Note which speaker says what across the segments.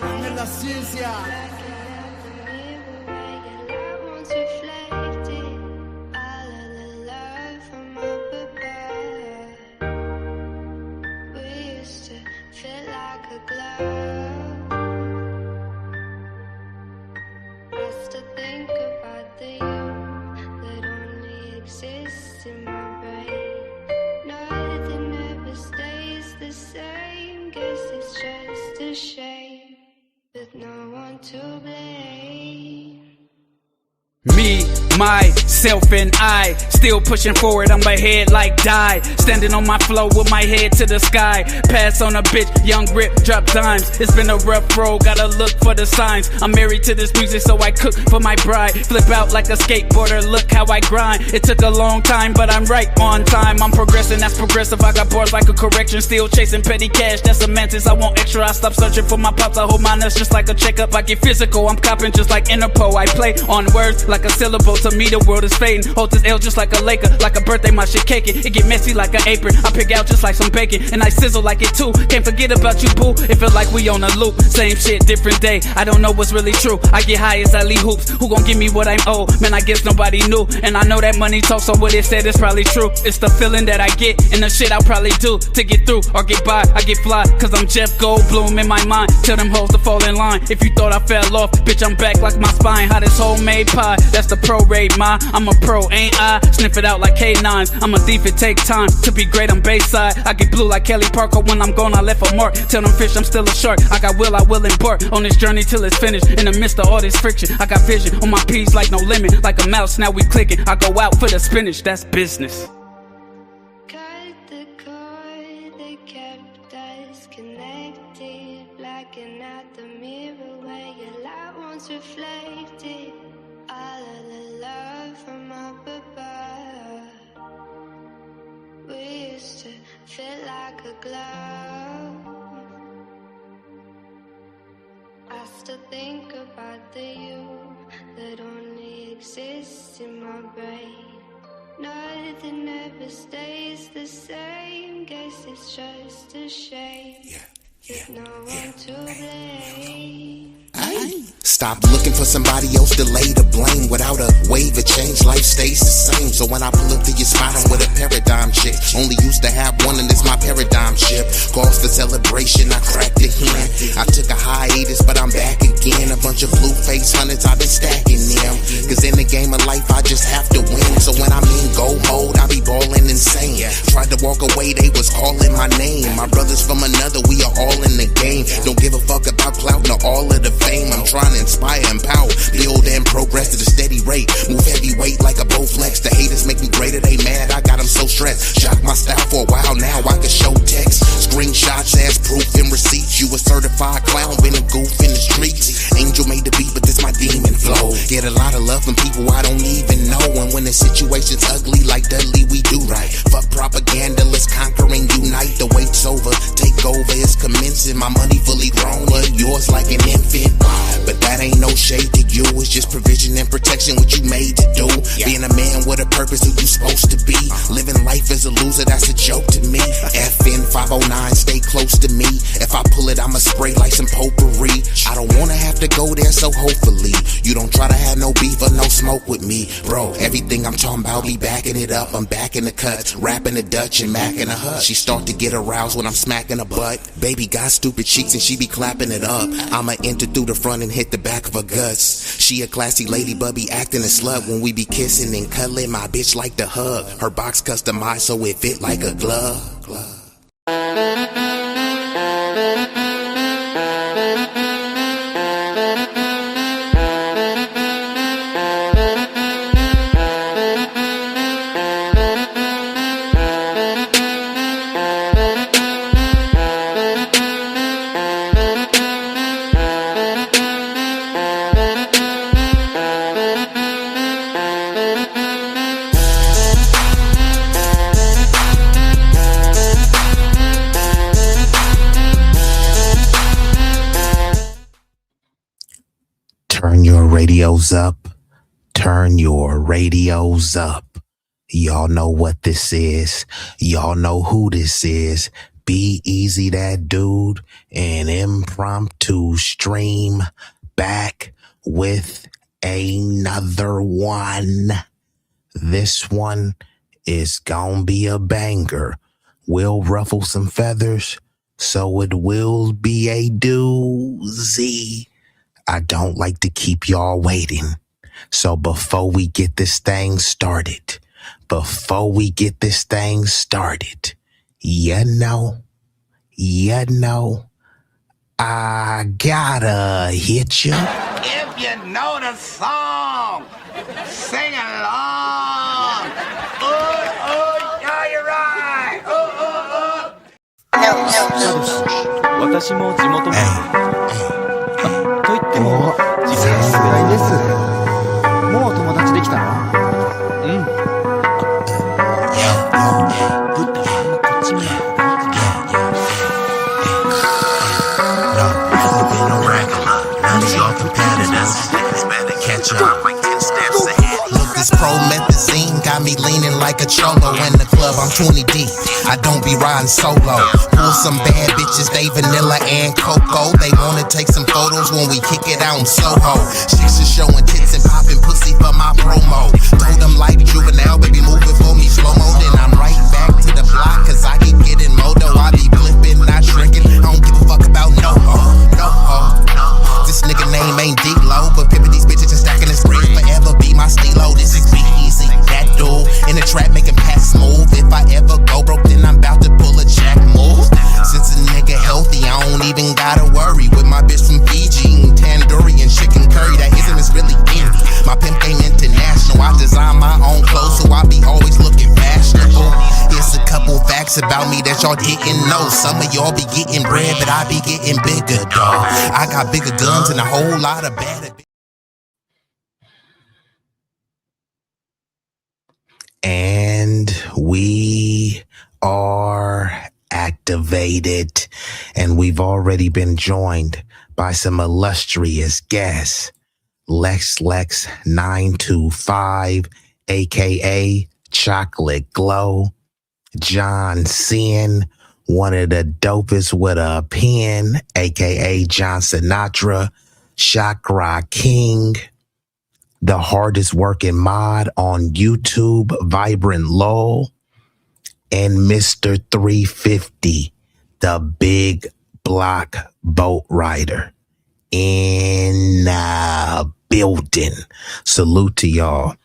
Speaker 1: Ame la ciencia.
Speaker 2: Me, myself, and I still pushing forward, I'm ahead like die. Standing on my flow with my head to the sky. Pass on a bitch, young rip, drop dimes. It's been a rough road, gotta look for the signs. I'm married to this music, so I cook for my bride. Flip out like a skateboarder, look how I grind. It took a long time, but I'm right on time. I'm progressing, that's progressive, I got bars like a correction. Still chasing petty cash, that's a mantis. I want extra, I stop searching for my pops. I hold my nuts just like a checkup. I get physical, I'm copping just like Interpol. I play on words like a syllable, to me the world is fading. Hold this L just like a Laker, like a birthday, my shit caking. It get messy like an apron, I pick out just like some bacon, and I sizzle like it too. Can't forget about you, boo, it feel like we on a loop. Same shit, different day, I don't know what's really true. I get high as I leave hoops, who gon' give me what I'm owed? Man, I guess nobody knew, and I know that money talks, so what it said is probably true. It's the feeling that I get, and the shit I'll probably do to get through or get by. I get fly, cause I'm Jeff Goldblum in my mind. Tell them hoes to fall in line. If you thought I fell off, bitch, I'm back like my spine. Hot as homemade pie, that's the pro rate, ma. I'm a pro, ain't I? Sniff it out like K9s. I'm a thief, it take time to be great, I'm Bayside. I get blue like Kelly Parker, when I'm gone I left a mark. Tell them fish I'm still a shark, I got will, I will embark on this journey till it's finished. In the midst of all this friction, I got vision on my P's like no limit. Like a mouse, now we clicking, I go out for the spinach, that's business.
Speaker 3: Cut the cord that kept us connected, blacking out the mirror where your light once reflected. All of the love from up above, we used to feel like a glove. I still think about the you that only exists in my brain. Nothing ever stays the same, guess it's just a shame. There's no one to blame.
Speaker 4: Stop looking for somebody else to lay the blame. Without a wave of change, life stays the same. So when I pull up to your spot, I'm with a paradigm chick. Only used to have one and it's my paradigm ship. Calls for celebration, I cracked a hand. I took a hiatus, but I'm back again. A bunch of blue face hundreds, I've been stacking them. Cause in the game of life, I just have to win. So when I'm in go mode, I be ballin' insane. Tried to walk away, they was calling my name. My brothers from another, we are all in the game. Don't give a fuck about clout nor all of the fame. I'm trying to inspire, empower, build and progress at a steady rate. Move heavyweight like a Bowflex. The haters make me greater, they mad, I got them so stressed. Shock my style for a while now, I can show text. Screenshots as proof and receipts. You a certified clown, been a goof in the streets. Angel made the beat, but this my demon flow. Get a lot of love from people I don't even know. And when the situation's ugly like Dudley, we do right. Fuck propaganda, let's conquer and unite. The wait's over, take over, it's commencing. My money fully grown, but yours like an infant. But that ain't no shade to you, it's just provision and protection, what you made to do. Being a man with a purpose, who you supposed to be. Living life as a loser, that's a joke to me. FN 509, stay close to me. If I pull it, I'ma spray like some potpourri. I don't wanna have to go there, so hopefully you don't try to have no beef or no smoke with me. Bro, everything I'm talking about, be backing it up. I'm back in the cuts, rapping the Dutch and macking a hut. She start to get aroused when I'm smacking her butt. Baby got stupid cheeks and she be clapping it up. I'ma enter through the front and hit the back of her guts. She a classy lady but be acting a slut. When we be kissing and cuddling, my bitch like to hug. Her box customized so it fit like a glove. Turn your radios up. Turn your radios up. Y'all know what this is. Y'all know who this is. B-Eazy Dat Dude, an impromptu stream back with another one. This one is gonna be a banger. Will ruffle some feathers, so it will be a doozy. I don't like to keep y'all waiting. So before we get this thing started, you know, I gotta hit you.
Speaker 1: If you know the song, sing along. Yeah, you're right.
Speaker 5: 私も地元民と言っても時間少ないんです。もう友達できたの？うん。ぶったまんまこっち見ない。
Speaker 4: Look, this promethazine got me leaning like a cholo in the club. I'm 20 deep. I don't be riding solo. Pull some bad bitches, they vanilla and cocoa. They wanna take some photos when we kick it out in Soho. Chicks are showing tits and popping pussy for my promo. Told them like juvenile, baby, move it for me slow-mo. Then I'm right back to the block, cause I keep getting moto. I be flipping, not shrinking. I don't give a fuck about no. This nigga name ain't D-Lo, but pimpin' these bitches and stacking this bread forever be my stilo. This is B-Eazy Dat Dude in the trap making pass smooth. If I ever go broke, then I'm about to pull a jack move. Since a nigga healthy, I don't even gotta worry. With my bitch from Fiji, eating tandoori and chicken curry. That ism is really indie. My pimp game international. I design my own clothes, so I be always looking fashionable. Here's a couple facts about me that y'all didn't know. Some of y'all be getting bread, but I be getting bigger, dawg. I got bigger guns and a whole lot of bad. And we are activated, and we've already been joined by some illustrious guests. Lex 925, aka Chocolate Glow. John Sin, one of the dopest with a pen, aka John Sinatra. Chakra King, the hardest working mod on YouTube, Vibrant Lol. And Mr. 350, the big block boat rider, in the building. Salute to y'all.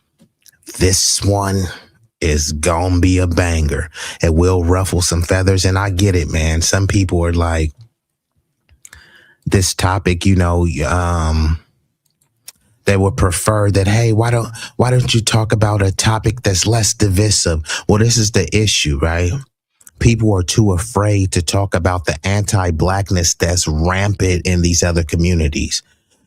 Speaker 4: This one is gonna be a banger. It will ruffle some feathers, and I get it, man. Some people are like, this topic, you know, they would prefer that, hey, why don't you talk about a topic that's less divisive? Well, this is the issue, right? People are too afraid to talk about the anti-blackness that's rampant in these other communities.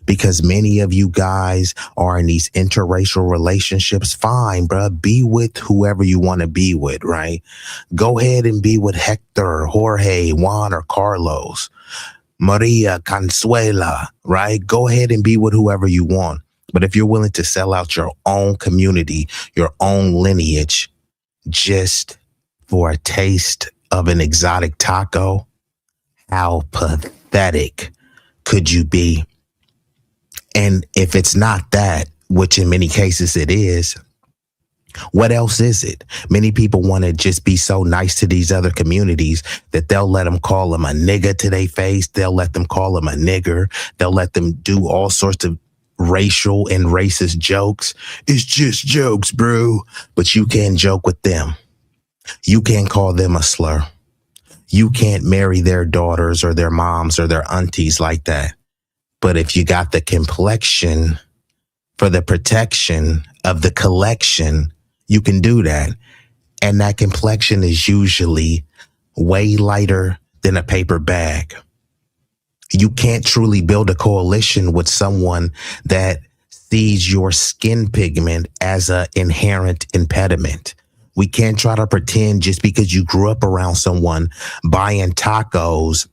Speaker 4: Because many of you guys are in these interracial relationships. Fine, bruh. Be with whoever you want to be with, right? Go ahead and be with Hector, Jorge, Juan, or Carlos, Maria, Consuela, right? Go ahead and be with whoever you want. But if you're willing to sell out your own community, your own lineage, just for a taste of an exotic taco, how pathetic could you be? And if it's not that, which in many cases it is, what else is it? Many people want to just be so nice to these other communities that they'll let them call them a nigga to their face. They'll let them call them a nigger. They'll let them do all sorts of racial and racist jokes. It's just jokes, bro. But you can't joke with them. You can't call them a slur. You can't marry their daughters or their moms or their aunties like that. But if you got the complexion for the protection of the collection, you can do that. And that complexion is usually way lighter than a paper bag. You can't truly build a coalition with someone that sees your skin pigment as an inherent impediment. We can't try to pretend just because you grew up around someone buying tacos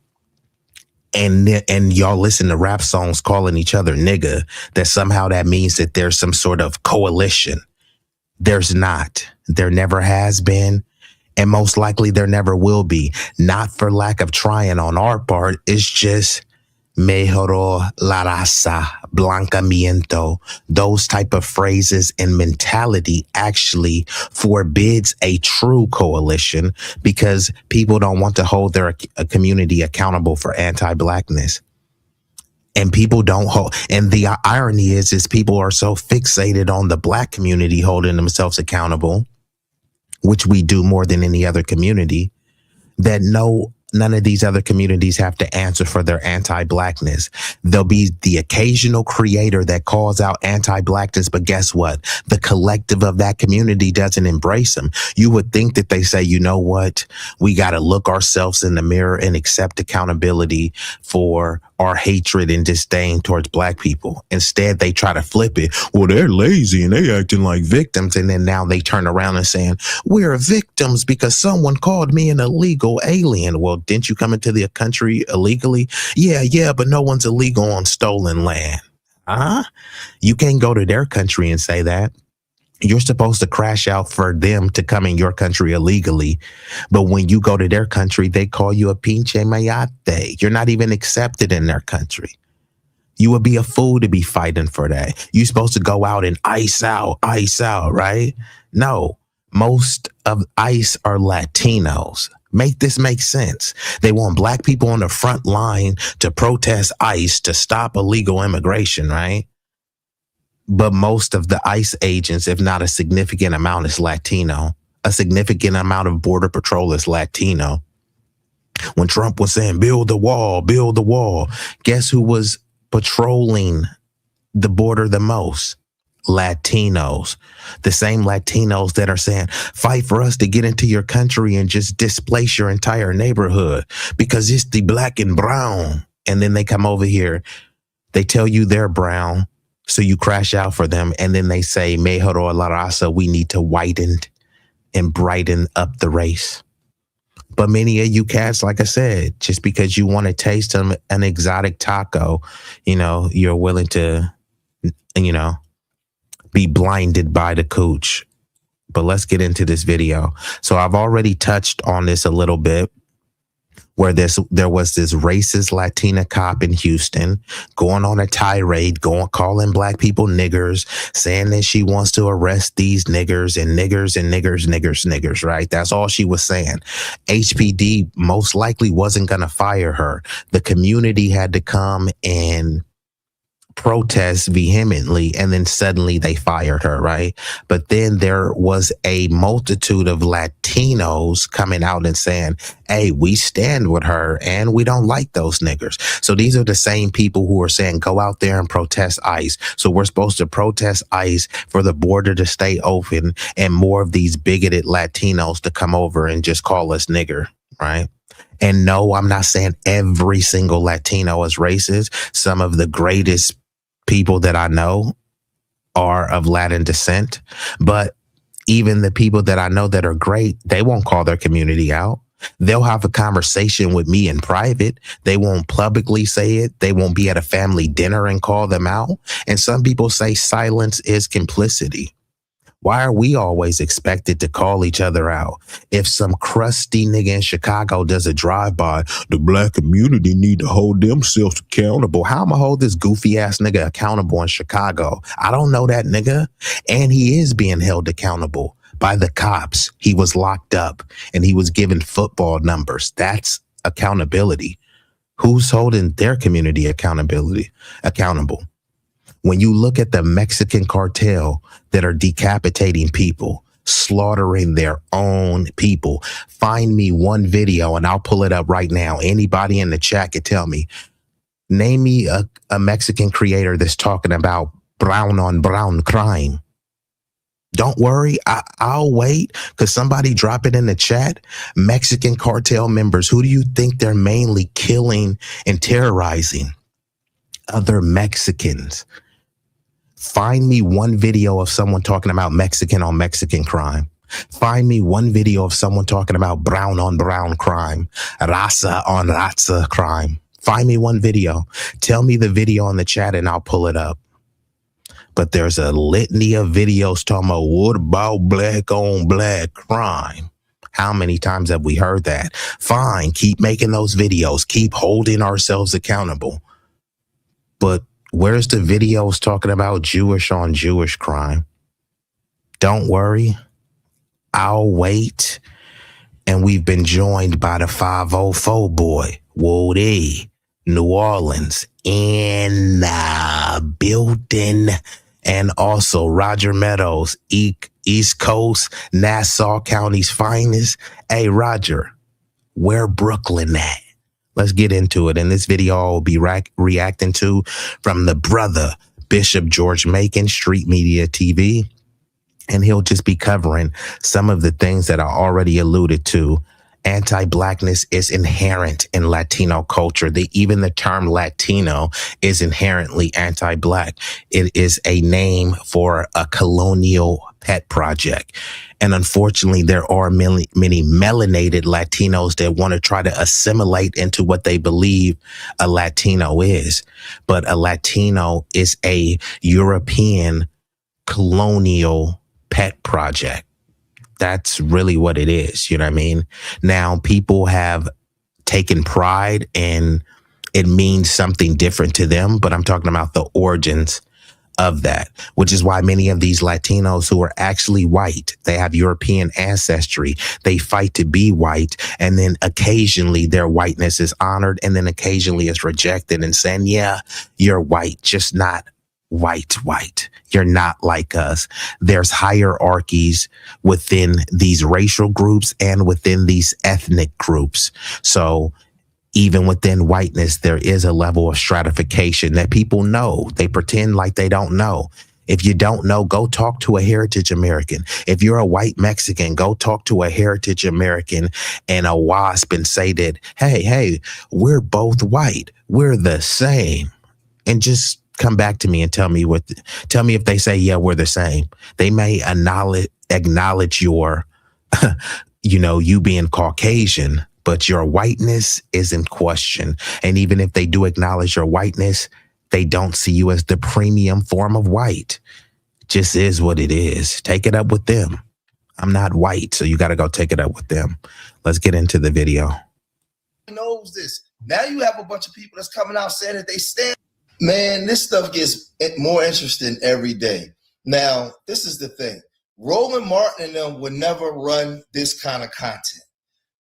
Speaker 4: and y'all listen to rap songs calling each other nigga, that somehow that means that there's some sort of coalition. There's not. There never has been,
Speaker 6: And most likely there never will be. Not for lack of trying on our part. It's just mejoró la raza, blancamiento. Those type of phrases and mentality actually forbids a true coalition because people don't want to hold their community accountable for anti-blackness. And people don't hold, and the irony is people are so fixated on the black community holding themselves accountable, which we do more than any other community, that none of these other communities have to answer for their anti-blackness. There'll be the occasional creator that calls out anti-blackness, but guess what? The collective of that community doesn't embrace them. You would think that they say, you know what? We got to look ourselves in the mirror and accept accountability for our hatred and disdain towards black people. Instead, they try to flip it. Well, they're lazy and they acting like victims. And then now they turn around and saying, we're victims because someone called me an illegal alien. Well, didn't you come into the country illegally? Yeah, but no one's illegal on stolen land. You can't go to their country and say that. You're supposed to crash out for them to come in your country illegally. But when you go to their country, they call you a pinche mayate. You're not even accepted in their country. You would be a fool to be fighting for that. You're supposed to go out and ice out, right? No, most of ICE are Latinos. Make this make sense. They want black people on the front line to protest ICE to stop illegal immigration, right? But most of the ICE agents, if not a significant amount, is Latino. A significant amount of Border Patrol is Latino. When Trump was saying, build the wall, guess who was patrolling the border the most? Latinos. The same Latinos that are saying, fight for us to get into your country and just displace your entire neighborhood because it's the black and brown. And then they come over here, they tell you they're brown, so you crash out for them. And then they say, mejoró la raza, we need to whiten and brighten up the race. But many of you cats, like I said, just because you want to taste an exotic taco, you're willing to, be blinded by the cooch. But let's get into this video. So I've already touched on this a little bit, where there was this racist Latina cop in Houston going on a tirade, calling black people niggers, saying that she wants to arrest these niggers, right? That's all she was saying. HPD most likely wasn't going to fire her. The community had to come and protest vehemently, and then suddenly they fired her, right? But then there was a multitude of Latinos coming out and saying, hey, we stand with her and we don't like those niggers. So these are the same people who are saying, go out there and protest ICE. So we're supposed to protest ICE for the border to stay open and more of these bigoted Latinos to come over and just call us nigger, right? And no, I'm not saying every single Latino is racist. Some of the greatest people that I know are of Latin descent, but even the people that I know that are great, they won't call their community out. They'll have a conversation with me in private. They won't publicly say it. They won't be at a family dinner and call them out. And some people say silence is complicity. Why are we always expected to call each other out? If some crusty nigga in Chicago does a drive-by, the black community need to hold themselves accountable. How am I hold this goofy ass nigga accountable in Chicago? I don't know that nigga. And he is being held accountable by the cops. He was locked up and he was given football numbers. That's accountability. Who's holding their community accountable? When you look at the Mexican cartel that are decapitating people, slaughtering their own people, find me one video and I'll pull it up right now. Anybody in the chat can tell me, name me a Mexican creator that's talking about brown on brown crime. Don't worry, I'll wait, because somebody drop it in the chat. Mexican cartel members, who do you think they're mainly killing and terrorizing? Other Mexicans. Find me one video of someone talking about Mexican on Mexican crime. Find me one video of someone talking about brown on brown crime, raza on raza crime. Find me one video. Tell me the video in the chat and I'll pull it up. But there's a litany of videos talking about what about black on black crime? How many times have we heard that? Fine, keep making those videos, keep holding ourselves accountable. But where's the videos talking about Jewish on Jewish crime? Don't worry, I'll wait. And we've been joined by the 504 boy, Woody, New Orleans, in the building. And also Roger Meadows, East Coast, Nassau County's finest. Hey, Roger, where Brooklyn at? Let's get into it. And this video I'll be reacting to from the brother, Bishop George Macon, Street Media TV. And he'll just be covering some of the things that I already alluded to. Anti-blackness is inherent in Latino culture. Even the term Latino is inherently anti-black. It is a name for a colonial pet project. And unfortunately, there are many melanated Latinos that want to try to assimilate into what they believe a Latino is. But a Latino is a European colonial pet project. That's really what it is. You know what I mean? Now, people have taken pride and it means something different to them, but I'm talking about the origins of that, which is why many of these Latinos who are actually white, they have European ancestry, they fight to be white, and then occasionally their whiteness is honored, and then occasionally it's rejected and saying, yeah, you're white, just not white. You're not like us. There's hierarchies within these racial groups and within these ethnic groups. So even within whiteness, there is a level of stratification that people know. They pretend like they don't know. If you don't know, go talk to a heritage American. If you're a white Mexican, go talk to a heritage American and a WASP and say that, hey, we're both white. We're the same. And just come back to me and tell me if they say, yeah, we're the same. They may acknowledge your, you being Caucasian, but your whiteness is in question. And even if they do acknowledge your whiteness, they don't see you as the premium form of white. Just is what it is. Take it up with them. I'm not white, so you got to go take it up with them. Let's get into the video.
Speaker 7: Knows this. Now you have a bunch of people that's coming out saying that they stand. Man, this stuff gets more interesting every day. Now, this is the thing. Roland Martin and them would never run this kind of content.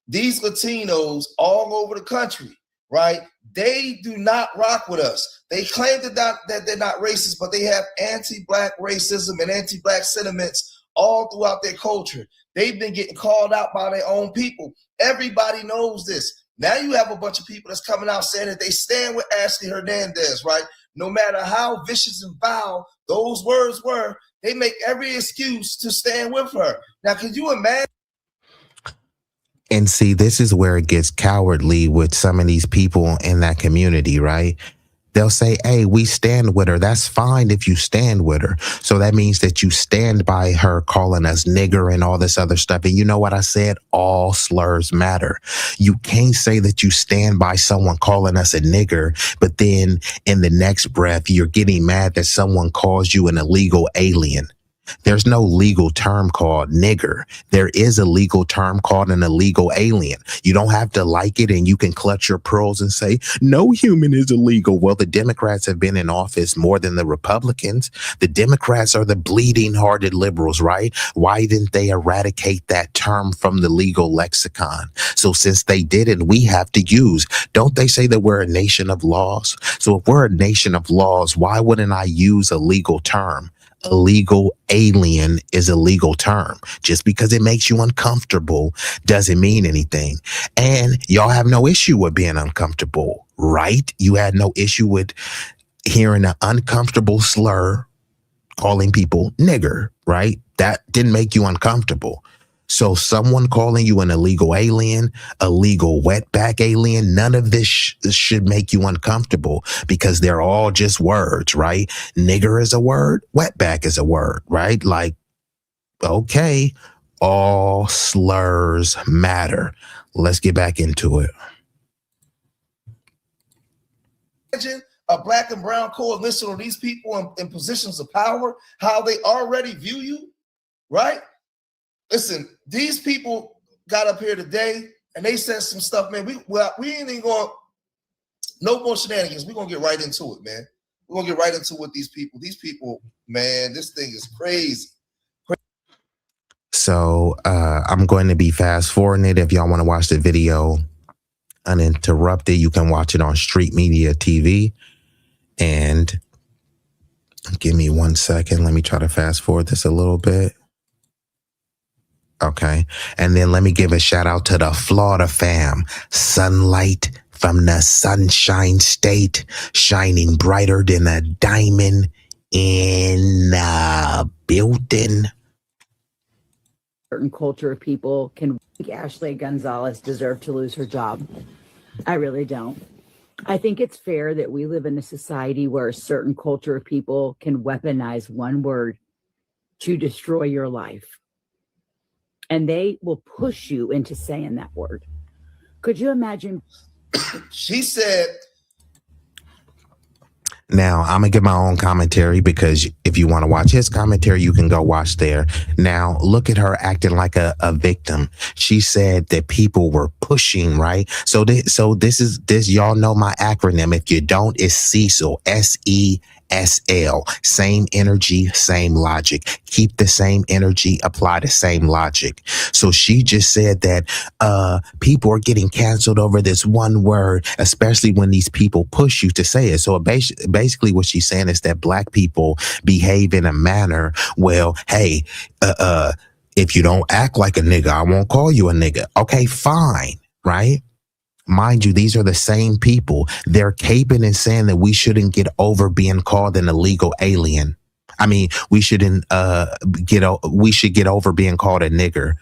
Speaker 7: These Latinos all over the country, right? They do not rock with us. They claim that they're not racist, but they have anti-black racism and anti-black sentiments all throughout their culture. They've been getting called out by their own people. Everybody knows this. Now you have a bunch of people that's coming out saying that they stand with Ashley Hernandez, right? No matter how vicious and foul those words were, they make every excuse to stand with her. Now, could you imagine?
Speaker 6: And see, this is where it gets cowardly with some of these people in that community, right? They'll say, hey, we stand with her. That's fine if you stand with her. So that means that you stand by her calling us nigger and all this other stuff. And you know what I said? All slurs matter. You can't say that you stand by someone calling us a nigger, but then in the next breath, you're getting mad that someone calls you an illegal alien. There's no legal term called nigger. There is a legal term called an illegal alien. You don't have to like it, and you can clutch your pearls and say, no human is illegal. Well, the Democrats have been in office more than the Republicans. The Democrats are the bleeding-hearted liberals, right? Why didn't they eradicate that term from the legal lexicon? So since they didn't, we have to use. Don't they say that we're a nation of laws? So if we're a nation of laws, why wouldn't I use a legal term? Illegal alien is a legal term. Just because it makes you uncomfortable doesn't mean anything. And y'all have no issue with being uncomfortable, right? You had no issue with hearing an uncomfortable slur calling people nigger, right? That didn't make you uncomfortable. So someone calling you an illegal alien, a legal wetback alien, none of this should make you uncomfortable because they're all just words, right? Nigger is a word, wetback is a word, right? Like, okay, all slurs matter. Let's get back into it.
Speaker 7: Imagine a black and brown coalition of these people in positions of power, how they already view you, right? Listen, these people got up here today and they said some stuff, man. We ain't even going, no more shenanigans. We're going to get right into it, man. We're going to get right into what these people, man, this thing is crazy.
Speaker 6: So I'm going to be fast forwarding it. If y'all want to watch the video uninterrupted, you can watch it on Street Media TV. And give me 1 second. Let me try to fast forward this a little bit. Okay. And then let me give a shout out to the Florida fam. Sunlight from the Sunshine State, shining brighter than a diamond in the building.
Speaker 8: Certain culture of people can think Ashley Gonzalez deserve to lose her job. I really don't. I think it's fair that we live in a society where a certain culture of people can weaponize one word to destroy your life. And they will push you into saying that word. Could you imagine?
Speaker 7: She said.
Speaker 6: Now, I'm going to give my own commentary because if you want to watch his commentary, you can go watch there. Now, look at her acting like a victim. She said that people were pushing, right? So this is, y'all know my acronym. If you don't, it's Cecil, SESL. Same energy, same logic. Keep the same energy, apply the same logic. So she just said that people are getting canceled over this one word, especially when these people push you to say it. So basically what she's saying is that black people behave in a manner, well, hey, if you don't act like a nigga, I won't call you a nigga. Okay, fine, right? Mind you, these are the same people. They're caping and saying that we shouldn't get over being called an illegal alien. I mean, we shouldn't we should get over being called a nigger.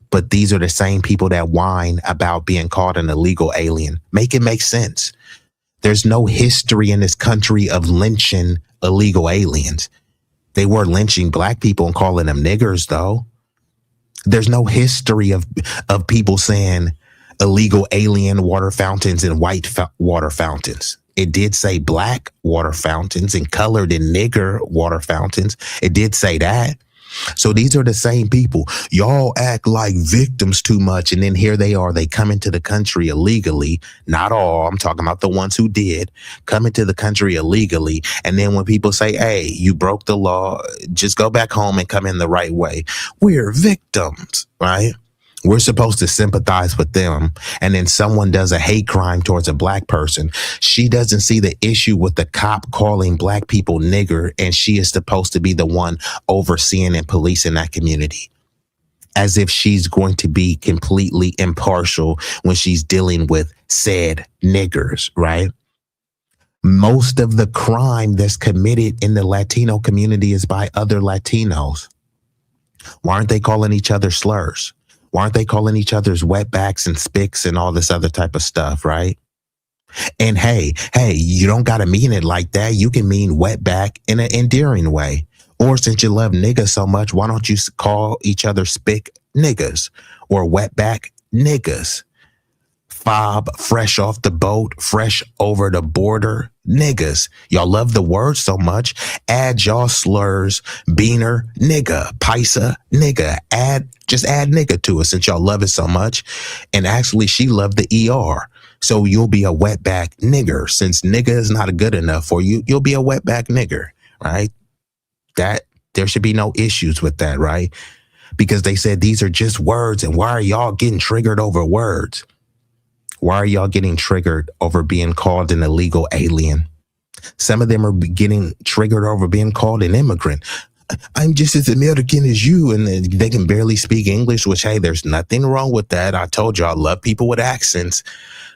Speaker 6: But these are the same people that whine about being called an illegal alien. Make it make sense. There's no history in this country of lynching illegal aliens. They were lynching black people and calling them niggers, though. There's no history of people saying illegal alien water fountains and white water fountains. It did say black water fountains and colored and nigger water fountains. It did say that. So these are the same people. Y'all act like victims too much. And then here they are. They come into the country illegally. Not all. I'm talking about the ones who did come into the country illegally. And then when people say, hey, you broke the law, just go back home and come in the right way. We're victims, right? We're supposed to sympathize with them. And then someone does a hate crime towards a black person. She doesn't see the issue with the cop calling black people nigger, and she is supposed to be the one overseeing and policing that community. As if she's going to be completely impartial when she's dealing with said niggers, right? Most of the crime that's committed in the Latino community is by other Latinos. Why aren't they calling each other slurs? Why aren't they calling each other's wetbacks and spics and all this other type of stuff, right? And hey, you don't got to mean it like that. You can mean wetback in an endearing way. Or since you love niggas so much, why don't you call each other spick niggas or wetback niggas? Fob, fresh off the boat, fresh over the border, niggas. Y'all love the word so much. Add y'all slurs, beaner, nigga, paisa, nigga. Just add nigga to it since y'all love it so much. And actually, she loved the ER. So you'll be a wetback nigger. Since nigga is not good enough for you, you'll be a wetback nigger, right? That there should be no issues with that, right? Because they said these are just words. And why are y'all getting triggered over words? Why are y'all getting triggered over being called an illegal alien? Some of them are getting triggered over being called an immigrant. I'm just as American as you, and they can barely speak English, which, hey, there's nothing wrong with that. I told you I love people with accents,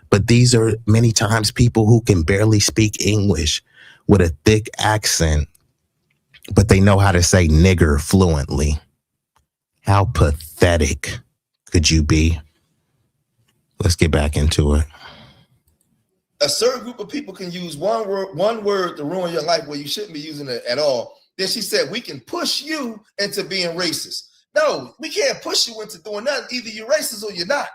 Speaker 6: but these are many times people who can barely speak English with a thick accent, but they know how to say nigger fluently. How pathetic could you be? Let's get back into it.
Speaker 7: A certain group of people can use one word to ruin your life where you shouldn't be using it at all. Then she said, we can push you into being racist. No, we can't push you into doing nothing. Either you're racist or you're not,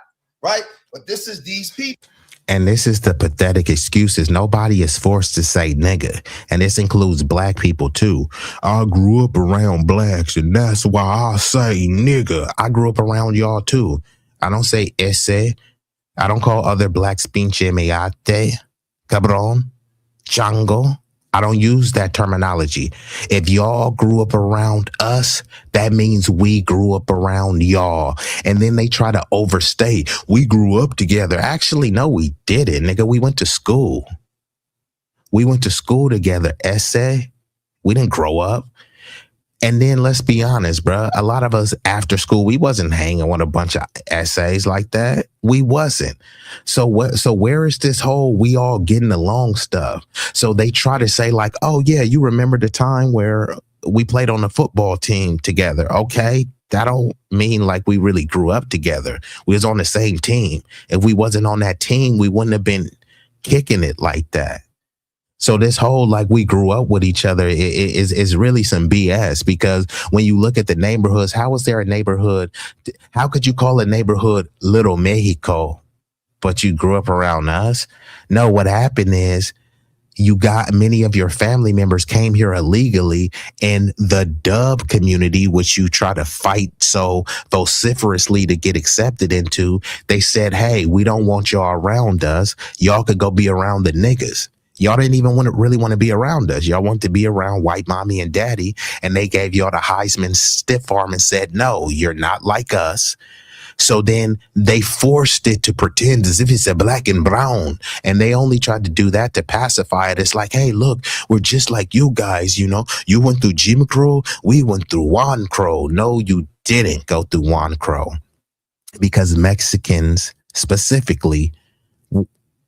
Speaker 7: right? But this is these people.
Speaker 6: And this is the pathetic excuses. Nobody is forced to say nigga. And this includes black people too. I grew up around blacks and that's why I say nigga. I grew up around y'all too. I don't say ese. I don't call other blacks pinche meate, cabron, chango. I don't use that terminology. If y'all grew up around us, that means we grew up around y'all. And then they try to overstate. We grew up together. Actually, no, we didn't, nigga. We went to school. We went to school together. Essay. We didn't grow up. And then let's be honest, bro. A lot of us after school, we wasn't hanging with a bunch of essays like that. We wasn't. So what? So where is this whole we all getting along stuff? So they try to say like, oh yeah, you remember the time where we played on the football team together? Okay, that don't mean like we really grew up together. We was on the same team. If we wasn't on that team, we wouldn't have been kicking it like that. So this whole like we grew up with each other is really some BS, because when you look at the neighborhoods, how is there a neighborhood? How could you call a neighborhood Little Mexico, but you grew up around us? No, what happened is you got many of your family members came here illegally, and the dub community, which you try to fight so vociferously to get accepted into, they said, hey, we don't want y'all around us. Y'all could go be around the niggas. Y'all didn't even really want to be around us. Y'all want to be around white mommy and daddy. And they gave y'all the Heisman stiff arm and said, no, you're not like us. So then they forced it to pretend as if it's a black and brown. And they only tried to do that to pacify it. It's like, hey, look, we're just like you guys. You know, you went through Jim Crow. We went through Juan Crow. No, you didn't go through Juan Crow, because Mexicans specifically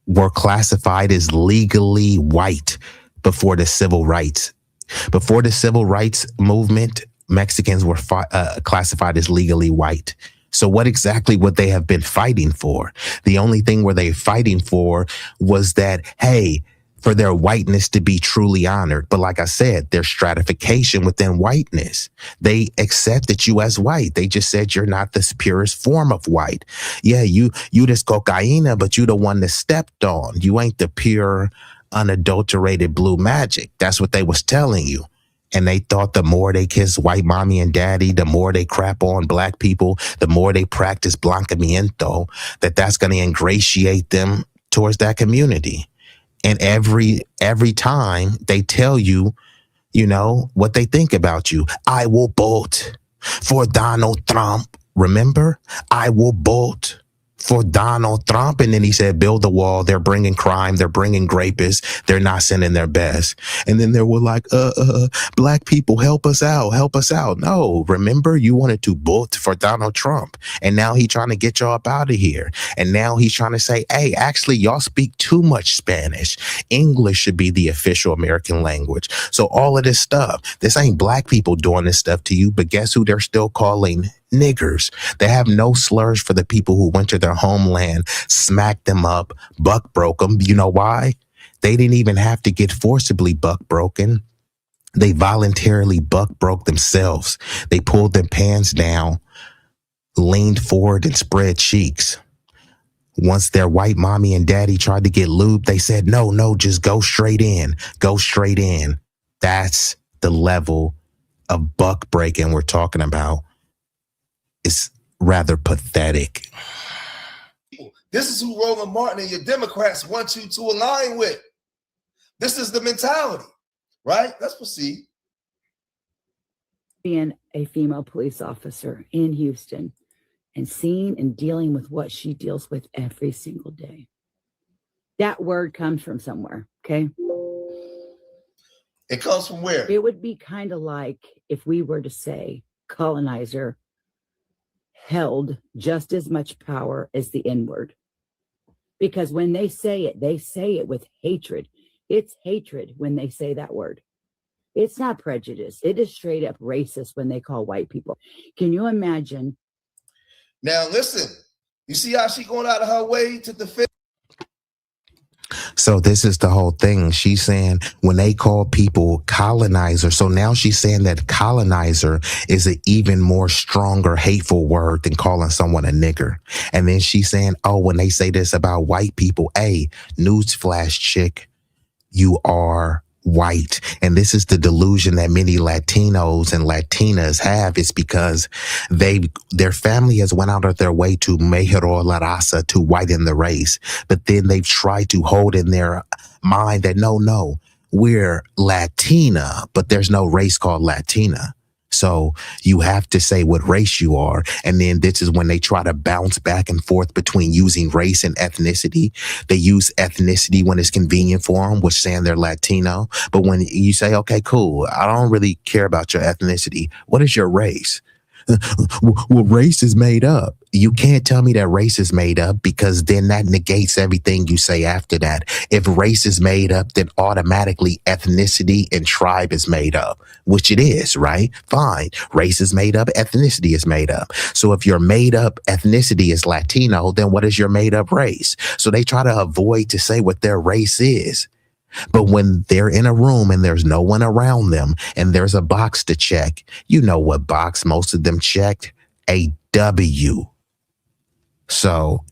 Speaker 6: were classified as legally white before the civil rights. Before the civil rights movement, Mexicans were classified as legally white. So what exactly would they have been fighting for? The only thing were they fighting for was that, hey, for their whiteness to be truly honored. But like I said, there's stratification within whiteness. They accepted you as white. They just said you're not the purest form of white. Yeah, you this cocaina, but you the one that stepped on. You ain't the pure, unadulterated blue magic. That's what they was telling you. And they thought the more they kiss white mommy and daddy, the more they crap on black people, the more they practice blancamiento, that's going to ingratiate them towards that community. And every time they tell you, you know, what they think about you. I will vote for Donald Trump. Remember? I will vote for Donald Trump. And then he said, build the wall. They're bringing crime. They're bringing rapists. They're not sending their best. And then they were like, black people, help us out. Help us out. No, remember, you wanted to vote for Donald Trump. And now he's trying to get y'all up out of here. And now he's trying to say, hey, actually, y'all speak too much Spanish. English should be the official American language. So all of this stuff, this ain't black people doing this stuff to you, but guess who they're still calling niggers? They have no slurs for the people who went to their homeland, smacked them up, buck broke them. You know why? They didn't even have to get forcibly buck broken. They voluntarily buck broke themselves. They pulled their pants down, leaned forward, and spread cheeks. Once their white mommy and daddy tried to get lubed, they said, no, just go straight in. Go straight in. That's the level of buck breaking we're talking about. It's rather pathetic.
Speaker 7: This is who Roland Martin and your Democrats want you to align with. This is the mentality, right? Let's proceed.
Speaker 8: Being a female police officer in Houston and seeing and dealing with what she deals with every single day. That word comes from somewhere, okay?
Speaker 7: It comes from where?
Speaker 8: It would be kind of like if we were to say colonizer held just as much power as the N-word. Because when they say it with hatred. It's hatred when they say that word. It's not prejudice. It is straight up racist when they call white people. Can you imagine?
Speaker 7: Now listen, you see how she going out of her way to defend?
Speaker 6: So this is the whole thing. She's saying when they call people colonizer, so now she's saying that colonizer is an even more stronger, hateful word than calling someone a nigger. And then she's saying, oh, when they say this about white people, hey, newsflash chick, you are white. And this is the delusion that many Latinos and Latinas have. It's because their family has went out of their way to mejoró la raza, to whiten the race. But then they've tried to hold in their mind that no, we're Latina, but there's no race called Latina. So you have to say what race you are. And then this is when they try to bounce back and forth between using race and ethnicity. They use ethnicity when it's convenient for them, which saying they're Latino. But when you say, okay, cool, I don't really care about your ethnicity. What is your race? Well, race is made up. You can't tell me that race is made up, because then that negates everything you say after that. If race is made up, then automatically ethnicity and tribe is made up, which it is, right? Fine. Race is made up. Ethnicity is made up. So if your made up ethnicity is Latino, then what is your made up race? So they try to avoid to say what their race is. But when they're in a room and there's no one around them and there's a box to check, you know what box most of them checked? A W. So,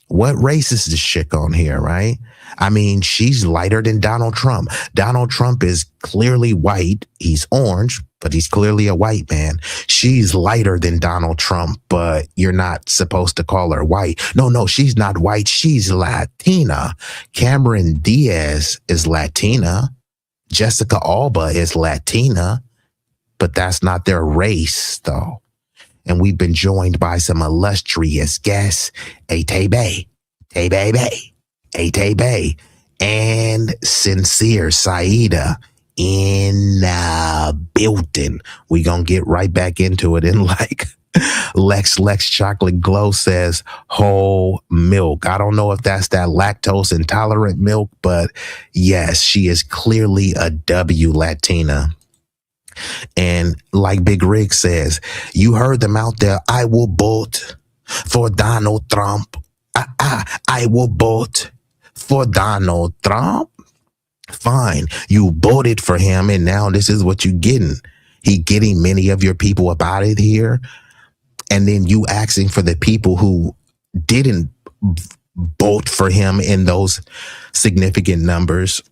Speaker 6: what race is this chick on here, right? I mean, she's lighter than Donald Trump. Donald Trump is clearly white. He's orange, but he's clearly a white man. She's lighter than Donald Trump, but you're not supposed to call her white. No, she's not white. She's Latina. Cameron Diaz is Latina. Jessica Alba is Latina, but that's not their race, though. And we've been joined by some illustrious guests, Atebe, and Sincere Saida in building. We gonna get right back into it. And like Lex Chocolate Glow says, whole milk. I don't know if that's that lactose intolerant milk, but yes, she is clearly a W Latina. And like Big Rig says, you heard them out there. I will vote for Donald Trump. I will vote for Donald Trump. Fine. You voted for him, and now this is what you're getting. He getting many of your people up out of here. And then you asking for the people who didn't vote for him in those significant numbers,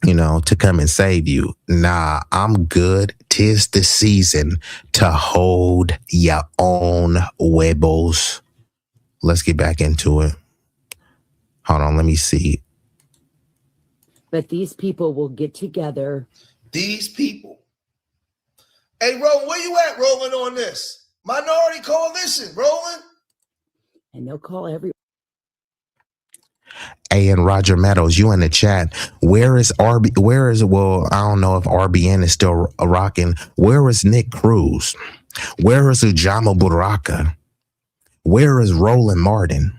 Speaker 6: to come and save you. Nah, I'm good. 'Tis the season to hold your own huevos. Let's get back into it. Hold on, let me see.
Speaker 8: But these people will get together.
Speaker 7: These people. Hey, Roland, where you at, Roland, on this? Minority Coalition, Roland.
Speaker 8: And they'll call every.
Speaker 6: And Roger Meadows, you in the chat. Well, I don't know if RBN is still rocking. Where is Nick Cruz? Where is Ujama Buraka? Where is Roland Martin?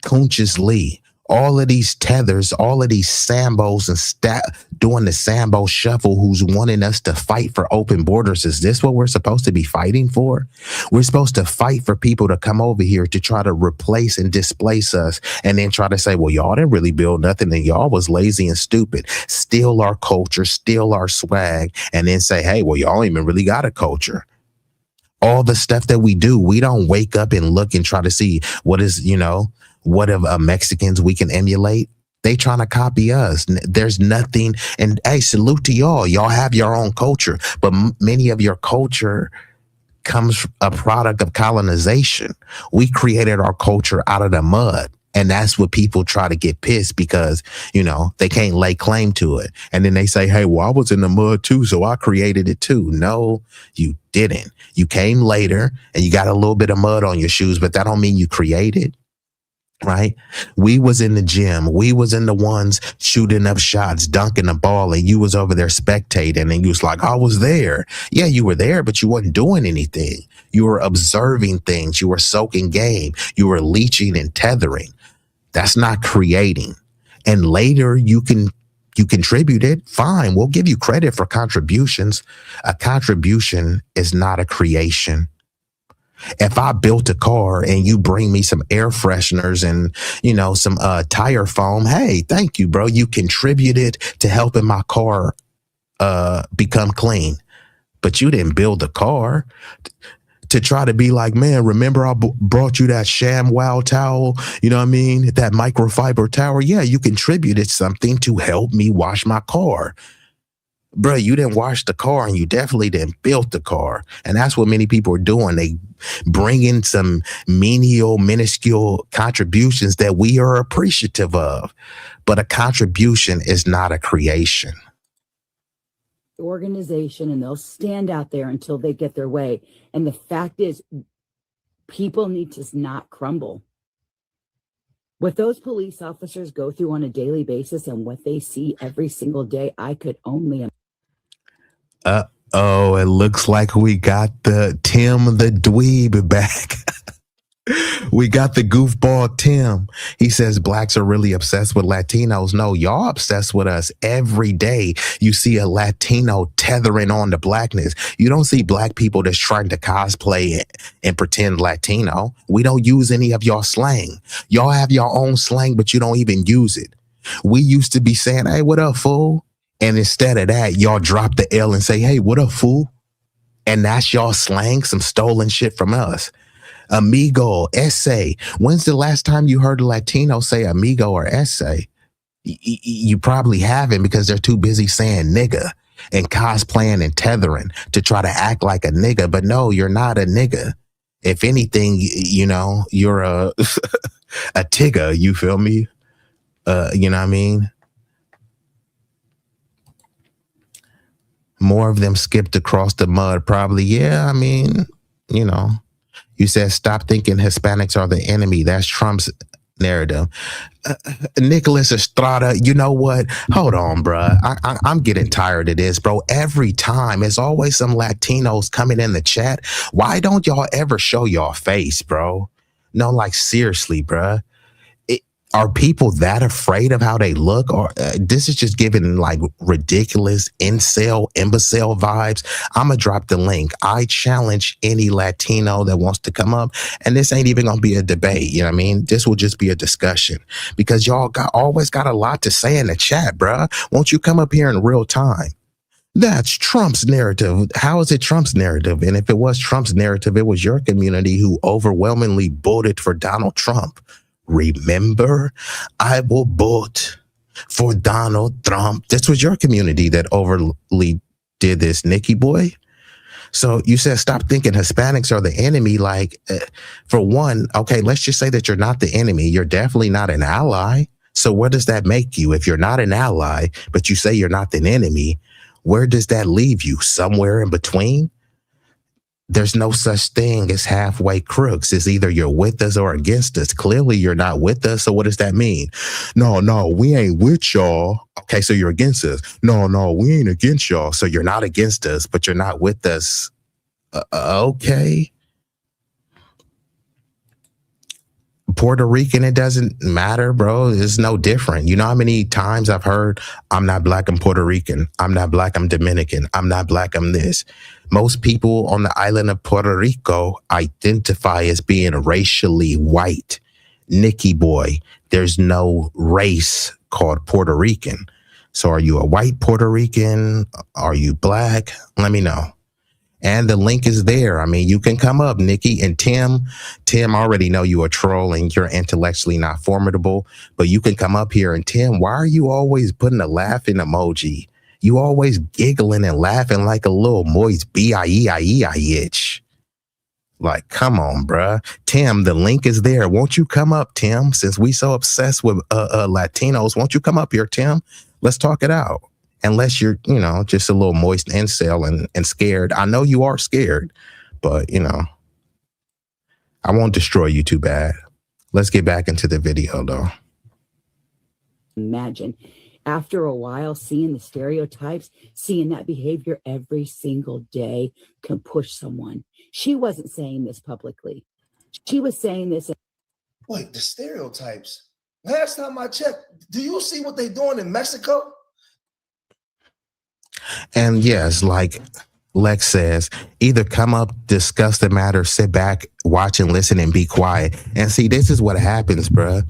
Speaker 6: Kunchis Lee? All of these tethers, all of these Sambos and doing the Sambo shuffle who's wanting us to fight for open borders. Is this what we're supposed to be fighting for? We're supposed to fight for people to come over here to try to replace and displace us, and then try to say, well, y'all didn't really build nothing and y'all was lazy and stupid. Steal our culture, steal our swag, and then say, hey, well, y'all even really got a culture. All the stuff that we do, we don't wake up and look and try to see what is, what of Mexicans we can emulate. They trying to copy us. There's nothing. And hey, salute to y'all. Y'all have your own culture, but many of your culture comes a product of colonization. We created our culture out of the mud. And that's what people try to get pissed because, they can't lay claim to it. And then they say, hey, well, I was in the mud too, so I created it too. No, you didn't. You came later and you got a little bit of mud on your shoes, but that don't mean you created. Right? We was in the gym. We was in the ones shooting up shots, dunking the ball, and you was over there spectating, and you was like, I was there. Yeah, you were there, but you wasn't doing anything. You were observing things. You were soaking game. You were leeching and tethering. That's not creating. And later you contributed. Fine. We'll give you credit for contributions. A contribution is not a creation. If I built a car and you bring me some air fresheners and, some tire foam, hey, thank you, bro. You contributed to helping my car become clean. But you didn't build the car. to try to be like, man, remember I brought you that sham wow towel? You know what I mean? That microfiber towel. Yeah, you contributed something to help me wash my car. Bro, you didn't wash the car and you definitely didn't build the car. And that's what many people are doing. They bring in some menial, minuscule contributions that we are appreciative of. But a contribution is not a creation.
Speaker 8: Organization, and they'll stand out there until they get their way. And the fact is, people need to not crumble. What those police officers go through on a daily basis and what they see every single day, I could only
Speaker 6: Oh, it looks like we got the Tim the dweeb back. We got the goofball Tim. He says blacks are really obsessed with Latinos. No, y'all obsessed with us every day. You see a Latino tethering on to blackness. You don't see black people that's trying to cosplay and pretend Latino. We don't use any of y'all slang. Y'all have your own slang, but you don't even use it. We used to be saying, hey, what up, fool? And instead of that, y'all drop the L and say, hey, what up, fool? And that's y'all slang, some stolen shit from us. Amigo, essay. When's the last time you heard a Latino say amigo or essay? You probably haven't, because they're too busy saying nigga and cosplaying and tethering to try to act like a nigga. But no, you're not a nigga. If anything, you know, you're a a tigger, you feel me? You know what I mean? More of them skipped across the mud, probably. Yeah, I mean, you know. You said, stop thinking Hispanics are the enemy. That's Trump's narrative. Nicholas Estrada, you know what? Hold on, bro. I'm getting tired of this, bro. Every time, it's always some Latinos coming in the chat. Why don't y'all ever show your face, bro? No, like, seriously, bro. Are people that afraid of how they look? Or this is just giving like ridiculous incel, imbecile vibes. I'm going to drop the link. I challenge any Latino that wants to come up. And this ain't even going to be a debate. You know what I mean? This will just be a discussion, because y'all always got a lot to say in the chat, bruh. Won't you come up here in real time? That's Trump's narrative. How is it Trump's narrative? And if it was Trump's narrative, it was your community who overwhelmingly voted for Donald Trump. Remember, I will vote for Donald Trump. This was your community that overly did this, Nikki boy. So you said, stop thinking Hispanics are the enemy. Like, for one, okay, let's just say that you're not the enemy. You're definitely not an ally. So where does that make you? If you're not an ally, but you say you're not the enemy, where does that leave you? Somewhere in between? There's no such thing as halfway crooks. It's either you're with us or against us. Clearly, you're not with us. So what does that mean? No, we ain't with y'all. Okay, so you're against us. No, we ain't against y'all. So you're not against us, but you're not with us. Okay. Puerto Rican, it doesn't matter, bro. It's no different. You know how many times I've heard, I'm not black, I'm Puerto Rican. I'm not black, I'm Dominican. I'm not black, I'm this. Most people on the island of Puerto Rico identify as being racially white. Nikki boy, there's no race called Puerto Rican. So are you a white Puerto Rican? Are you black? Let me know. And the link is there. I mean, you can come up, Nikki. And Tim, I already know you are trolling. You're intellectually not formidable, but you can come up here. And Tim, why are you always putting a laughing emoji? You always giggling and laughing like a little moist B-I-E-I-E-I-itch. Like, come on, bruh. Tim, the link is there. Won't you come up, Tim? Since we so obsessed with Latinos, won't you come up here, Tim? Let's talk it out. Unless you're, you know, just a little moist incel and scared. I know you are scared, but, you know, I won't destroy you too bad. Let's get back into the video, though.
Speaker 8: Imagine, after a while, seeing the stereotypes, seeing that behavior every single day can push someone. She wasn't saying this publicly. She was saying this.
Speaker 7: Wait, the stereotypes. Last time I checked, do you see what they're doing in Mexico?
Speaker 6: And yes, like Lex says, either come up, discuss the matter, sit back, watch and listen and be quiet. And see, this is what happens, bruh.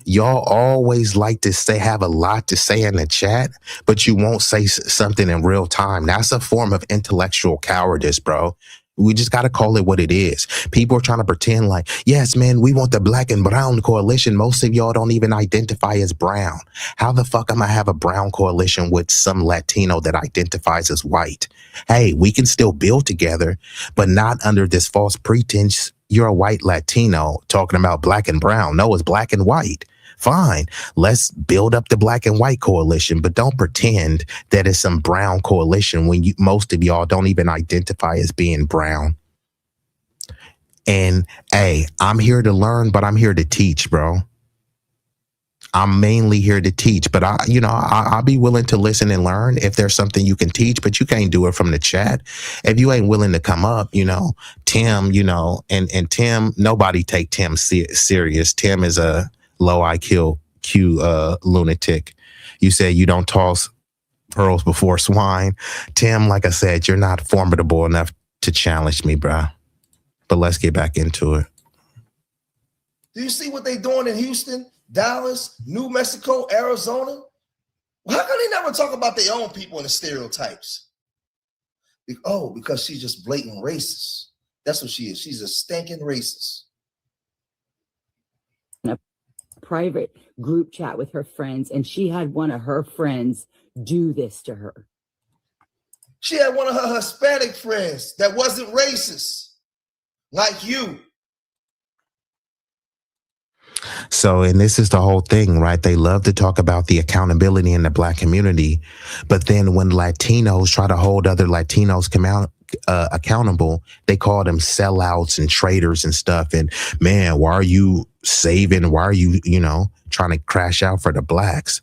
Speaker 6: Y'all always like to say, have a lot to say in the chat, but you won't say something in real time. That's a form of intellectual cowardice, bro. We just got to call it what it is. People are trying to pretend like, yes, man, we want the black and brown coalition. Most of y'all don't even identify as brown. How the fuck am I have a brown coalition with some Latino that identifies as white? Hey, we can still build together, but not under this false pretense. You're a white Latino talking about black and brown. No, it's black and white. Fine, let's build up the black and white coalition, but don't pretend that it's some brown coalition when most of y'all don't even identify as being brown. And hey, I'm here to learn, but I'm here to teach, bro. I'm mainly here to teach, but I'll be willing to listen and learn if there's something you can teach, but you can't do it from the chat. If you ain't willing to come up, Tim, and Tim, nobody take Tim serious. Tim is a low IQ lunatic. You say you don't toss pearls before swine. Tim, like I said, you're not formidable enough to challenge me, bro. But let's get back into it.
Speaker 7: Do you see what they doing in Houston, Dallas, New Mexico, Arizona? How come they never talk about their own people and the stereotypes? Because she's just blatant racist. That's what she is. She's a stinking racist.
Speaker 8: Private group chat with her friends, and she had one of her friends do this to her.
Speaker 7: She had one of her Hispanic friends that wasn't racist, like you.
Speaker 6: So, and this is the whole thing, right? They love to talk about the accountability in the black community, but then when Latinos try to hold other Latinos accountable, they call them sellouts and traitors and stuff. And man, why are you saving? Why are you, trying to crash out for the blacks?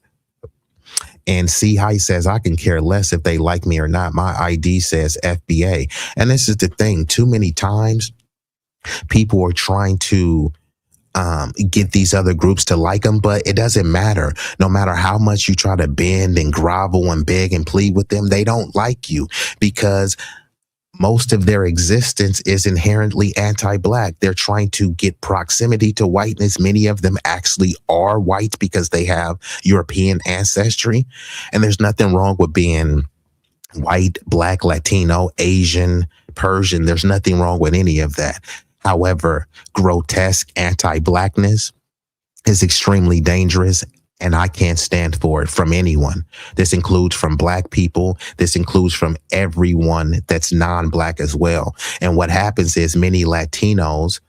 Speaker 6: And see how he says, I can care less if they like me or not. My ID says FBA. And this is the thing. Too many times people are trying to get these other groups to like them, but it doesn't matter. No matter how much you try to bend and grovel and beg and plead with them, they don't like you because most of their existence is inherently anti-black. They're trying to get proximity to whiteness. Many of them actually are white because they have European ancestry. And there's nothing wrong with being white, black, Latino, Asian, Persian. There's nothing wrong with any of that. However, grotesque anti-blackness is extremely dangerous, and I can't stand for it from anyone. This includes from black people. This includes from everyone that's non-black as well. And what happens is many Latinos,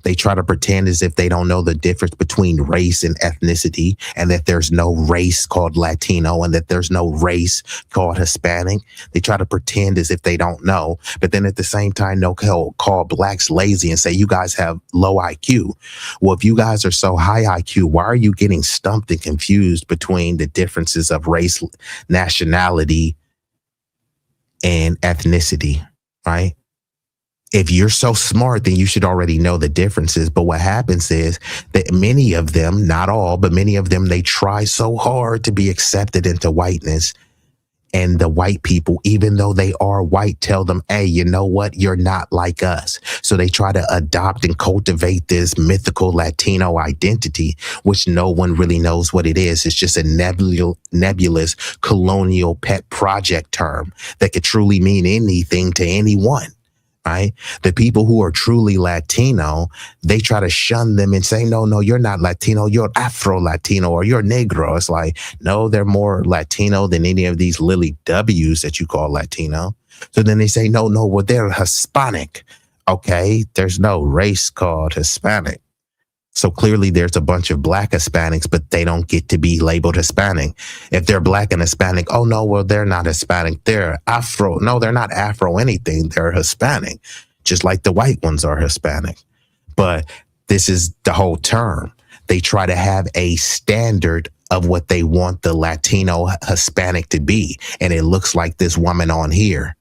Speaker 6: they try to pretend as if they don't know the difference between race and ethnicity, and that there's no race called Latino and that there's no race called Hispanic. They try to pretend as if they don't know, but then at the same time, they'll call blacks lazy and say, you guys have low IQ. Well, if you guys are so high IQ, why are you getting stumped and confused between the differences of race, nationality, and ethnicity, right? If you're so smart, then you should already know the differences. But what happens is that many of them, not all, but many of them, they try so hard to be accepted into whiteness. And the white people, even though they are white, tell them, hey, you know what? You're not like us. So they try to adopt and cultivate this mythical Latino identity, which no one really knows what it is. It's just a nebulous colonial pet project term that could truly mean anything to anyone. Right? The people who are truly Latino, they try to shun them and say, no, you're not Latino, you're Afro-Latino or you're Negro. It's like, no, they're more Latino than any of these Lily W's that you call Latino. So then they say, no, well, they're Hispanic. Okay, there's no race called Hispanic. So clearly there's a bunch of black Hispanics, but they don't get to be labeled Hispanic. If they're black and Hispanic, oh no, well, they're not Hispanic. They're Afro. No, they're not Afro anything. They're Hispanic, just like the white ones are Hispanic. But this is the whole term. They try to have a standard of what they want the Latino Hispanic to be. And it looks like this woman on here.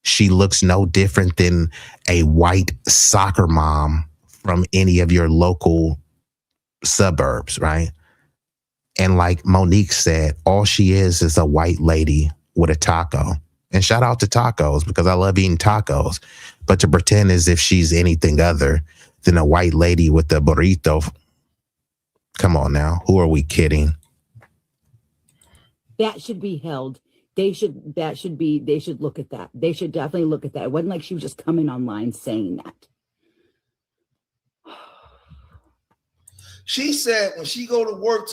Speaker 6: She looks no different than a white soccer mom from any of your local suburbs, right? And like Monique said, all she is a white lady with a taco. And shout out to tacos because I love eating tacos. But to pretend as if she's anything other than a white lady with a burrito, come on now, who are we kidding?
Speaker 8: That should be held They should look at that. They should definitely look at that. It wasn't like she was just coming online saying that.
Speaker 7: She said when she go to work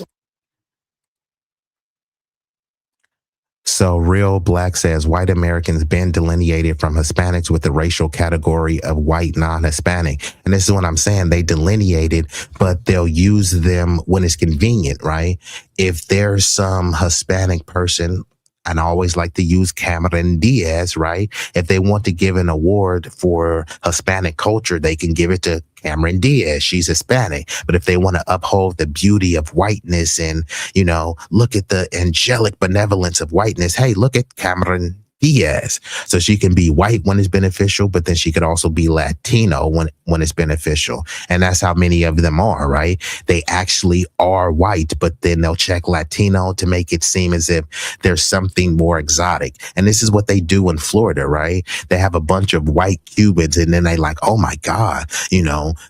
Speaker 6: So Real Black says white Americans been delineated from Hispanics with the racial category of white non-Hispanic. And this is what I'm saying. They delineated, but they'll use them when it's convenient, right? If there's some Hispanic person, and I always like to use Cameron Diaz, right? If they want to give an award for Hispanic culture, they can give it to Cameron Diaz. She's Hispanic. But if they want to uphold the beauty of whiteness and, you know, look at the angelic benevolence of whiteness, hey, look at Cameron Diaz. So she can be white when it's beneficial, but then she could also be Latino when it's beneficial. And that's how many of them are, right? They actually are white, but then they'll check Latino to make it seem as if there's something more exotic. And this is what they do in Florida, right? They have a bunch of white Cubans and then they like, oh my God,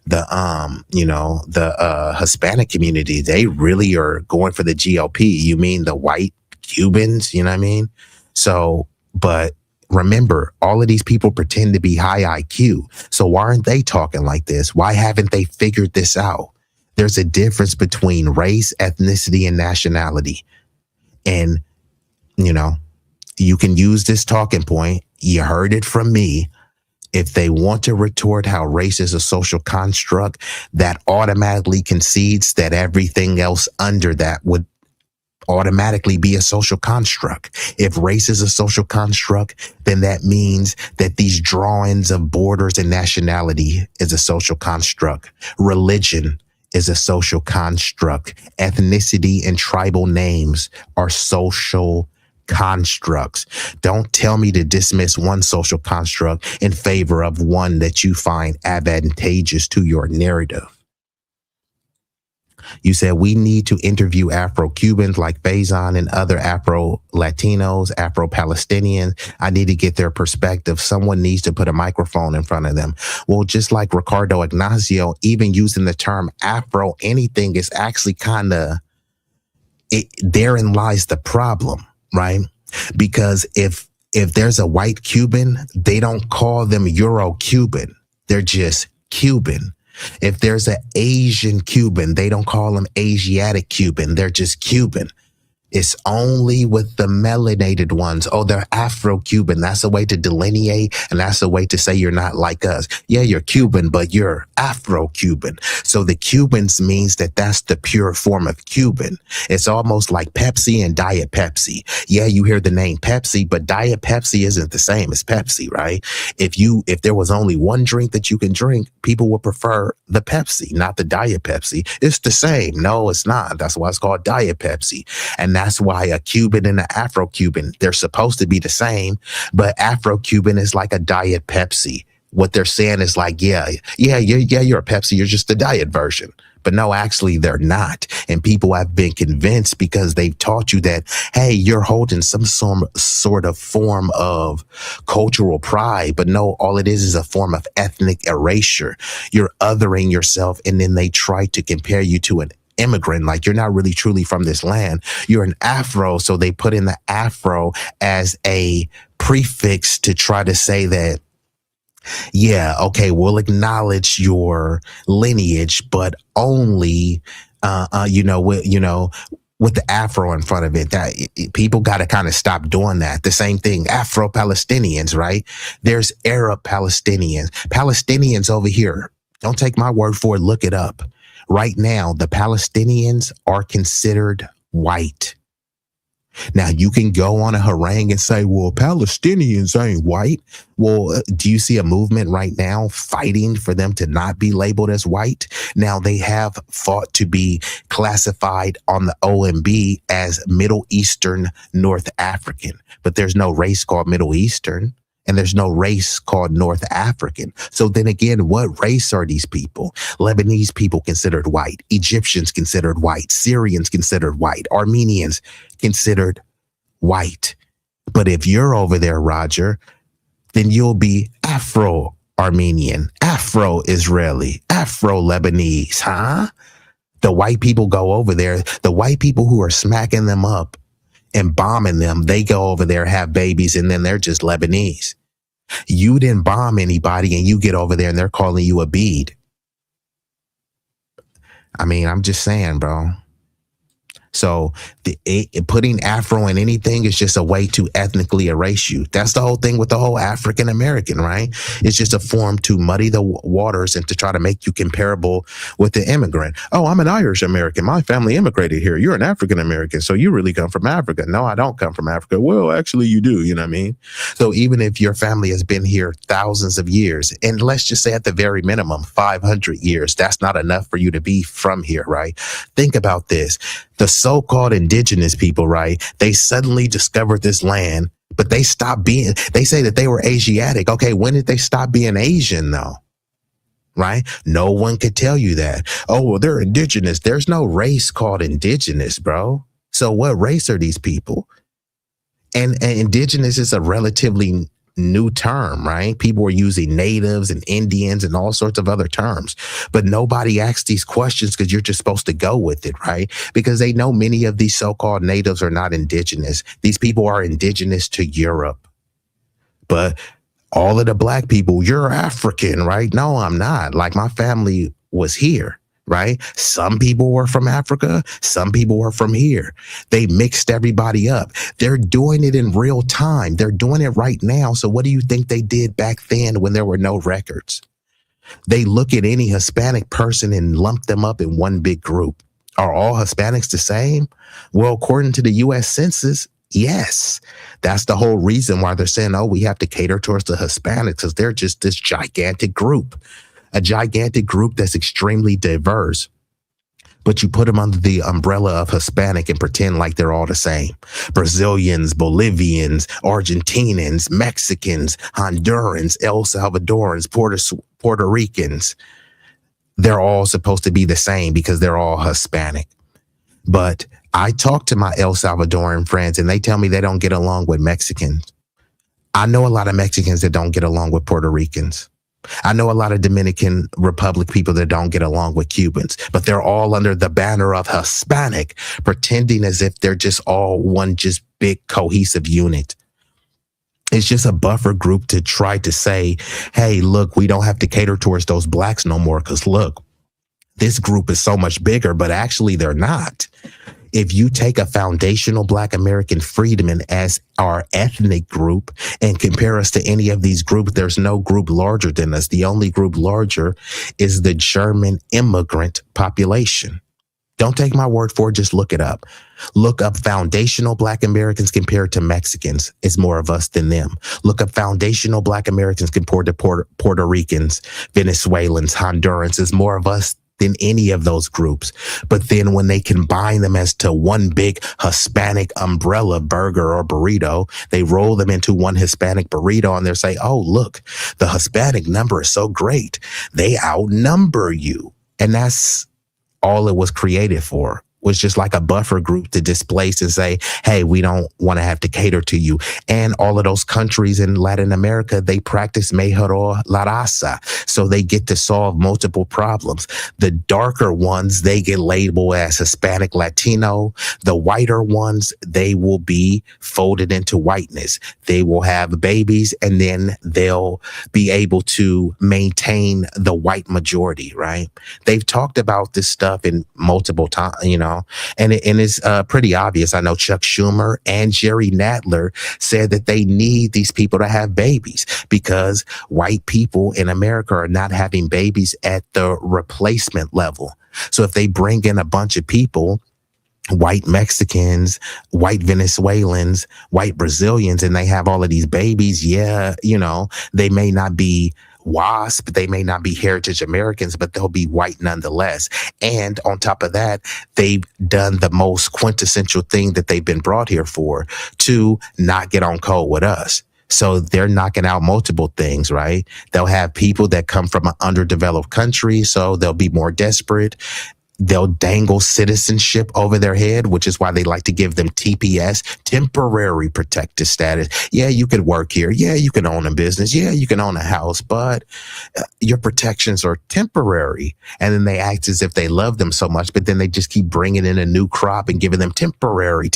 Speaker 6: the Hispanic community, they really are going for the GOP. You mean the white Cubans? You know what I mean? So, but remember, all of these people pretend to be high IQ. So why aren't they talking like this? Why haven't they figured this out? There's a difference between race, ethnicity, and nationality. And, you can use this talking point. You heard it from me. If they want to retort how race is a social construct, that automatically concedes that everything else under that would automatically be a social construct. If race is a social construct, then that means that these drawings of borders and nationality is a social construct. Religion is a social construct. Ethnicity and tribal names are social constructs. Don't tell me to dismiss one social construct in favor of one that you find advantageous to your narrative. You said we need to interview Afro-Cubans like Faison and other Afro-Latinos, Afro-Palestinians. I need to get their perspective. Someone needs to put a microphone in front of them. Well, just like Ricardo Ignacio, even using the term Afro anything is actually therein lies the problem, right? Because if there's a white Cuban, they don't call them Euro-Cuban. They're just Cuban. If there's an Asian Cuban, they don't call them Asiatic Cuban. They're just Cuban. It's only with the melanated ones. Oh, they're Afro-Cuban. That's a way to delineate, and that's a way to say you're not like us. Yeah, you're Cuban, but you're Afro-Cuban. So the Cubans means that that's the pure form of Cuban. It's almost like Pepsi and Diet Pepsi. Yeah, you hear the name Pepsi, but Diet Pepsi isn't the same as Pepsi, right? If there was only one drink that you can drink, people would prefer the Pepsi, not the Diet Pepsi. It's the same. No, it's not. That's why it's called Diet Pepsi. And that's why a Cuban and an Afro-Cuban, they're supposed to be the same, but Afro-Cuban is like a Diet Pepsi. What they're saying is like, yeah, you're a Pepsi, you're just the diet version. But no, actually, they're not. And people have been convinced because they've taught you that, hey, you're holding some sort of form of cultural pride. But no, all it is a form of ethnic erasure. You're othering yourself, and then they try to compare you to an immigrant, like you're not really truly from this land. You're an Afro, so they put in the Afro as a prefix to try to say that, yeah, okay, we'll acknowledge your lineage, but only, with the Afro in front of it. That people got to kind of stop doing that. The same thing, Afro-Palestinians, right? There's Arab Palestinians. Palestinians over here, don't take my word for it, look it up. Right now, the Palestinians are considered white. Now, you can go on a harangue and say, well, Palestinians ain't white. Well, do you see a movement right now fighting for them to not be labeled as white? Now, they have fought to be classified on the OMB as Middle Eastern North African, but there's no race called Middle Eastern. And there's no race called North African. So then again, what race are these people? Lebanese people considered white, Egyptians considered white, Syrians considered white, Armenians considered white. But if you're over there, Roger, then you'll be Afro-Armenian, Afro-Israeli, Afro-Lebanese, huh? The white people go over there. The white people who are smacking them up and bombing them. They go over there, have babies, and then they're just Lebanese. You didn't bomb anybody, and you get over there and they're calling you a bead. I mean, I'm just saying, bro. So putting Afro in anything is just a way to ethnically erase you. That's the whole thing with the whole African American, right? It's just a form to muddy the waters and to try to make you comparable with the immigrant. Oh, I'm an Irish American. My family immigrated here. You're an African American, so you really come from Africa. No, I don't come from Africa. Well, actually, you do. You know what I mean? So even if your family has been here thousands of years, and let's just say at the very minimum 500 years, that's not enough for you to be from here, right? Think about this. The so-called indigenous people, right? They suddenly discovered this land, but they stopped being, they say that they were Asiatic. Okay, when did they stop being Asian though? Right? No one could tell you that. Oh, well, they're indigenous. There's no race called indigenous, bro. So what race are these people? And indigenous is a relatively new term, right? People are using natives and Indians and all sorts of other terms, but nobody asks these questions because you're just supposed to go with it, right? Because they know many of these so-called natives are not indigenous. These people are indigenous to Europe, but all of the black people, you're African, right? No, I'm not. Like my family was here. Right? Some people were from Africa. Some people were from here. They mixed everybody up. They're doing it in real time. They're doing it right now. So what do you think they did back then when there were no records? They look at any Hispanic person and lump them up in one big group. Are all Hispanics the same? Well, according to the U.S. Census, yes. That's the whole reason why they're saying, oh, we have to cater towards the Hispanics because they're just this gigantic group. A gigantic group that's extremely diverse, but you put them under the umbrella of Hispanic and pretend like they're all the same. Brazilians, Bolivians, Argentinians, Mexicans, Hondurans, El Salvadorans, Puerto Ricans. They're all supposed to be the same because they're all Hispanic. But I talk to my El Salvadoran friends and they tell me they don't get along with Mexicans. I know a lot of Mexicans that don't get along with Puerto Ricans. I know a lot of Dominican Republic people that don't get along with Cubans, but they're all under the banner of Hispanic, pretending as if they're just all one just big cohesive unit. It's just a buffer group to try to say, hey, look, we don't have to cater towards those blacks no more because look, this group is so much bigger, but actually they're not. If you take a foundational Black American freedman as our ethnic group and compare us to any of these groups, there's no group larger than us. The only group larger is the German immigrant population. Don't take my word for it. Just look it up. Look up foundational Black Americans compared to Mexicans. It's more of us than them. Look up foundational Black Americans compared to Puerto Ricans, Venezuelans, Hondurans. It's more of us than any of those groups. But then when they combine them as to one big Hispanic umbrella burger or burrito, they roll them into one Hispanic burrito and they're saying, oh, look, the Hispanic number is so great. They outnumber you. And that's all it was created for. Was just like a buffer group to displace and say, hey, we don't want to have to cater to you. And all of those countries in Latin America, they practice mejoró la raza. So they get to solve multiple problems. The darker ones, they get labeled as Hispanic Latino. The whiter ones, they will be folded into whiteness. They will have babies and then they'll be able to maintain the white majority, right? They've talked about this stuff in multiple times, you know, and it's pretty obvious. I know Chuck Schumer and Jerry Nadler said that they need these people to have babies because white people in America are not having babies at the replacement level. So if they bring in a bunch of people, white Mexicans, white Venezuelans, white Brazilians, and they have all of these babies, yeah, you know, they may not be WASP, they may not be Heritage Americans, but they'll be white nonetheless. And on top of that, they've done the most quintessential thing that they've been brought here for, to not get on code with us. So they're knocking out multiple things, right? They'll have people that come from an underdeveloped country, so they'll be more desperate. they'll dangle citizenship over their head, which is why they like to give them TPS, temporary protected status. Yeah, you could work here. Yeah, you can own a business. Yeah, you can own a house, but your protections are temporary. And then they act as if they love them so much, but then they just keep bringing in a new crop and giving them temporary.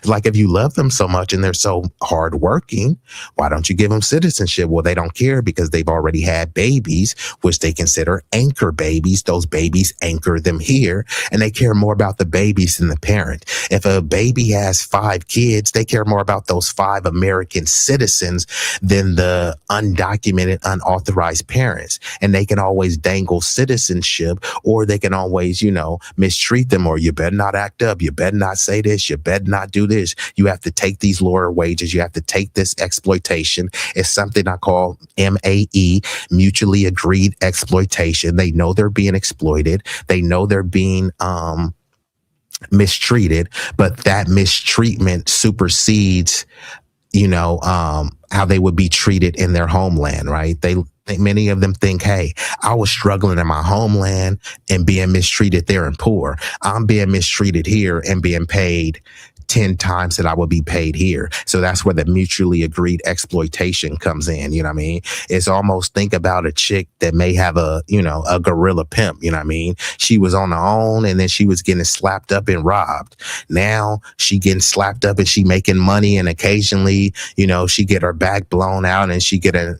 Speaker 6: Like, if you love them so much and they're so hardworking, why don't you give them citizenship? Well, they don't care because they've already had babies, which they consider anchor babies. Those babies anchor them here, and they care more about the babies than the parent. If a baby has 5 kids, they care more about those 5 American citizens than the undocumented, unauthorized parents. And they can always dangle citizenship, or they can always, mistreat them, or you better not act up. You better not say this. You better not do this. You have to take these lower wages. You have to take this exploitation. It's something I call MAE, mutually agreed exploitation. They know they're being exploited. They know they're being mistreated, but that mistreatment supersedes, how they would be treated in their homeland, right? Many of them think, hey, I was struggling in my homeland and being mistreated there and poor. I'm being mistreated here and being paid 10 times that I would be paid here. So that's where the mutually agreed exploitation comes in. You know what I mean? It's almost, think about a chick that may have a gorilla pimp. You know what I mean? She was on her own, and then she was getting slapped up and robbed. Now she getting slapped up and she making money, and occasionally, she get her back blown out and she get a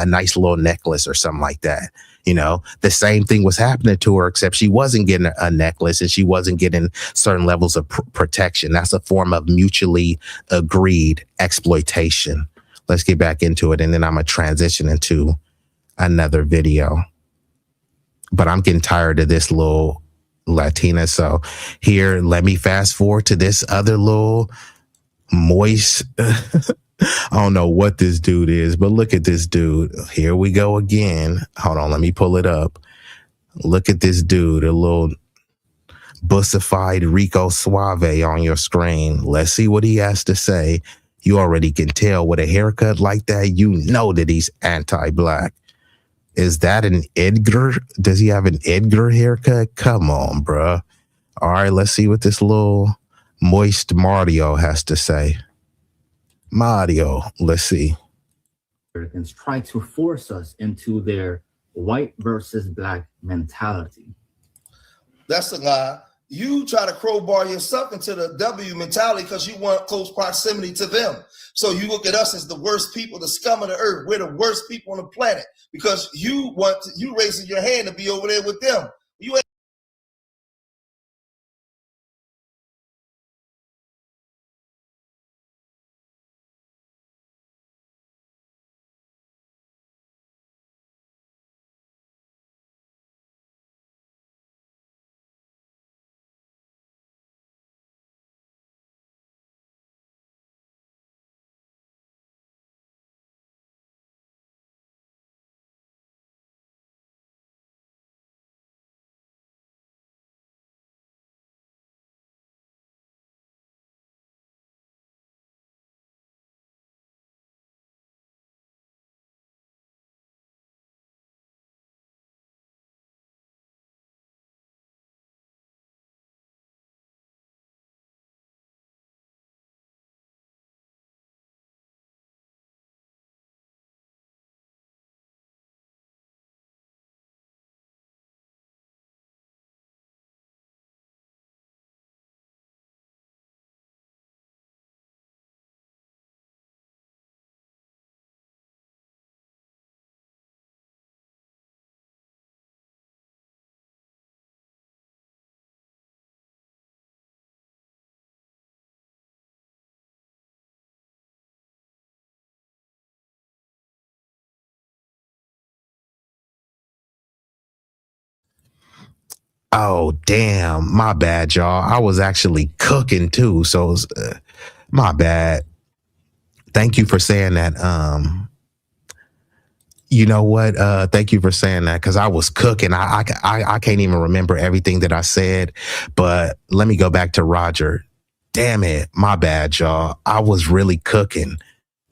Speaker 6: nice little necklace or something like that. The same thing was happening to her, except she wasn't getting a necklace and she wasn't getting certain levels of protection. That's a form of mutually agreed exploitation. Let's get back into it, and then I'm going to transition into another video. But I'm getting tired of this little Latina. So here, let me fast forward to this other little moist... I don't know what this dude is, but look at this dude. Here we go again. Hold on, let me pull it up. Look at this dude, a little bussified Rico Suave on your screen. Let's see what he has to say. You already can tell with a haircut like that, that he's anti-black. Is that an Edgar? Does he have an Edgar haircut? Come on, bruh. All right, let's see what this little moist Mario has to say. Mario, let's see.
Speaker 9: Americans try to force us into their white versus black mentality.
Speaker 7: That's a lie. You try to crowbar yourself into the W mentality because you want close proximity to them. So you look at us as the worst people, the scum of the earth. We're the worst people on the planet because you raising your hand to be over there with them. You ain't.
Speaker 6: Oh, damn. My bad, y'all. I was actually cooking too. So, my bad. Thank you for saying that. You know what? Thank you for saying that, because I was cooking. I can't even remember everything that I said, but let me go back to Roger. Damn it. My bad, y'all. I was really cooking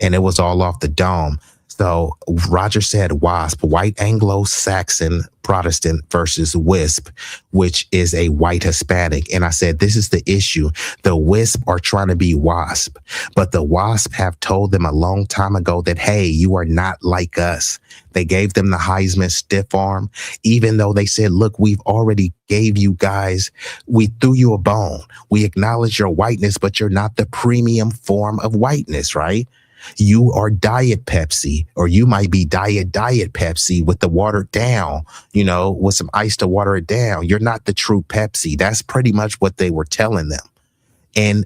Speaker 6: and it was all off the dome. So Roger said WASP, white Anglo-Saxon Protestant versus WISP, which is a white Hispanic. And I said, this is the issue. The WISP are trying to be WASP, but the WASP have told them a long time ago that, hey, you are not like us. They gave them the Heisman stiff arm, even though they said, look, we've already gave you guys, we threw you a bone. We acknowledge your whiteness, but you're not the premium form of whiteness, right? You are Diet Pepsi, or you might be Diet Pepsi with the watered down, with some ice to water it down. You're not the true Pepsi. That's pretty much what they were telling them. And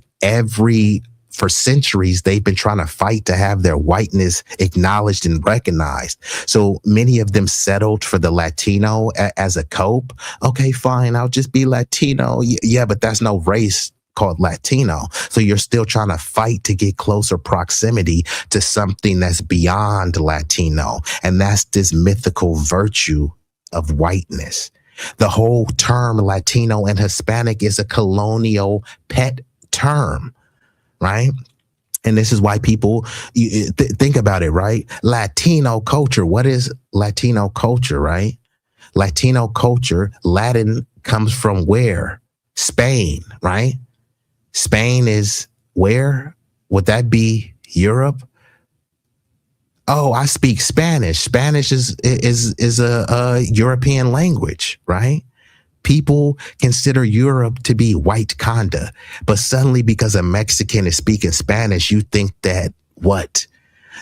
Speaker 6: for centuries, they've been trying to fight to have their whiteness acknowledged and recognized. So many of them settled for the Latino as a cope. Okay, fine, I'll just be Latino. Yeah, but that's no race called Latino. So you're still trying to fight to get closer proximity to something that's beyond Latino. And that's this mythical virtue of whiteness. The whole term Latino and Hispanic is a colonial pet term, right? And this is why people think about it, right? Latino culture. What is Latino culture, right? Latino culture, Latin comes from where? Spain, right? Spain is where? Would that be Europe? Oh, I speak Spanish. Spanish is a European language, right? People consider Europe to be white conda, but suddenly because a Mexican is speaking Spanish, you think that what?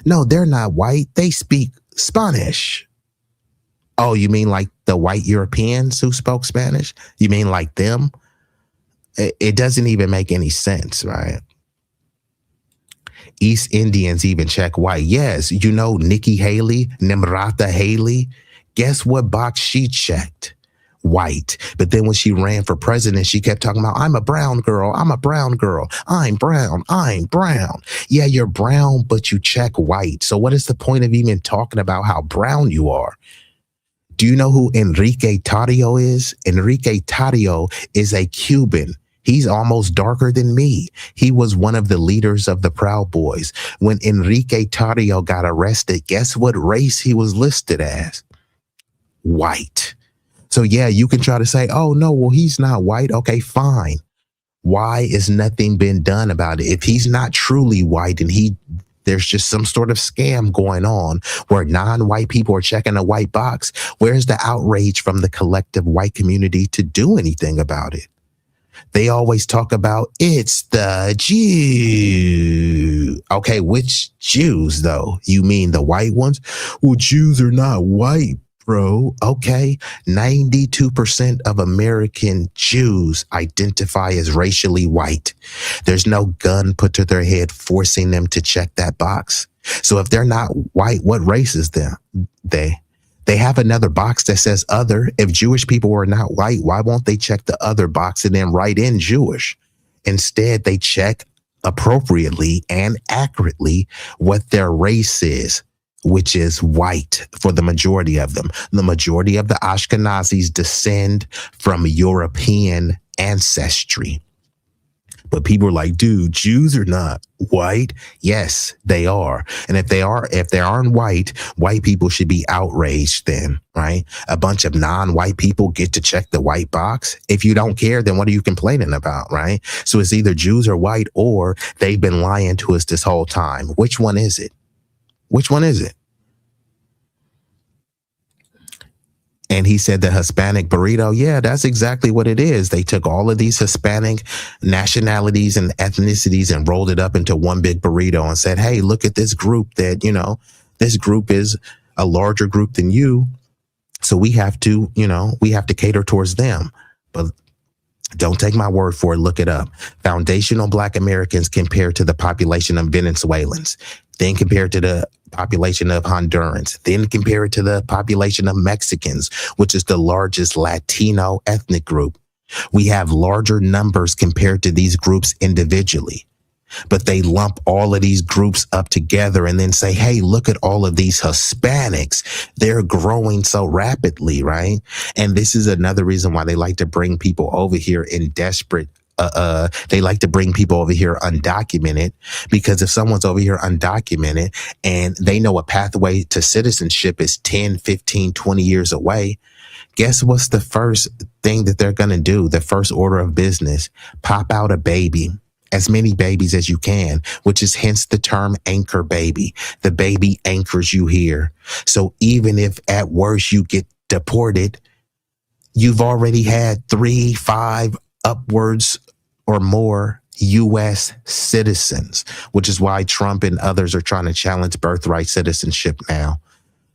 Speaker 6: No, they're not white. They speak Spanish. Oh, you mean like the white Europeans who spoke Spanish? You mean like them? It doesn't even make any sense, right? East Indians even check white. Yes, Nikki Haley, Nimrata Haley. Guess what box she checked? White. But then when she ran for president, she kept talking about, I'm a brown girl. I'm a brown girl. I'm brown. I'm brown. Yeah, you're brown, but you check white. So what is the point of even talking about how brown you are? Do you know who Enrique Tarrio is? Enrique Tarrio is a Cuban. He's almost darker than me. He was one of the leaders of the Proud Boys. When Enrique Tarrio got arrested, guess what race he was listed as? White. So yeah, you can try to say, oh no, well, he's not white. Okay, fine. Why is nothing been done about it? If he's not truly white and there's just some sort of scam going on where non-white people are checking a white box, where's the outrage from the collective white community to do anything about it? They always talk about it's the Jew. Okay, which Jews though? You mean the white ones? Well, Jews are not white, bro. Okay, 92% of American Jews identify as racially white. There's no gun put to their head forcing them to check that box. So if they're not white, what race is them? They have another box that says other. If Jewish people were not white, why won't they check the other box and then write in Jewish? Instead, they check appropriately and accurately what their race is, which is white for the majority of them. The majority of the Ashkenazis descend from European ancestry. But people are like, dude, Jews are not white. Yes, they are. And if they aren't white people should be outraged then, right? A bunch of non-white people get to check the white box. If you don't care, then what are you complaining about, right? So it's either Jews are white or they've been lying to us this whole time. Which one is it? Which one is it? And he said the Hispanic burrito. Yeah, that's exactly what it is. They took all of these Hispanic nationalities and ethnicities and rolled it up into one big burrito and said, hey, look at this group that, this group is a larger group than you. So we have to cater towards them. But don't take my word for it. Look it up. Foundational Black Americans compared to the population of Venezuelans, then compared to the population of Hondurans, then compared to the population of Mexicans, which is the largest Latino ethnic group. We have larger numbers compared to these groups individually. But they lump all of these groups up together and then say, hey, look at all of these Hispanics. They're growing so rapidly, right? And this is another reason why they like to bring people over here in desperate they like to bring people over here undocumented, because if someone's over here undocumented and they know a pathway to citizenship is 10, 15, 20 years away, guess what's the first thing that they're going to do? The first order of business, pop out a baby, as many babies as you can, which is hence the term anchor baby. The baby anchors you here. So even if at worst you get deported, you've already had 3, 5 upwards or more U.S. citizens, which is why Trump and others are trying to challenge birthright citizenship now.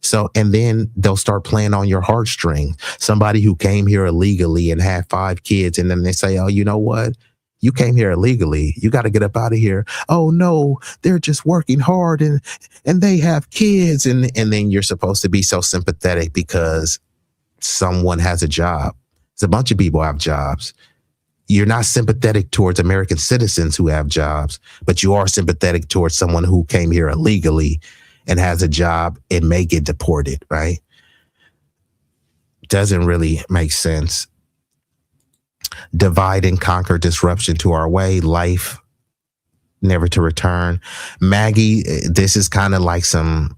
Speaker 6: So, and then they'll start playing on your heartstring. Somebody who came here illegally and had 5 kids, and then they say, oh, you know what? You came here illegally. You got to get up out of here. Oh no, they're just working hard and they have kids. And then you're supposed to be so sympathetic because someone has a job. There's a bunch of people have jobs. You're not sympathetic towards American citizens who have jobs, but you are sympathetic towards someone who came here illegally and has a job and may get deported, right? Doesn't really make sense. Divide and conquer, disruption to our way, life never to return. Maggie, this is kind of like some,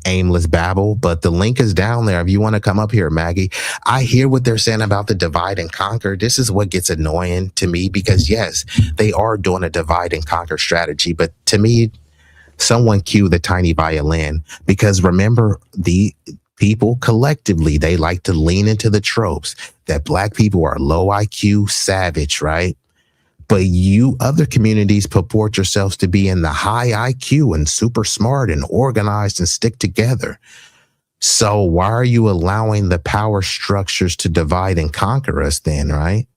Speaker 6: aimless babble, but the link is down there if you want to come up here, Maggie. I hear what they're saying about the divide and conquer. This is what gets annoying to me, because yes, they are doing a divide and conquer strategy, but to me, someone cue the tiny violin, because remember, the people collectively, they like to lean into the tropes that Black people are low IQ, savage, right? But you other communities purport yourselves to be in the high IQ and super smart and organized and stick together. So why are you allowing the power structures to divide and conquer us then, right?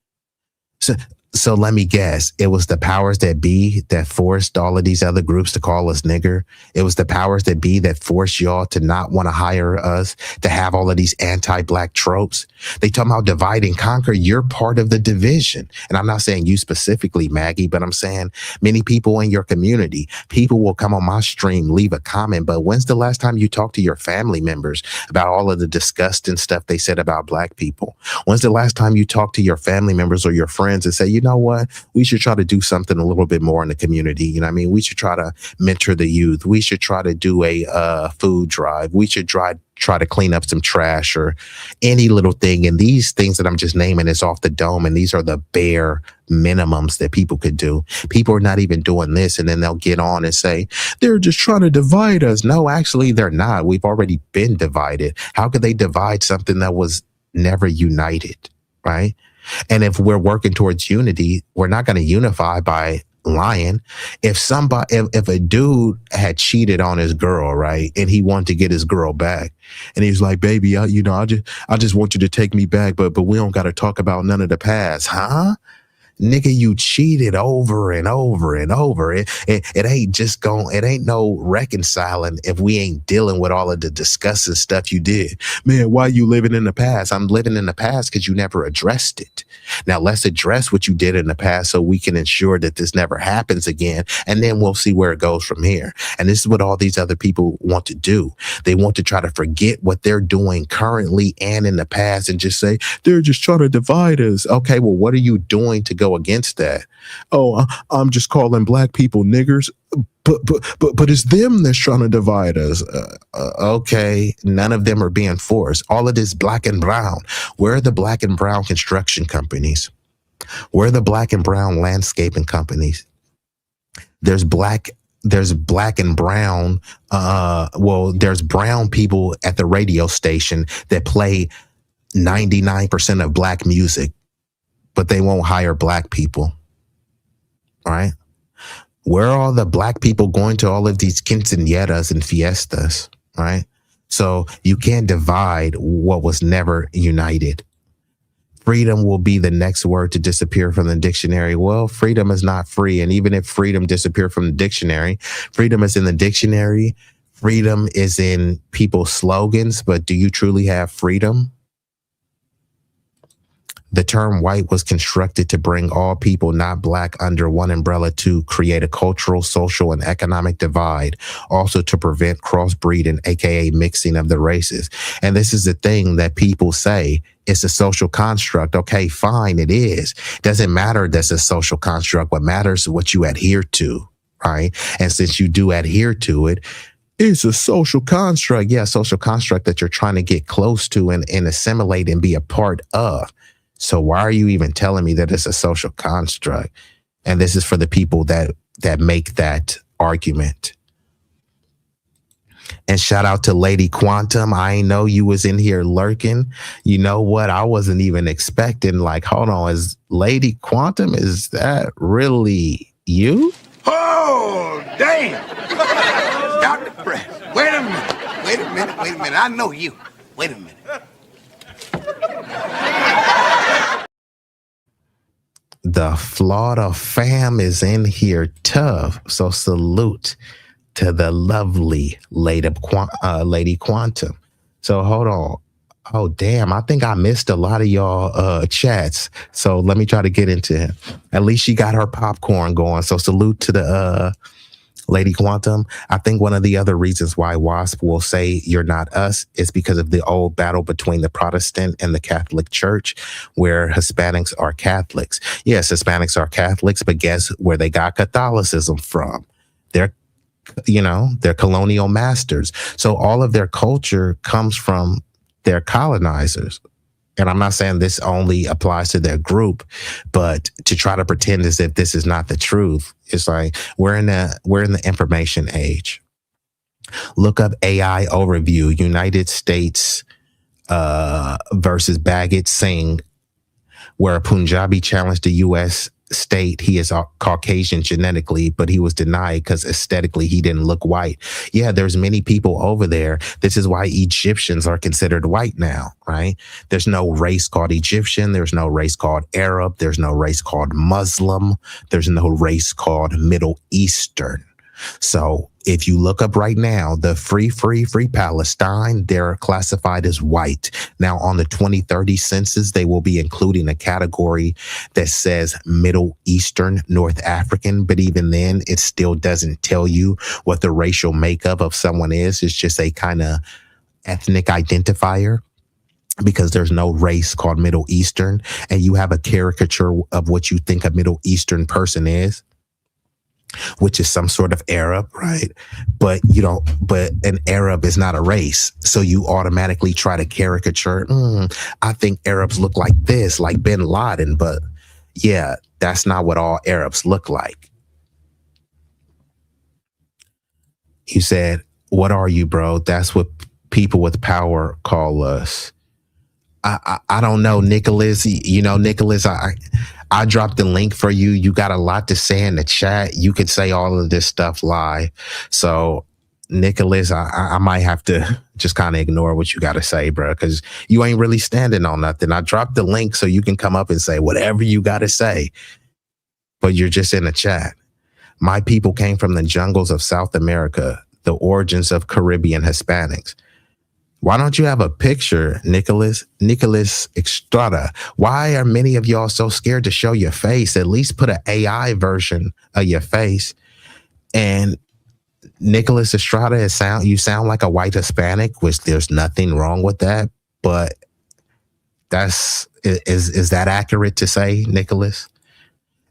Speaker 6: So let me guess, it was the powers that be that forced all of these other groups to call us nigger. It was the powers that be that forced y'all to not want to hire us, to have all of these anti-Black tropes. They talking about divide and conquer. You're part of the division. And I'm not saying you specifically, Maggie, but I'm saying many people in your community. People will come on my stream, leave a comment, but when's the last time you talked to your family members about all of the disgusting stuff they said about Black people? When's the last time you talked to your family members or your friends and say, you know what? We should try to do something a little bit more in the community. You know what I mean? We should try to mentor the youth. We should try to do a food drive. We should try to clean up some trash or any little thing. And these things that I'm just naming is off the dome. And these are the bare minimums that people could do. People are not even doing this. And then they'll get on and say, they're just trying to divide us. No, actually, they're not. We've already been divided. How could they divide something that was never united, right? And if we're working towards unity, we're not going to unify by lying. If a dude had cheated on his girl, right, and he wanted to get his girl back, and he was like, "Baby, I just want you to take me back, but we don't got to talk about none of the past, huh?" Nigga, you cheated over and over and over. It ain't no reconciling if we ain't dealing with all of the disgusting stuff you did. Man, why you living in the past? I'm living in the past because you never addressed it. Now let's address what you did in the past so we can ensure that this never happens again. And then we'll see where it goes from here. And this is what all these other people want to do. They want to try to forget what they're doing currently and in the past and just say, they're just trying to divide us. Okay, well, what are you doing to go against that? Oh, I'm just calling Black people niggers, but it's them that's trying to divide us. Okay, none of them are being forced. All of this Black and brown. Where are the Black and brown construction companies? Where are the Black and brown landscaping companies? There's black and brown. There's brown people at the radio station that play 99% of Black music, but they won't hire Black people, right? Where are all the Black people going to all of these quinceañeras and fiestas, right? So you can't divide what was never united. Freedom will be the next word to disappear from the dictionary. Well, freedom is not free. And even if freedom disappeared from the dictionary, freedom is in the dictionary. Freedom is in people's slogans, but do you truly have freedom? The term white was constructed to bring all people not Black under one umbrella to create a cultural, social, and economic divide, also to prevent crossbreeding, aka mixing of the races. And this is the thing that people say, it's a social construct. Okay, fine, it is. Doesn't matter that's a social construct. What matters is what you adhere to, right? And since you do adhere to it, it's a social construct. Yeah, social construct that you're trying to get close to and assimilate and be a part of. So why are you even telling me that it's a social construct? And this is for the people that make that argument. And shout out to Lady Quantum. I ain't know you was in here lurking. You know what? I wasn't even expecting, like, hold on, is Lady Quantum, is that really you?
Speaker 1: Oh, damn. Dr. Fresh. Wait a minute. I know you. Wait a minute.
Speaker 6: The Florida fam is in here tough. So salute to the lovely Lady Quantum. So hold on. Oh, damn. I think I missed a lot of y'all chats. So let me try to get into it. At least she got her popcorn going. So salute to the Lady Quantum. I think one of the other reasons why WASP will say you're not us is because of the old battle between the Protestant and the Catholic Church, where Hispanics are Catholics. Yes, Hispanics are Catholics, but guess where they got Catholicism from? They're colonial masters. So all of their culture comes from their colonizers. And I'm not saying this only applies to their group, but to try to pretend as if this is not the truth, it's like we're in the information age. Look up AI overview, United States versus Bhagat Singh, where a Punjabi challenged the U.S. state he is Caucasian genetically, but he was denied because aesthetically he didn't look white. Yeah, there's many people over there. This is why Egyptians are considered white now, right? There's no race called Egyptian. There's no race called Arab. There's no race called Muslim. There's no race called Middle Eastern. So if you look up right now, the free Palestine, they're classified as white. Now on the 2030 census, they will be including a category that says Middle Eastern, North African. But even then, it still doesn't tell you what the racial makeup of someone is. It's just a kind of ethnic identifier, because there's no race called Middle Eastern, and you have a caricature of what you think a Middle Eastern person is, which is some sort of Arab, right? But an Arab is not a race. So you automatically try to caricature, I think Arabs look like this, like bin Laden. But yeah, that's not what all Arabs look like. You said, what are you, bro? That's what people with power call us. I don't know, Nicholas. Nicholas, I dropped the link for you. You got a lot to say in the chat. You could say all of this stuff live. So, Nicholas, I might have to just kind of ignore what you got to say, bro, because you ain't really standing on nothing. I dropped the link so you can come up and say whatever you got to say, but you're just in the chat. My people came from the jungles of South America, the origins of Caribbean Hispanics. Why don't you have a picture, Nicholas Estrada? Why are many of y'all so scared to show your face? At least put an AI version of your face. And Nicholas Estrada, you sound like a white Hispanic, which there's nothing wrong with that. But is that accurate to say, Nicholas?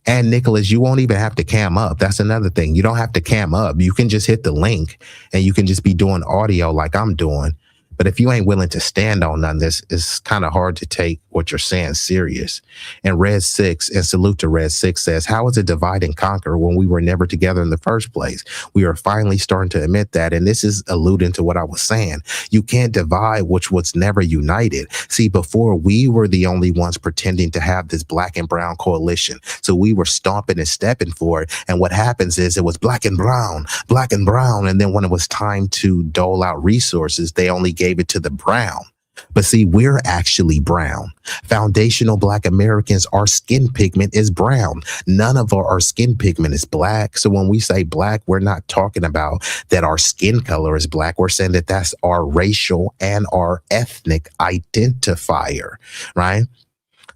Speaker 6: And Nicholas, you won't even have to cam up. That's another thing. You don't have to cam up. You can just hit the link and you can just be doing audio like I'm doing. But if you ain't willing to stand on none of this, it's kind of hard to take what you're saying serious. And Red 6, and salute to Red 6, says, how is it divide and conquer when we were never together in the first place? We are finally starting to admit that. And this is alluding to what I was saying. You can't divide which was never united. See, before we were the only ones pretending to have this black and brown coalition. So we were stomping and stepping for it. And what happens is it was black and brown. And then when it was time to dole out resources, they only gave it to the brown. But see, we're actually brown. Foundational black Americans, our skin pigment is brown. None of our skin pigment is black. So when we say black, we're not talking about that our skin color is black. We're saying that that's our racial and our ethnic identifier, right?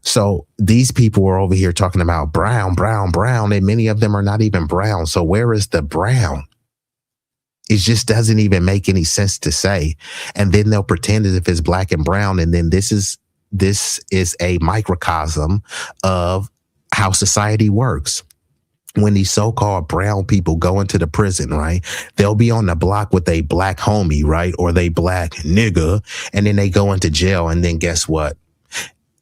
Speaker 6: So these people are over here talking about brown, and many of them are not even brown. So where is the brown? It just doesn't even make any sense to say. And then they'll pretend as if it's black and brown. And then this is this is a microcosm of how society works. When these so-called brown people go into the prison, right, they'll be on the block with a black homie, right, or they black nigga, and then they go into jail, and then guess what?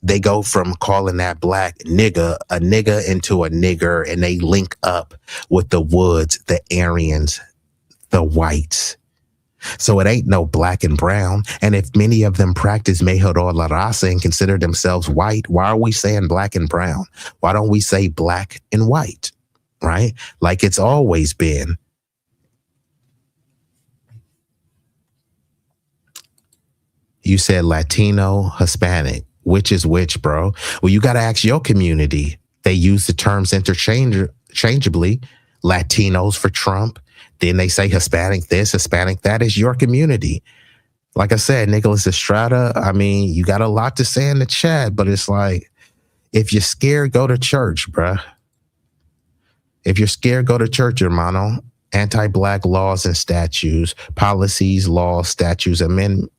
Speaker 6: They go from calling that black nigga a nigga into a nigger, and they link up with the Woods, the Aryans, the whites. So it ain't no black and brown. And if many of them practice mejoró la raza and consider themselves white, why are we saying black and brown? Why don't we say black and white? Right? Like it's always been. You said Latino, Hispanic. Which is which, bro? Well, you got to ask your community. They use the terms interchangeably. Latinos for Trump. Then they say Hispanic this, Hispanic that. Is your community. Like I said, Nicholas Estrada, I mean, you got a lot to say in the chat, but it's like, if you're scared, go to church, bruh. If you're scared, go to church, hermano. Anti-black laws and statutes, policies, laws, statutes, amendments.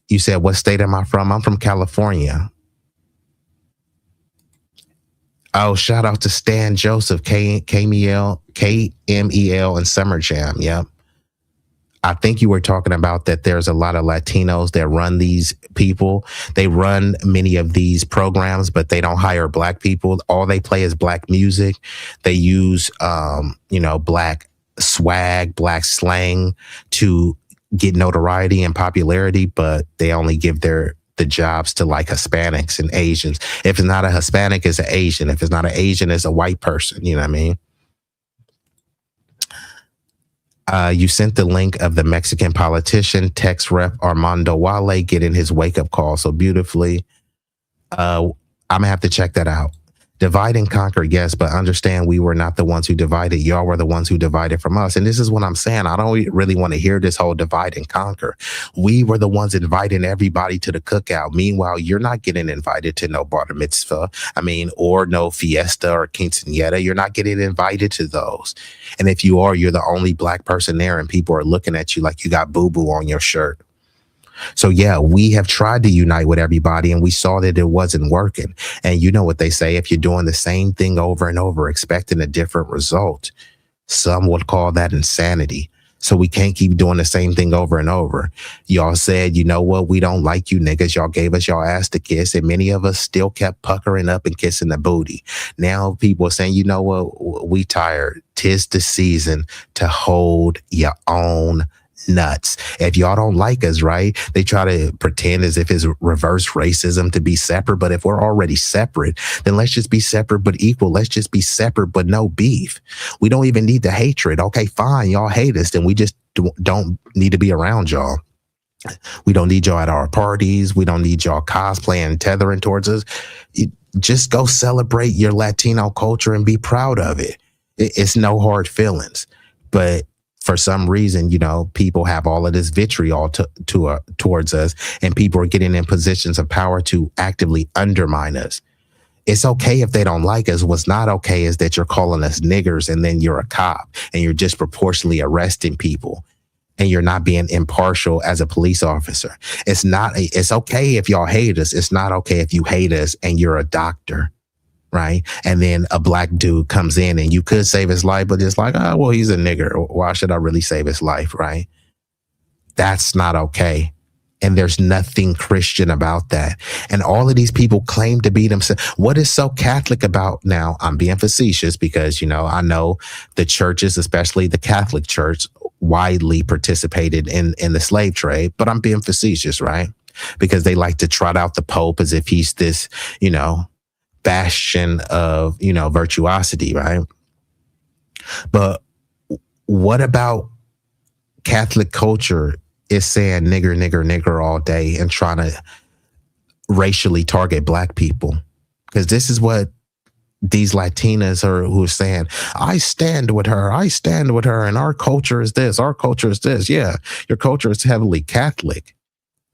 Speaker 6: You said, what state am I from? I'm from California. Oh, shout out to Stan Joseph, KMEL, and Summer Jam. Yep. I think you were talking about that there's a lot of Latinos that run these people. They run many of these programs, but they don't hire black people. All they play is black music. They use, black swag, black slang to get notoriety and popularity, but they only give the jobs to like Hispanics and Asians. If it's not a Hispanic, it's an Asian. If it's not an Asian, it's a white person. You know what I mean? You sent the link of the Mexican politician, Tex Rep Armando Wale, getting his wake-up call so beautifully. I'm going to have to check that out. Divide and conquer, yes, but understand we were not the ones who divided. Y'all were the ones who divided from us. And this is what I'm saying. I don't really want to hear this whole divide and conquer. We were the ones inviting everybody to the cookout. Meanwhile, you're not getting invited to no bar mitzvah, or no fiesta or quinceañera. You're not getting invited to those. And if you are, you're the only black person there, and people are looking at you like you got boo-boo on your shirt. So yeah, we have tried to unite with everybody, and we saw that it wasn't working. And you know what they say, if you're doing the same thing over and over, expecting a different result, some would call that insanity. So we can't keep doing the same thing over and over. Y'all said, you know what, we don't like you niggas. Y'all gave us y'all ass to kiss, and many of us still kept puckering up and kissing the booty. Now people are saying, you know what, we tired. 'Tis the season to hold your own nuts. If y'all don't like us, right, they try to pretend as if it's reverse racism to be separate. But if we're already separate, then let's just be separate but equal. Let's just be separate but no beef. We don't even need the hatred. Okay, fine, y'all hate us, then we just don't need to be around y'all. We don't need y'all at our parties. We don't need y'all cosplaying, tethering towards us. Just go celebrate your Latino culture and be proud of it. It's no hard feelings. But for some reason, people have all of this vitriol towards us, and people are getting in positions of power to actively undermine us. It's okay if they don't like us. What's not okay is that you're calling us niggers, and then you're a cop, and you're disproportionately arresting people, and you're not being impartial as a police officer. It's okay if y'all hate us. It's not okay if you hate us and you're a doctor. Right. And then a black dude comes in, and you could save his life, but it's like, oh, well, he's a nigger. Why should I really save his life? Right. That's not okay. And there's nothing Christian about that. And all of these people claim to be themselves. What is so Catholic about? Now, I'm being facetious because, I know the churches, especially the Catholic Church, widely participated in the slave trade, but I'm being facetious, right? Because they like to trot out the Pope as if he's this, bastion of, virtuosity, right? But what about Catholic culture is saying nigger, nigger, nigger all day and trying to racially target black people? Because this is what these Latinas who are saying, I stand with her, and our culture is this, our culture is this. Yeah, your culture is heavily Catholic.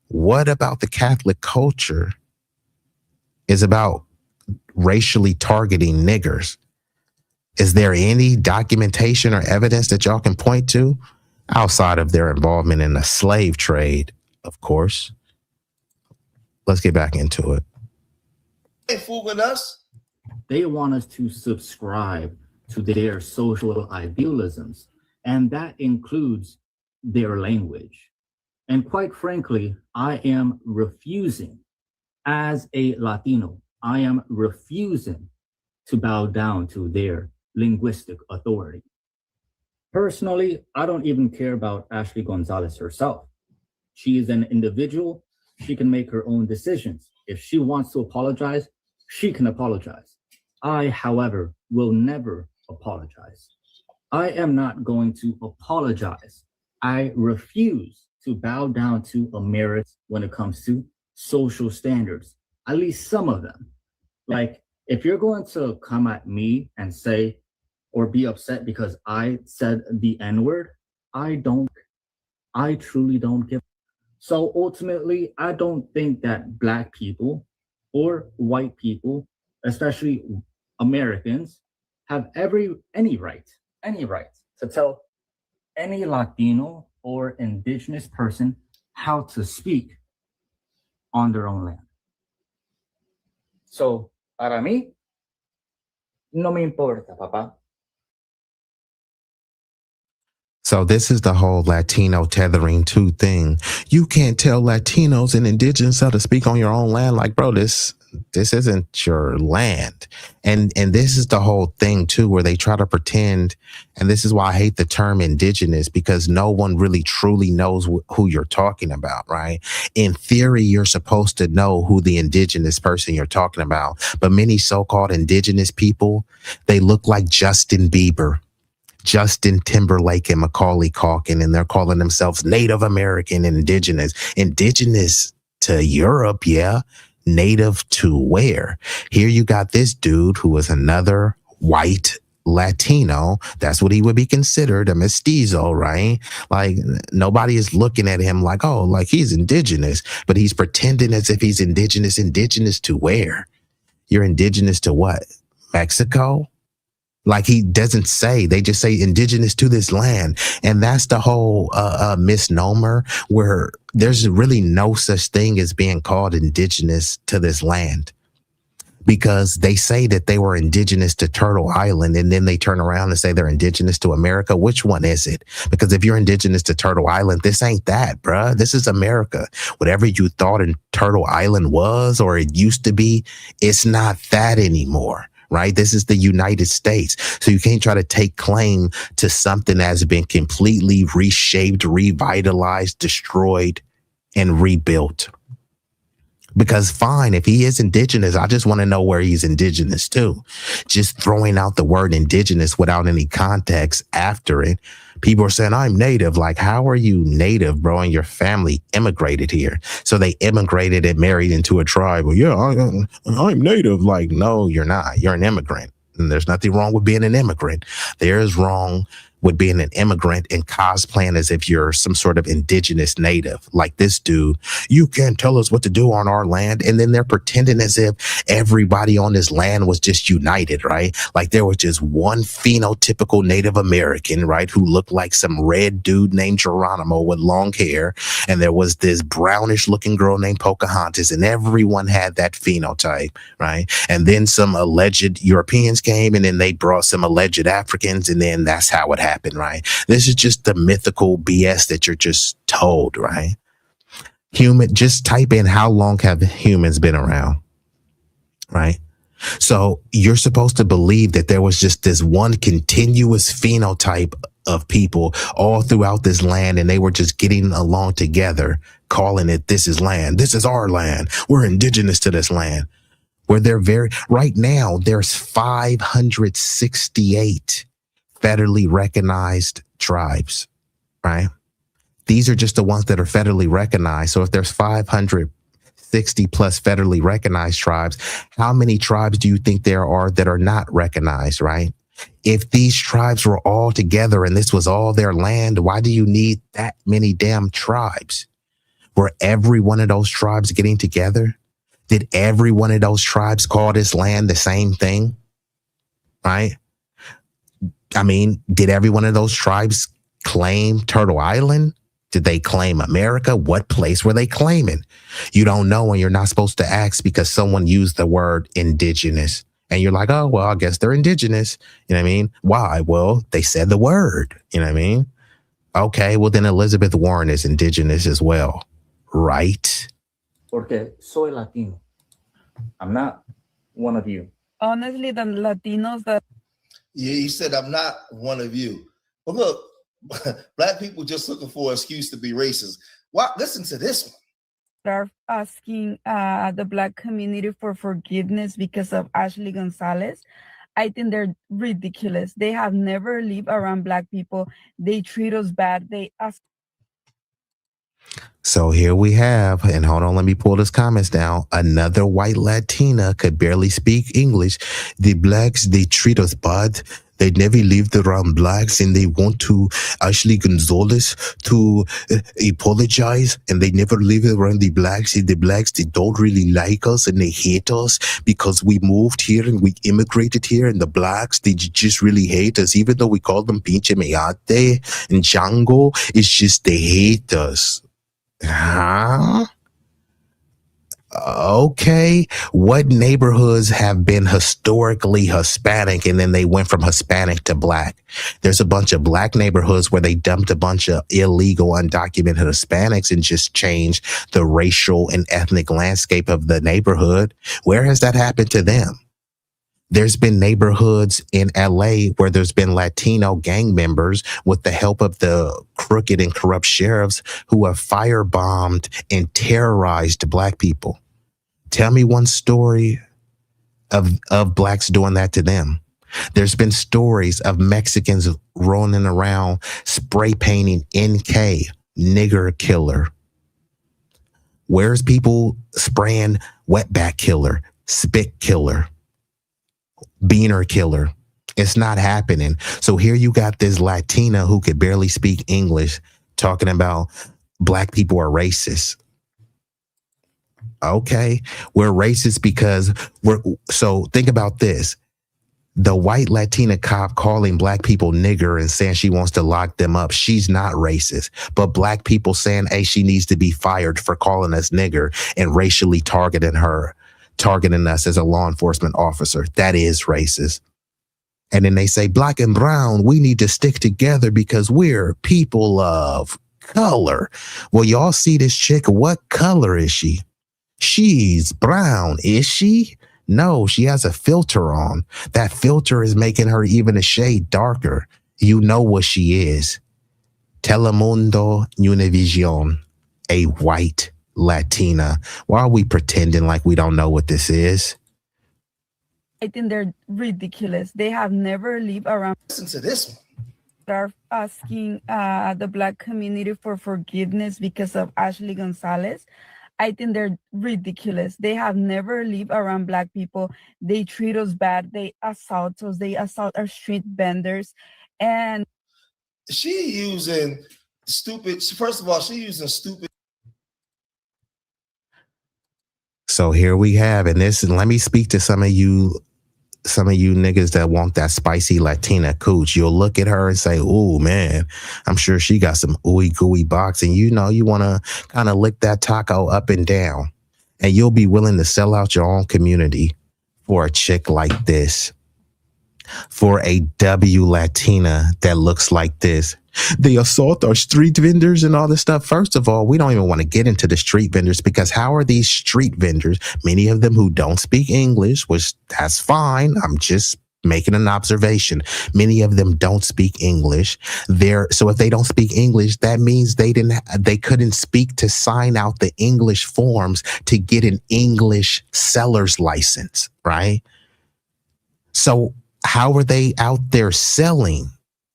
Speaker 6: What about the Catholic culture is about racially targeting niggers? Is there any documentation or evidence that y'all can point to outside of their involvement in the slave trade, of course? let's get back into it.
Speaker 7: They ain't fooling us.
Speaker 9: They want us to subscribe to their social idealisms, and that includes their language. And quite frankly, I am refusing, as a Latino, I am refusing to bow down to their linguistic authority. Personally, I don't even care about Ashley Gonzalez herself. She is an individual. She can make her own decisions. If she wants to apologize, she can apologize. I, however, will never apologize. I am not going to apologize. I refuse to bow down to Americans when it comes to social standards, at least some of them. Like, if you're going to come at me and say, or be upset because I said the N-word, I truly don't give. So ultimately, I don't think that Black people or white people, especially Americans, have any right to tell any Latino or indigenous person how to speak on their own land. So, para mí, no me importa, papá.
Speaker 6: So this is the whole Latino tethering to thing. You can't tell Latinos and indigenous how to speak on your own land. Like, bro, this isn't your land. And this is the whole thing too, where they try to pretend. And this is why I hate the term indigenous, because no one really truly knows who you're talking about, right? In theory, you're supposed to know who the indigenous person you're talking about. But many so-called indigenous people, they look like Justin Bieber, Justin Timberlake, and Macaulay Culkin, and they're calling themselves Native American and indigenous. Indigenous to Europe, yeah. Native to where? Here you got this dude who is another white Latino. That's what he would be considered, a mestizo, right? Like, nobody is looking at him like, oh, like he's indigenous, but he's pretending as if he's indigenous. Indigenous to where? You're indigenous to what? Mexico? Like, he doesn't say, they just say indigenous to this land. And that's the whole misnomer, where there's really no such thing as being called indigenous to this land, because they say that they were indigenous to Turtle Island, and then they turn around and say they're indigenous to America. Which one is it? Because if you're indigenous to Turtle Island, this ain't that, bruh. This is America. Whatever you thought in Turtle Island was, or it used to be, it's not that anymore. Right? This is the United States. So you can't try to take claim to something that has been completely reshaped, revitalized, destroyed, and rebuilt. Because fine, if he is indigenous, I just want to know where he's indigenous to. Just throwing out the word indigenous without any context after it. People are saying, I'm native. Like, how are you native, bro? And your family immigrated here. So they immigrated and married into a tribe. Well, yeah, I'm native. Like, no, you're not. You're an immigrant. And there's nothing wrong with being an immigrant. There is wrong with being an immigrant and cosplaying as if you're some sort of indigenous native. Like this dude, you can't tell us what to do on our land. And then they're pretending as if everybody on this land was just united, right? Like there was just one phenotypical Native American, right, who looked like some red dude named Geronimo with long hair. And there was this brownish looking girl named Pocahontas, and everyone had that phenotype, right? And then some alleged Europeans came, and then they brought some alleged Africans, and then that's how it happened. Right? This is just the mythical BS that you're just told, right? Just type in how long have humans been around, right? So you're supposed to believe that there was just this one continuous phenotype of people all throughout this land, and they were just getting along together, calling it, this is land, this is our land, we're indigenous to this land. Where right now, there's 568 federally recognized tribes, right? These are just the ones that are federally recognized. So if there's 560 plus federally recognized tribes, how many tribes do you think there are that are not recognized, right? If these tribes were all together and this was all their land, why do you need that many damn tribes? Were every one of those tribes getting together? Did every one of those tribes call this land the same thing, right? I mean, did every one of those tribes claim Turtle Island? Did they claim America? What place were they claiming? You don't know, and you're not supposed to ask because someone used the word indigenous. And you're like, oh, well, I guess they're indigenous. You know what I mean? Why? Well, they said the word. You know what I mean? Okay, well, then Elizabeth Warren is indigenous as well, right?
Speaker 9: Porque soy Latino. I'm not one of you.
Speaker 10: Honestly, the Latinos that
Speaker 7: Yeah, he said, I'm not one of you. But look, black people just looking for an excuse to be racist. Wow, listen to this one.
Speaker 10: are asking the Black community for forgiveness because of Ashley Gonzalez, I think they're ridiculous. They have never lived around Black people. They treat us bad. They ask.
Speaker 6: So here we have, and hold on, let me pull this comments down. Another white Latina could barely speak English. The blacks, they treat us bad. They never lived around blacks, and they want to Ashley Gonzalez to apologize, and they never live around the blacks. And the blacks, they don't really like us, and they hate us because we moved here and we immigrated here, and the blacks, they just really hate us, even though we call them pinche meate and Django. It's just they hate us. Huh? Okay. What neighborhoods have been historically Hispanic and then they went from Hispanic to black? There's a bunch of black neighborhoods where they dumped a bunch of illegal, undocumented Hispanics and just changed the racial and ethnic landscape of the neighborhood. Where has that happened to them? There's been neighborhoods in LA where there's been Latino gang members with the help of the crooked and corrupt sheriffs who have firebombed and terrorized black people. Tell me one story of blacks doing that to them. There's been stories of Mexicans running around spray painting NK, nigger killer. Where's people spraying wetback killer, spit killer, beaner killer? It's not happening. So here you got this Latina who could barely speak English talking about black people are racist. Okay, we're racist because so think about this. The white Latina cop calling black people nigger and saying she wants to lock them up, she's not racist. But black people saying, hey, she needs to be fired for calling us nigger and racially targeting us as a law enforcement officer, that is racist. And then they say, black and brown, we need to stick together because we're people of color. Well, y'all see this chick, what color is she? She's brown, is she? No, she has a filter on. That filter is making her even a shade darker. You know what she is. Telemundo Univision, a white Latina. Why are we pretending like we don't know what this is?
Speaker 10: I think they're ridiculous. They have never lived around.
Speaker 7: Listen to this one.
Speaker 10: Are asking the Black community for forgiveness because of Ashley Gonzalez. I think they're ridiculous. They have never lived around Black people. They treat us bad. They assault us. They assault our street vendors. And
Speaker 7: she using stupid. First of all, she using stupid.
Speaker 6: So here we have, and let me speak to some of you niggas that want that spicy Latina cooch. You'll look at her and say, oh man, I'm sure she got some ooey gooey box. And you know, you want to kind of lick that taco up and down. And you'll be willing to sell out your own community for a chick like this. For a W Latina that looks like this. They assault our street vendors and all this stuff. First of all, we don't even want to get into the street vendors because how are these street vendors, many of them who don't speak English, which that's fine. I'm just making an observation. Many of them don't speak English. So if they don't speak English, that means they couldn't speak to sign out the English forms to get an English seller's license, right? So how are they out there selling?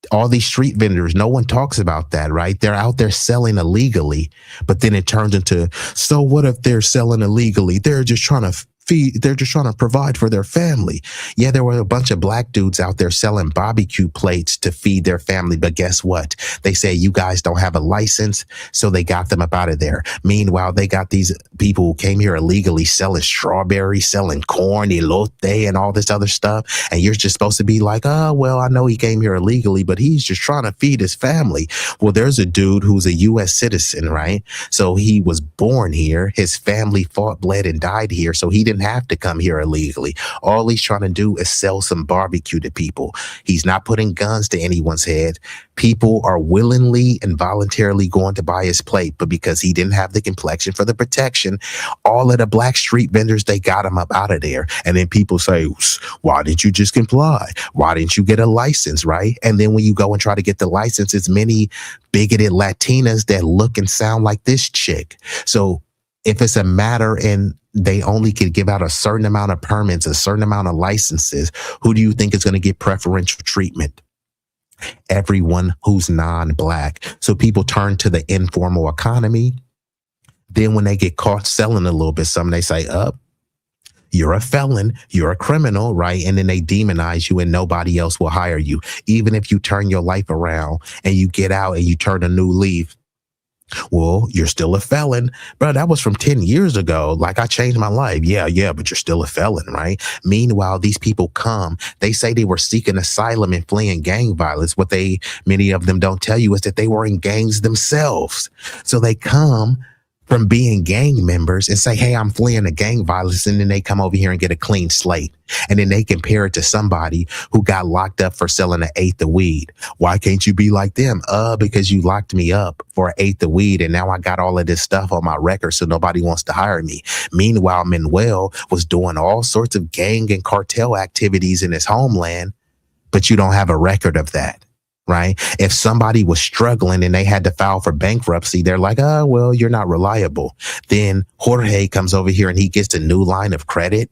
Speaker 6: All these street vendors, no one talks about that, right? They're out there selling illegally, but then it turns into, so what if they're selling illegally? They're just trying to they're just trying to provide for their family. Yeah, there were a bunch of black dudes out there selling barbecue plates to feed their family, but guess what? They say you guys don't have a license, so they got them up out of there. Meanwhile, they got these people who came here illegally selling strawberries, selling corn, elote, and all this other stuff, and you're just supposed to be like, oh, well, I know he came here illegally, but he's just trying to feed his family. Well, there's a dude who's a U.S. citizen, right? So he was born here. His family fought, bled, and died here, so he didn't have to come here illegally. All he's trying to do is sell some barbecue to people. He's not putting guns to anyone's head. People are willingly and voluntarily going to buy his plate, but because he didn't have the complexion for the protection, all of the black street vendors, they got him up out of there. And then people say, why didn't you just comply? Why didn't you get a license, right? And then when you go and try to get the license, it's many bigoted Latinas that look and sound like this chick. So if it's a matter and they only could give out a certain amount of permits, a certain amount of licenses, who do you think is going to get preferential treatment? Everyone who's non-black. So people turn to the informal economy. Then when they get caught selling a little bit something, they say, you're a felon, you're a criminal, right? And then they demonize you and nobody else will hire you. Even if you turn your life around and you get out and you turn a new leaf, well, you're still a felon. Bro, that was from 10 years ago. Like, I changed my life. Yeah, but you're still a felon, right? Meanwhile, these people come, they say they were seeking asylum and fleeing gang violence. What many of them don't tell you is that they were in gangs themselves. So they come from being gang members and say, hey, I'm fleeing the gang violence. And then they come over here and get a clean slate. And then they compare it to somebody who got locked up for selling an eighth of weed. Why can't you be like them? Because you locked me up for an eighth of weed. And now I got all of this stuff on my record. So nobody wants to hire me. Meanwhile, Manuel was doing all sorts of gang and cartel activities in his homeland, but you don't have a record of that. Right? If somebody was struggling and they had to file for bankruptcy, they're like, well, you're not reliable. Then Jorge comes over here and he gets a new line of credit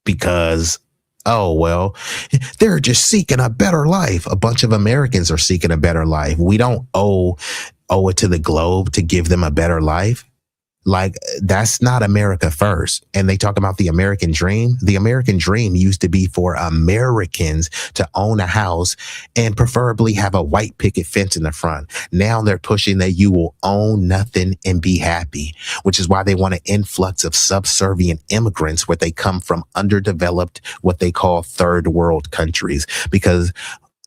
Speaker 6: because, they're just seeking a better life. A bunch of Americans are seeking a better life. We don't owe it to the globe to give them a better life. Like, that's not America first. And they talk about the American dream. The American dream used to be for Americans to own a house and preferably have a white picket fence in the front. Now they're pushing that you will own nothing and be happy, which is why they want an influx of subservient immigrants where they come from underdeveloped, what they call third world countries, because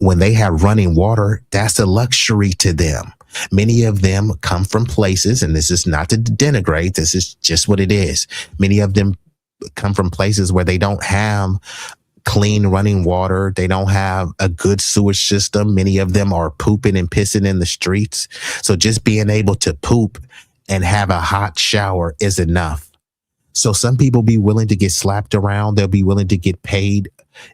Speaker 6: when they have running water, that's a luxury to them. Many of them come from places, and this is not to denigrate, this is just what it is. Many of them come from places where they don't have clean running water. They don't have a good sewage system. Many of them are pooping and pissing in the streets. So just being able to poop and have a hot shower is enough. So some people be willing to get slapped around. They'll be willing to get paid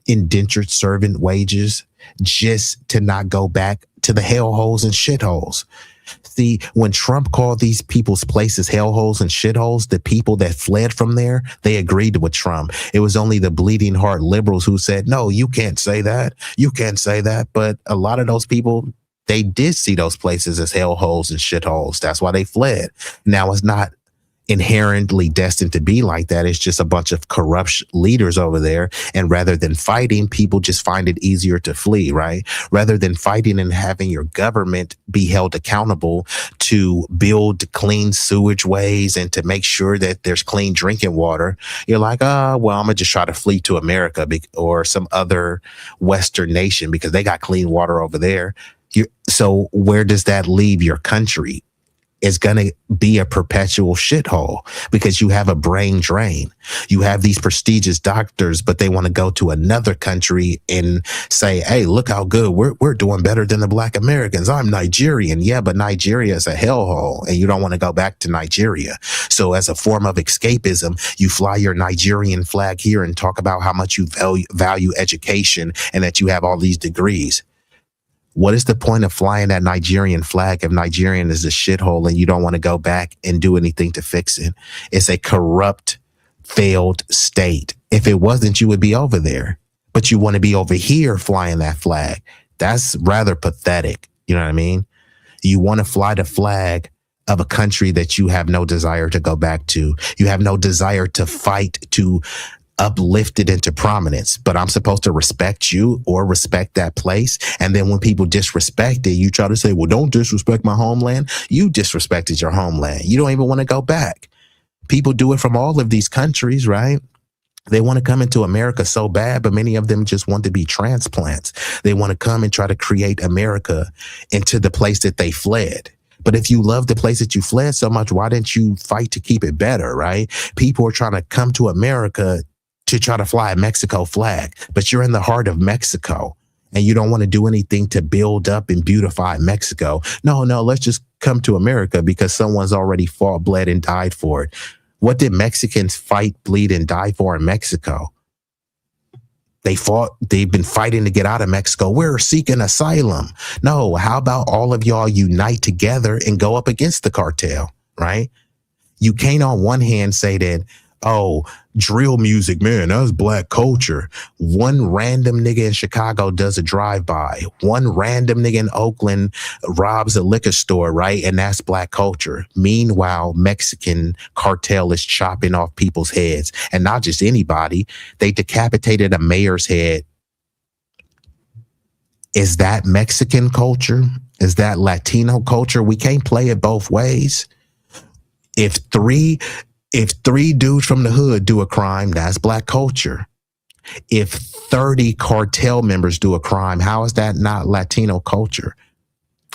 Speaker 6: indentured servant wages just to not go back to the hellholes and shitholes. See, when Trump called these people's places hellholes and shitholes, the people that fled from there, they agreed with Trump. It was only the bleeding heart liberals who said, no, you can't say that. You can't say that. But a lot of those people, they did see those places as hellholes and shitholes. That's why they fled. Now, it's not inherently destined to be like that. It's just a bunch of corrupt leaders over there. And rather than fighting, people just find it easier to flee, right? Rather than fighting and having your government be held accountable to build clean sewage ways and to make sure that there's clean drinking water, you're like, I'm going to just try to flee to America or some other Western nation because they got clean water over there. So where does that leave your country? Is going to be a perpetual shithole because you have a brain drain. You have these prestigious doctors, but they want to go to another country and say, hey, look how good we're doing better than the Black Americans. I'm Nigerian. Yeah, but Nigeria is a hellhole and you don't want to go back to Nigeria. So as a form of escapism, you fly your Nigerian flag here and talk about how much you value education and that you have all these degrees. What is the point of flying that Nigerian flag if Nigerian is a shithole and you don't want to go back and do anything to fix it? It's a corrupt, failed state. If it wasn't, you would be over there. But you want to be over here flying that flag. That's rather pathetic. You know what I mean? You want to fly the flag of a country that you have no desire to go back to. You have no desire to fight to uplift it into prominence, but I'm supposed to respect you or respect that place. And then when people disrespect it, you try to say, well, don't disrespect my homeland. You disrespected your homeland. You don't even want to go back. People do it from all of these countries, right? They want to come into America so bad, but many of them just want to be transplants. They want to come and try to create America into the place that they fled. But if you love the place that you fled so much, why didn't you fight to keep it better, right? People are trying to come to America to try to fly a Mexico flag, but you're in the heart of Mexico and you don't want to do anything to build up and beautify Mexico. No, let's just come to America because someone's already fought, bled, and died for it. What did Mexicans fight, bleed, and die for in Mexico? They've been fighting to get out of Mexico. We're seeking asylum. No, how about all of y'all unite together and go up against the cartel, right? You can't on one hand say that, oh, drill music, man, that's black culture. One random nigga in Chicago does a drive-by. One random nigga in Oakland robs a liquor store, right? And that's black culture. Meanwhile, Mexican cartel is chopping off people's heads. And not just anybody. They decapitated a mayor's head. Is that Mexican culture? Is that Latino culture? We can't play it both ways. If three dudes from the hood do a crime, that's black culture. If 30 cartel members do a crime, how is that not Latino culture?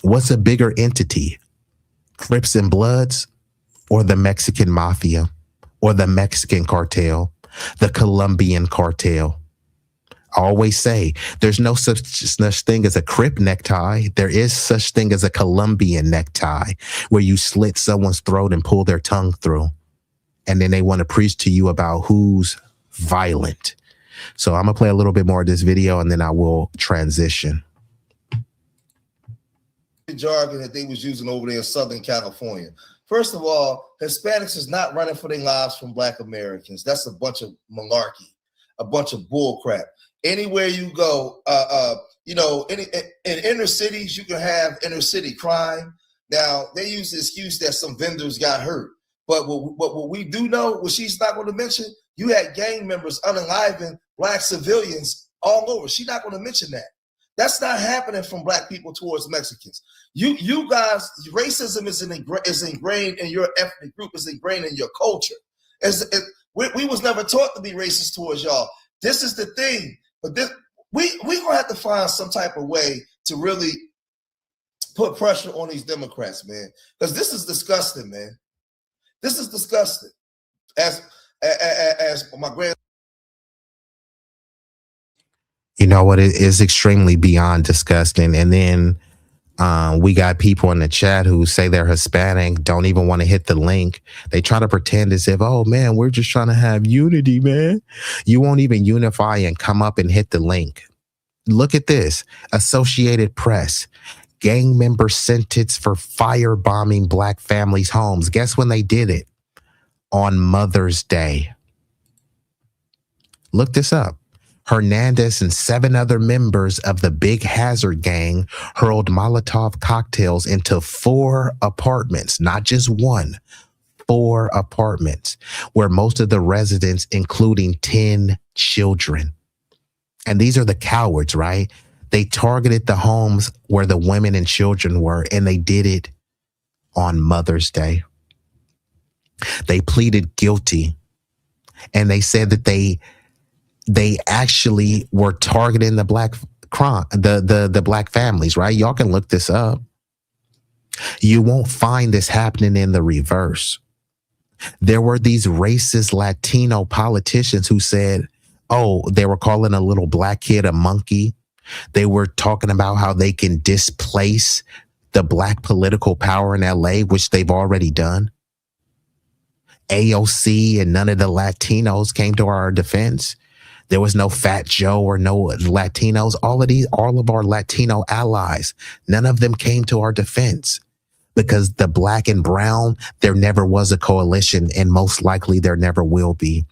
Speaker 6: What's a bigger entity? Crips and Bloods or the Mexican mafia or the Mexican cartel, the Colombian cartel? I always say there's no such thing as a Crip necktie. There is such thing as a Colombian necktie where you slit someone's throat and pull their tongue through. And then they want to preach to you about who's violent. So I'm going to play a little bit more of this video and then I will transition.
Speaker 7: The jargon that they was using over there in Southern California. First of all, Hispanics is not running for their lives from Black Americans. That's a bunch of malarkey, a bunch of bull crap. Anywhere you go, in inner cities, you can have inner city crime. Now, they use the excuse that some vendors got hurt. But what we do know, what she's not going to mention, you had gang members unaliving Black civilians all over. She's not going to mention that. That's not happening from Black people towards Mexicans. You guys, racism is ingrained in your ethnic group, is ingrained in your culture. We was never taught to be racist towards y'all. This is the thing. But we're going to have to find some type of way to really put pressure on these Democrats, man. Because this is disgusting, man. This is disgusting. As my grand.
Speaker 6: You know what? It is extremely beyond disgusting. And then we got people in the chat who say they're Hispanic, don't even want to hit the link. They try to pretend as if, oh man, we're just trying to have unity, man. You won't even unify and come up and hit the link. Look at this. Associated Press. Gang members sentenced for firebombing Black families' homes. Guess when they did it? On Mother's Day. Look this up. Hernandez and 7 other members of the Big Hazard gang hurled Molotov cocktails into 4 apartments, not just 1, 4 apartments, where most of the residents, including 10 children. And these are the cowards, right? They targeted the homes where the women and children were, and they did it on Mother's Day. They pleaded guilty, and they said that they actually were targeting the Black crime, the Black families, right? Y'all can look this up. You won't find this happening in the reverse. There were these racist Latino politicians who said, oh, they were calling a little Black kid a monkey. They were talking about how they can displace the Black political power in LA, which they've already done. AOC and none of the Latinos came to our defense. There was no Fat Joe or no Latinos. All of our Latino allies, none of them came to our defense because the Black and brown, there never was a coalition, and most likely there never will be.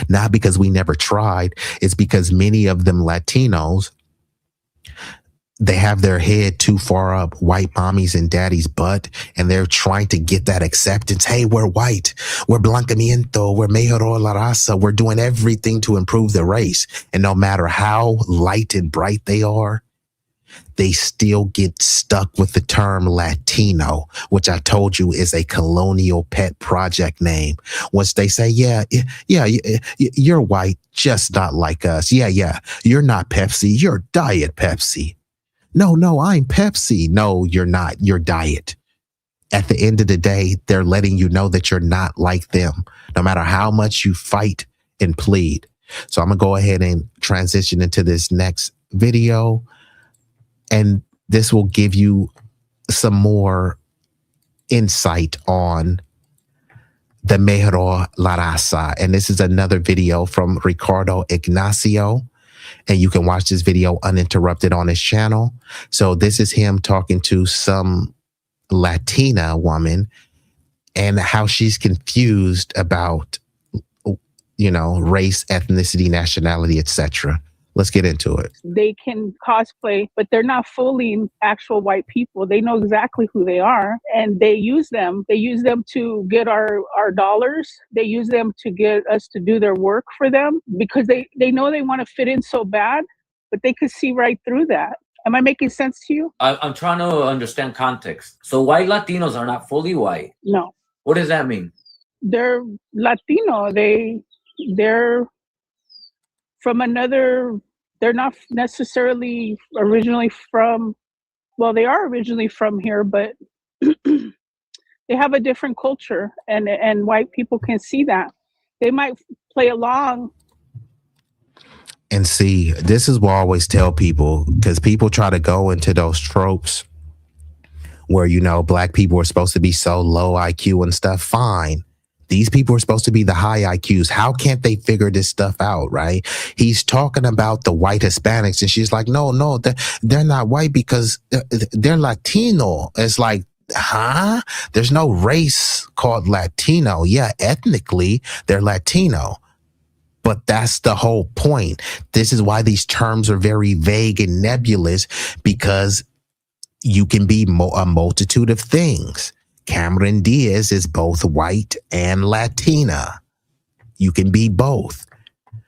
Speaker 6: Not because we never tried. It's because many of them Latinos they have their head too far up white mommy's and daddy's butt, and they're trying to get that acceptance. Hey, we're white, we're blancamiento, we're mejor la raza, we're doing everything to improve the race. And no matter how light and bright they are, they still get stuck with the term Latino, which I told you is a colonial pet project name. Once they say, yeah, you're white, just not like us. Yeah, you're not Pepsi, you're Diet Pepsi. No, I'm Pepsi. No, you're not. You're Diet. At the end of the day, they're letting you know that you're not like them, no matter how much you fight and plead. So I'm going to go ahead and transition into this next video, and this will give you some more insight on the Mejor La Raza. And this is another video from Ricardo Ignacio. And you can watch this video uninterrupted on his channel. So this is him talking to some Latina woman and how she's confused about, race, ethnicity, nationality, etc. Let's get into it.
Speaker 11: They can cosplay, but they're not fully actual white people. They know exactly who they are, and they use them. They use them to get our dollars. They use them to get us to do their work for them because they know they want to fit in so bad, but they could see right through that. Am I making sense to you?
Speaker 12: I'm trying to understand context. So white Latinos are not fully white?
Speaker 11: No.
Speaker 12: What does that mean?
Speaker 11: They're Latino. They're from another... They're not necessarily originally from, well, they are originally from here, but they have a different culture, and white people can see that. They might play along.
Speaker 6: And see, this is what I always tell people, because people try to go into those tropes where, black people are supposed to be so low IQ and stuff. Fine. These people are supposed to be the high IQs. How can't they figure this stuff out, right? He's talking about the white Hispanics, and she's like, no, they're not white because they're Latino. It's like, huh? There's no race called Latino. Yeah, ethnically, they're Latino. But that's the whole point. This is why these terms are very vague and nebulous, because you can be a multitude of things. Cameron Diaz is both white and Latina. You can be both.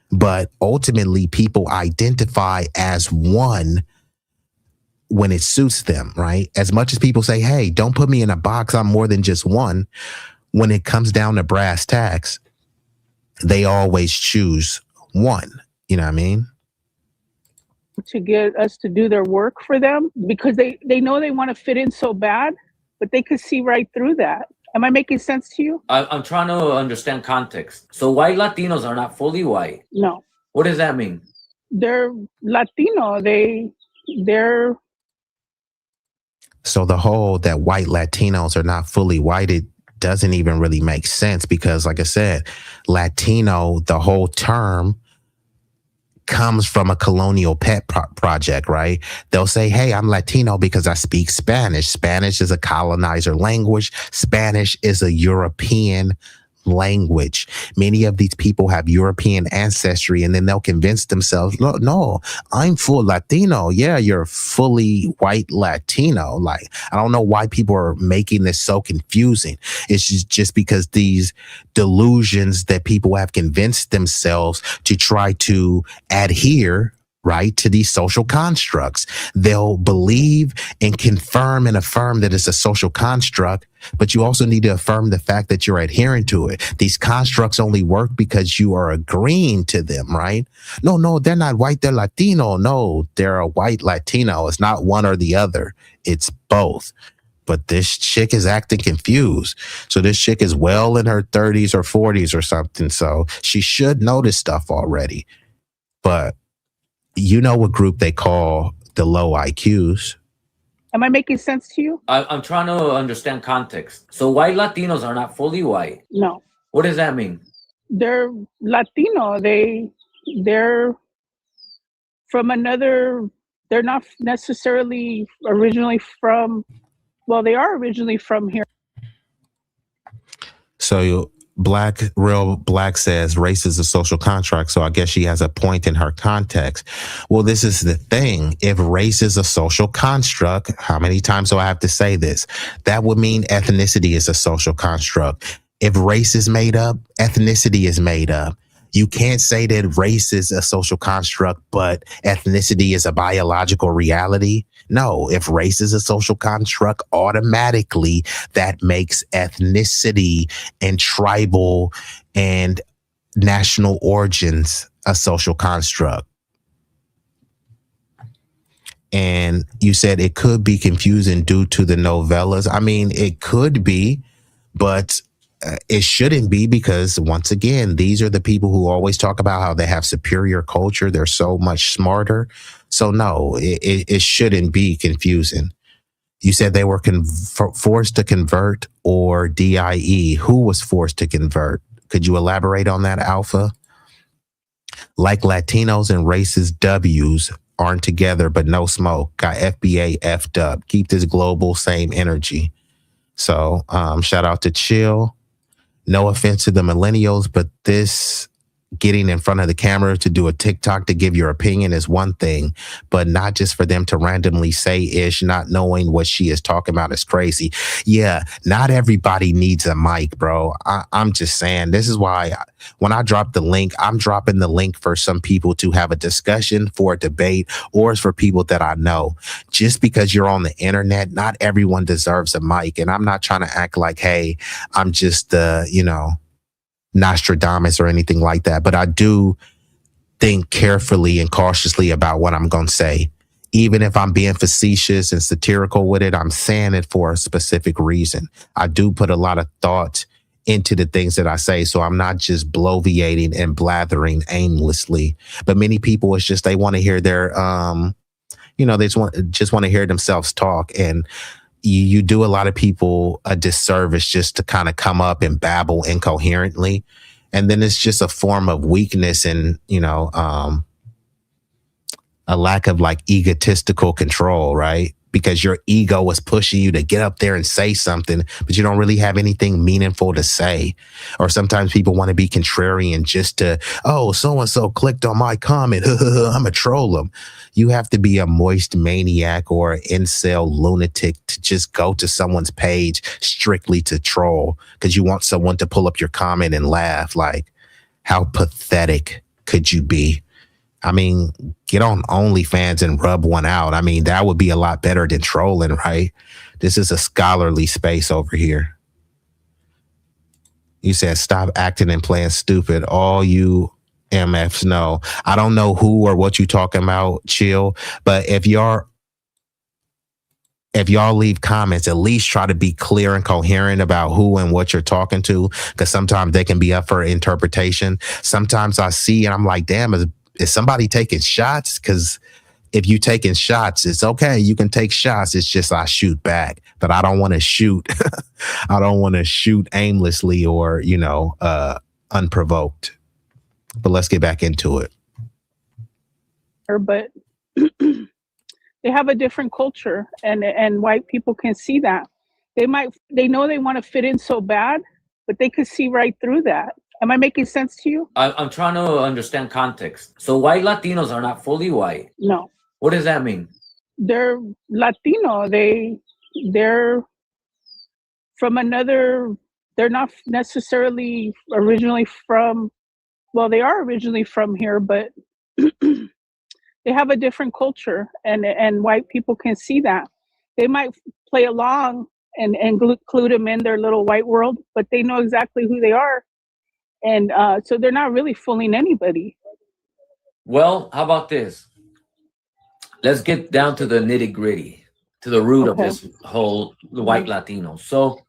Speaker 6: But ultimately, people identify as one when it suits them, right? As much as people say, hey, don't put me in a box, I'm more than just one. When it comes down to brass tacks, they always choose one. You know what I mean?
Speaker 11: To get us to do their work for them because they know they want to fit in so bad, but they could see right through that. Am I making sense to you?
Speaker 12: I'm trying to understand context. So white Latinos are not fully white?
Speaker 11: No.
Speaker 12: What does that mean?
Speaker 11: They're Latino. They're...
Speaker 6: So the whole that white Latinos are not fully white, it doesn't even really make sense because, like I said, Latino, the whole term comes from a colonial pet project, right? They'll say, hey, I'm Latino because I speak Spanish. Spanish is a colonizer language. Spanish is a European language. Many of these people have European ancestry, and then they'll convince themselves, no, I'm full Latino. Yeah, you're fully white Latino. Like, I don't know why people are making this so confusing. It's just because these delusions that people have convinced themselves to try to adhere, right, to these social constructs. They'll believe and confirm and affirm that it's a social construct, but you also need to affirm the fact that you're adhering to it. These constructs only work because you are agreeing to them, right? No, they're not white, they're Latino. No, they're a white Latino. It's not one or the other. It's both. But this chick is acting confused. So this chick is well in her 30s or 40s or something. So she should know this stuff already. But you know what group they call the low IQs.
Speaker 11: Am I making sense to you?
Speaker 12: I'm trying to understand context. So white Latinos are not fully white?
Speaker 11: No.
Speaker 12: What does that mean?
Speaker 11: They're Latino. They're from another... They're not necessarily originally from... Well, they are originally from here.
Speaker 6: So Real Black says race is a social contract. So I guess she has a point in her context. Well, this is the thing. If race is a social construct, how many times do I have to say this? That would mean ethnicity is a social construct. If race is made up, ethnicity is made up. You can't say that race is a social construct, but ethnicity is a biological reality. No, if race is a social construct, automatically that makes ethnicity and tribal and national origins a social construct. And you said it could be confusing due to the novellas. I mean, it could be, but it shouldn't be, because once again, these are the people who always talk about how they have superior culture. They're so much smarter. So no, it shouldn't be confusing. You said they were forced to convert, or DIE. Who was forced to convert? Could you elaborate on that, Alpha? Like Latinos and racist W's aren't together, but no smoke. Got FBA effed up. Keep this global same energy. So shout out to Chill. No offense to the millennials, but this getting in front of the camera to do a TikTok to give your opinion is one thing, but not just for them to randomly say ish, not knowing what she is talking about is crazy. Yeah, not everybody needs a mic, bro. I'm just saying, this is why when I drop the link, I'm dropping the link for some people to have a discussion, for a debate, or it's for people that I know. Just because you're on the internet, not everyone deserves a mic. And I'm not trying to act like, hey, I'm just Nostradamus or anything like that, but I do think carefully and cautiously about what I'm going to say. Even if I'm being facetious and satirical with it, I'm saying it for a specific reason. I do put a lot of thought into the things that I say, so I'm not just bloviating and blathering aimlessly. But many people, it's just they want to hear their, they just want to hear themselves talk. And you do a lot of people a disservice just to kind of come up and babble incoherently. And then it's just a form of weakness and, a lack of like egotistical control, right? Because your ego is pushing you to get up there and say something, but you don't really have anything meaningful to say. Or sometimes people want to be contrarian just to, oh, so-and-so clicked on my comment. I'm a troll them. You have to be a moist maniac or an incel lunatic to just go to someone's page strictly to troll because you want someone to pull up your comment and laugh. Like, how pathetic could you be? I mean, get on OnlyFans and rub one out. I mean, that would be a lot better than trolling, right? This is a scholarly space over here. You said stop acting and playing stupid. All you MFs know. I don't know who or what you talking about, Chill, but if y'all leave comments, at least try to be clear and coherent about who and what you're talking to, because sometimes they can be up for interpretation. Sometimes I see and I'm like, damn, is somebody taking shots? Because if you taking shots, it's okay. You can take shots. It's just I shoot back, but I don't want to shoot. I don't want to shoot aimlessly or, unprovoked. But let's get back into it.
Speaker 11: But they have a different culture, and white people can see that. They know they want to fit in so bad, but they could see right through that. Am I making sense to you?
Speaker 12: I'm trying to understand context. So white Latinos are not fully white.
Speaker 11: No.
Speaker 12: What does that mean?
Speaker 11: They're Latino. They're from another. They're not necessarily originally from. Well, they are originally from here, but they have a different culture, and white people can see that. They might play along and include them in their little white world, but they know exactly who they are. And so they're not really fooling anybody.
Speaker 12: Well, how about this? Let's get down to the nitty gritty, to the root of this whole white Latino. So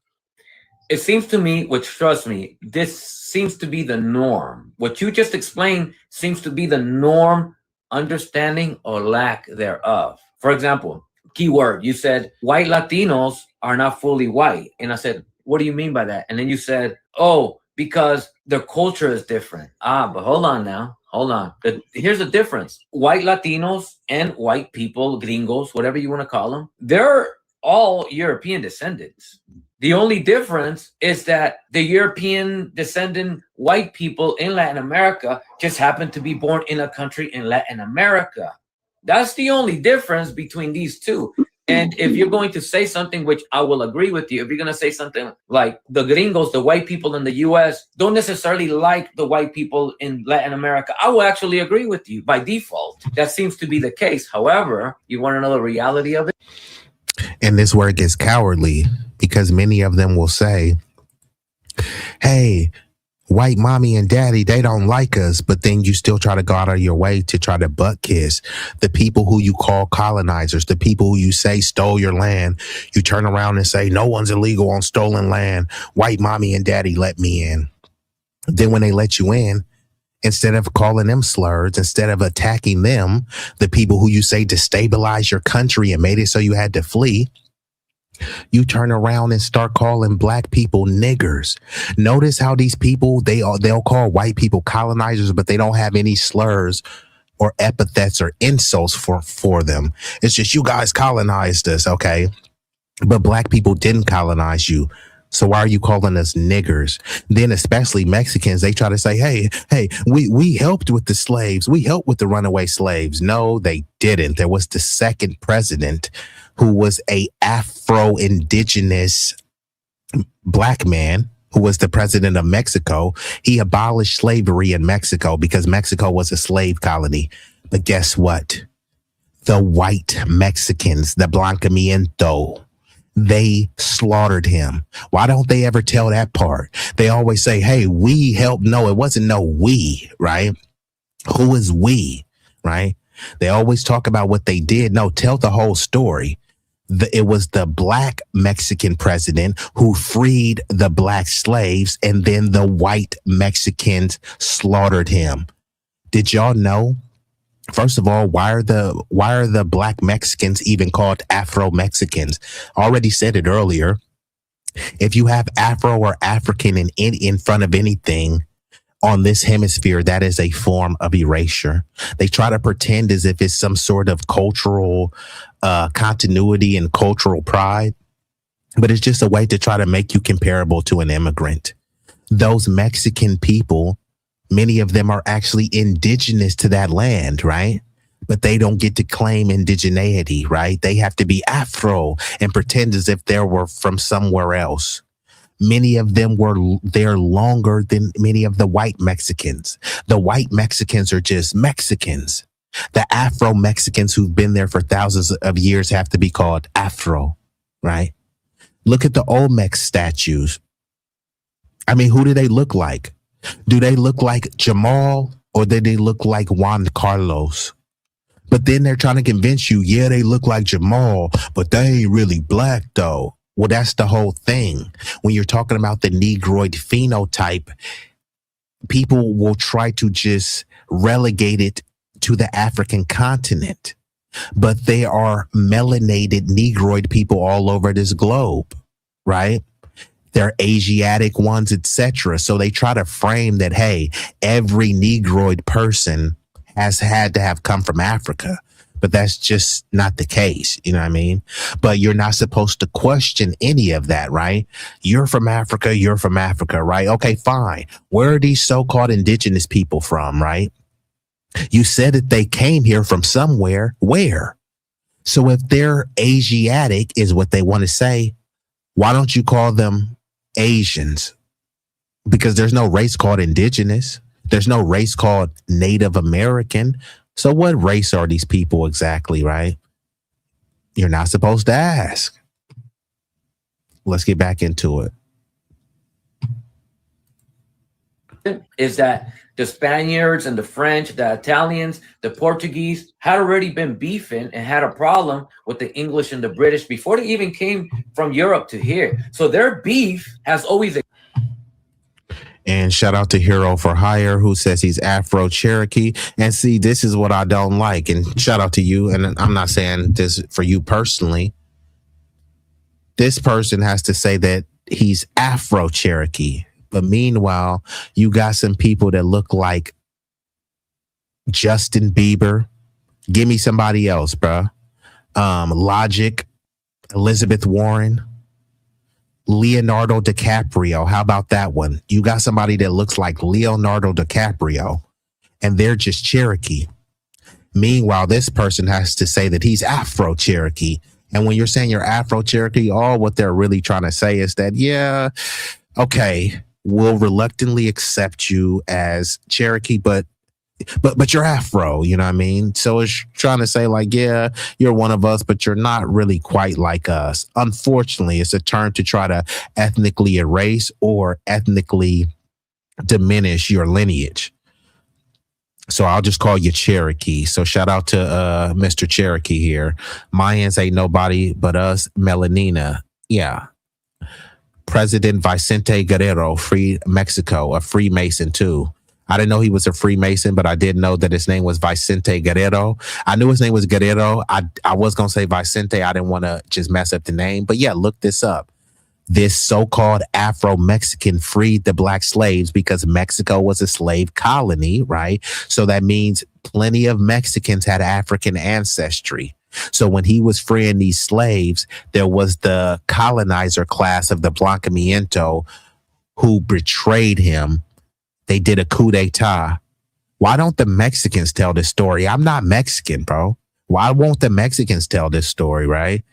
Speaker 12: it seems to me, which trust me, this seems to be the norm. What you just explained seems to be the norm, understanding or lack thereof. For example, keyword, you said white Latinos are not fully white. And I said, what do you mean by that? And then you said, oh, because their culture is different. But hold on now. Hold on. Here's the difference. White Latinos and white people, gringos, whatever you want to call them, they're all European descendants. The only difference is that the European descendant white people in Latin America just happen to be born in a country in Latin America. That's the only difference between these two. And if you're going to say something, which I will agree with you, if you're going to say something like the gringos, the white people in the US, don't necessarily like the white people in Latin America, I will actually agree with you by default. That seems to be the case. However, you want to know the reality of it?
Speaker 6: And this where it gets cowardly, because many of them will say, hey, white mommy and daddy, they don't like us, but then you still try to go out of your way to try to butt kiss the people who you call colonizers, the people who you say stole your land. You turn around and say, no one's illegal on stolen land. White mommy and daddy let me in. Then when they let you in, instead of calling them slurs, instead of attacking them, the people who you say destabilized your country and made it so you had to flee, you turn around and start calling black people niggers. Notice how these people, they'll call white people colonizers, but they don't have any slurs or epithets or insults for them. It's just, you guys colonized us, okay? But black people didn't colonize you. So why are you calling us niggers? Then especially Mexicans, they try to say, hey, we helped with the slaves. We helped with the runaway slaves. No, they didn't. There was the second president who was a Afro-Indigenous black man who was the president of Mexico. He abolished slavery in Mexico because Mexico was a slave colony. But guess what? The white Mexicans, the Blanqueamiento, they slaughtered him. Why don't they ever tell that part? They always say, hey, we helped. No, it wasn't no we, right? Who is we, right? They always talk about what they did. No, tell the whole story. It was the black Mexican president who freed the black slaves, and then the white Mexicans slaughtered him. Did y'all know? First of all, why are the black Mexicans even called Afro-Mexicans? I already said it earlier. If you have Afro or African in front of anything on this hemisphere, that is a form of erasure. They try to pretend as if it's some sort of cultural continuity and cultural pride, but it's just a way to try to make you comparable to an immigrant. Those Mexican people, many of them are actually indigenous to that land, right? But they don't get to claim indigeneity, right? They have to be Afro and pretend as if they were from somewhere else. Many of them were there longer than many of the white Mexicans. The white Mexicans are just Mexicans. The Afro-Mexicans who've been there for thousands of years have to be called Afro, right? Look at the Olmec statues. I mean, who do they look like? Do they look like Jamal or do they look like Juan Carlos? But then they're trying to convince you, yeah, they look like Jamal, but they ain't really black though. Well, that's the whole thing. When you're talking about the Negroid phenotype, people will try to just relegate it to the African continent. But there are melanated Negroid people all over this globe, right? They're Asiatic ones, etc. So they try to frame that, hey, every Negroid person has had to have come from Africa. But that's just not the case. You know what I mean? But you're not supposed to question any of that, right? You're from Africa, right? Okay, fine. Where are these so-called indigenous people from, right? You said that they came here from somewhere. Where? So if they're Asiatic is what they want to say, why don't you call them Asians? Because there's no race called indigenous. There's no race called Native American. So what race are these people exactly, right? You're not supposed to ask. Let's get back into it.
Speaker 12: Is that the Spaniards and the French, the Italians, the Portuguese had already been beefing and had a problem with the English and the British before they even came from Europe to here. So their beef has always.
Speaker 6: And shout out to Hero for Hire, who says he's Afro-Cherokee. And see, this is what I don't like. And shout out to you. And I'm not saying this for you personally. This person has to say that he's Afro-Cherokee. But meanwhile, you got some people that look like Justin Bieber. Give me somebody else, bro. Logic, Elizabeth Warren. Leonardo DiCaprio. How about that one? You got somebody that looks like Leonardo DiCaprio, and they're just Cherokee. Meanwhile, this person has to say that he's Afro Cherokee. And when you're saying you're Afro Cherokee, all what they're really trying to say is that, yeah, okay, we'll reluctantly accept you as Cherokee, but you're Afro, you know what I mean? So it's trying to say like, yeah, you're one of us, but you're not really quite like us. Unfortunately, it's a term to try to ethnically erase or ethnically diminish your lineage. So I'll just call you Cherokee. So shout out to Mr. Cherokee here. Mayans ain't nobody but us, Melanina. Yeah. President Vicente Guerrero freed Mexico, a Freemason too. I didn't know he was a Freemason, but I did know that his name was Vicente Guerrero. I knew his name was Guerrero. I was going to say Vicente. I didn't want to just mess up the name. But yeah, look this up. This so-called Afro-Mexican freed the black slaves because Mexico was a slave colony, right? So that means plenty of Mexicans had African ancestry. So when he was freeing these slaves, there was the colonizer class of the Blancamiento who betrayed him. They did a coup d'etat. Why don't the Mexicans tell this story? I'm not Mexican, bro. Why won't the Mexicans tell this story, right?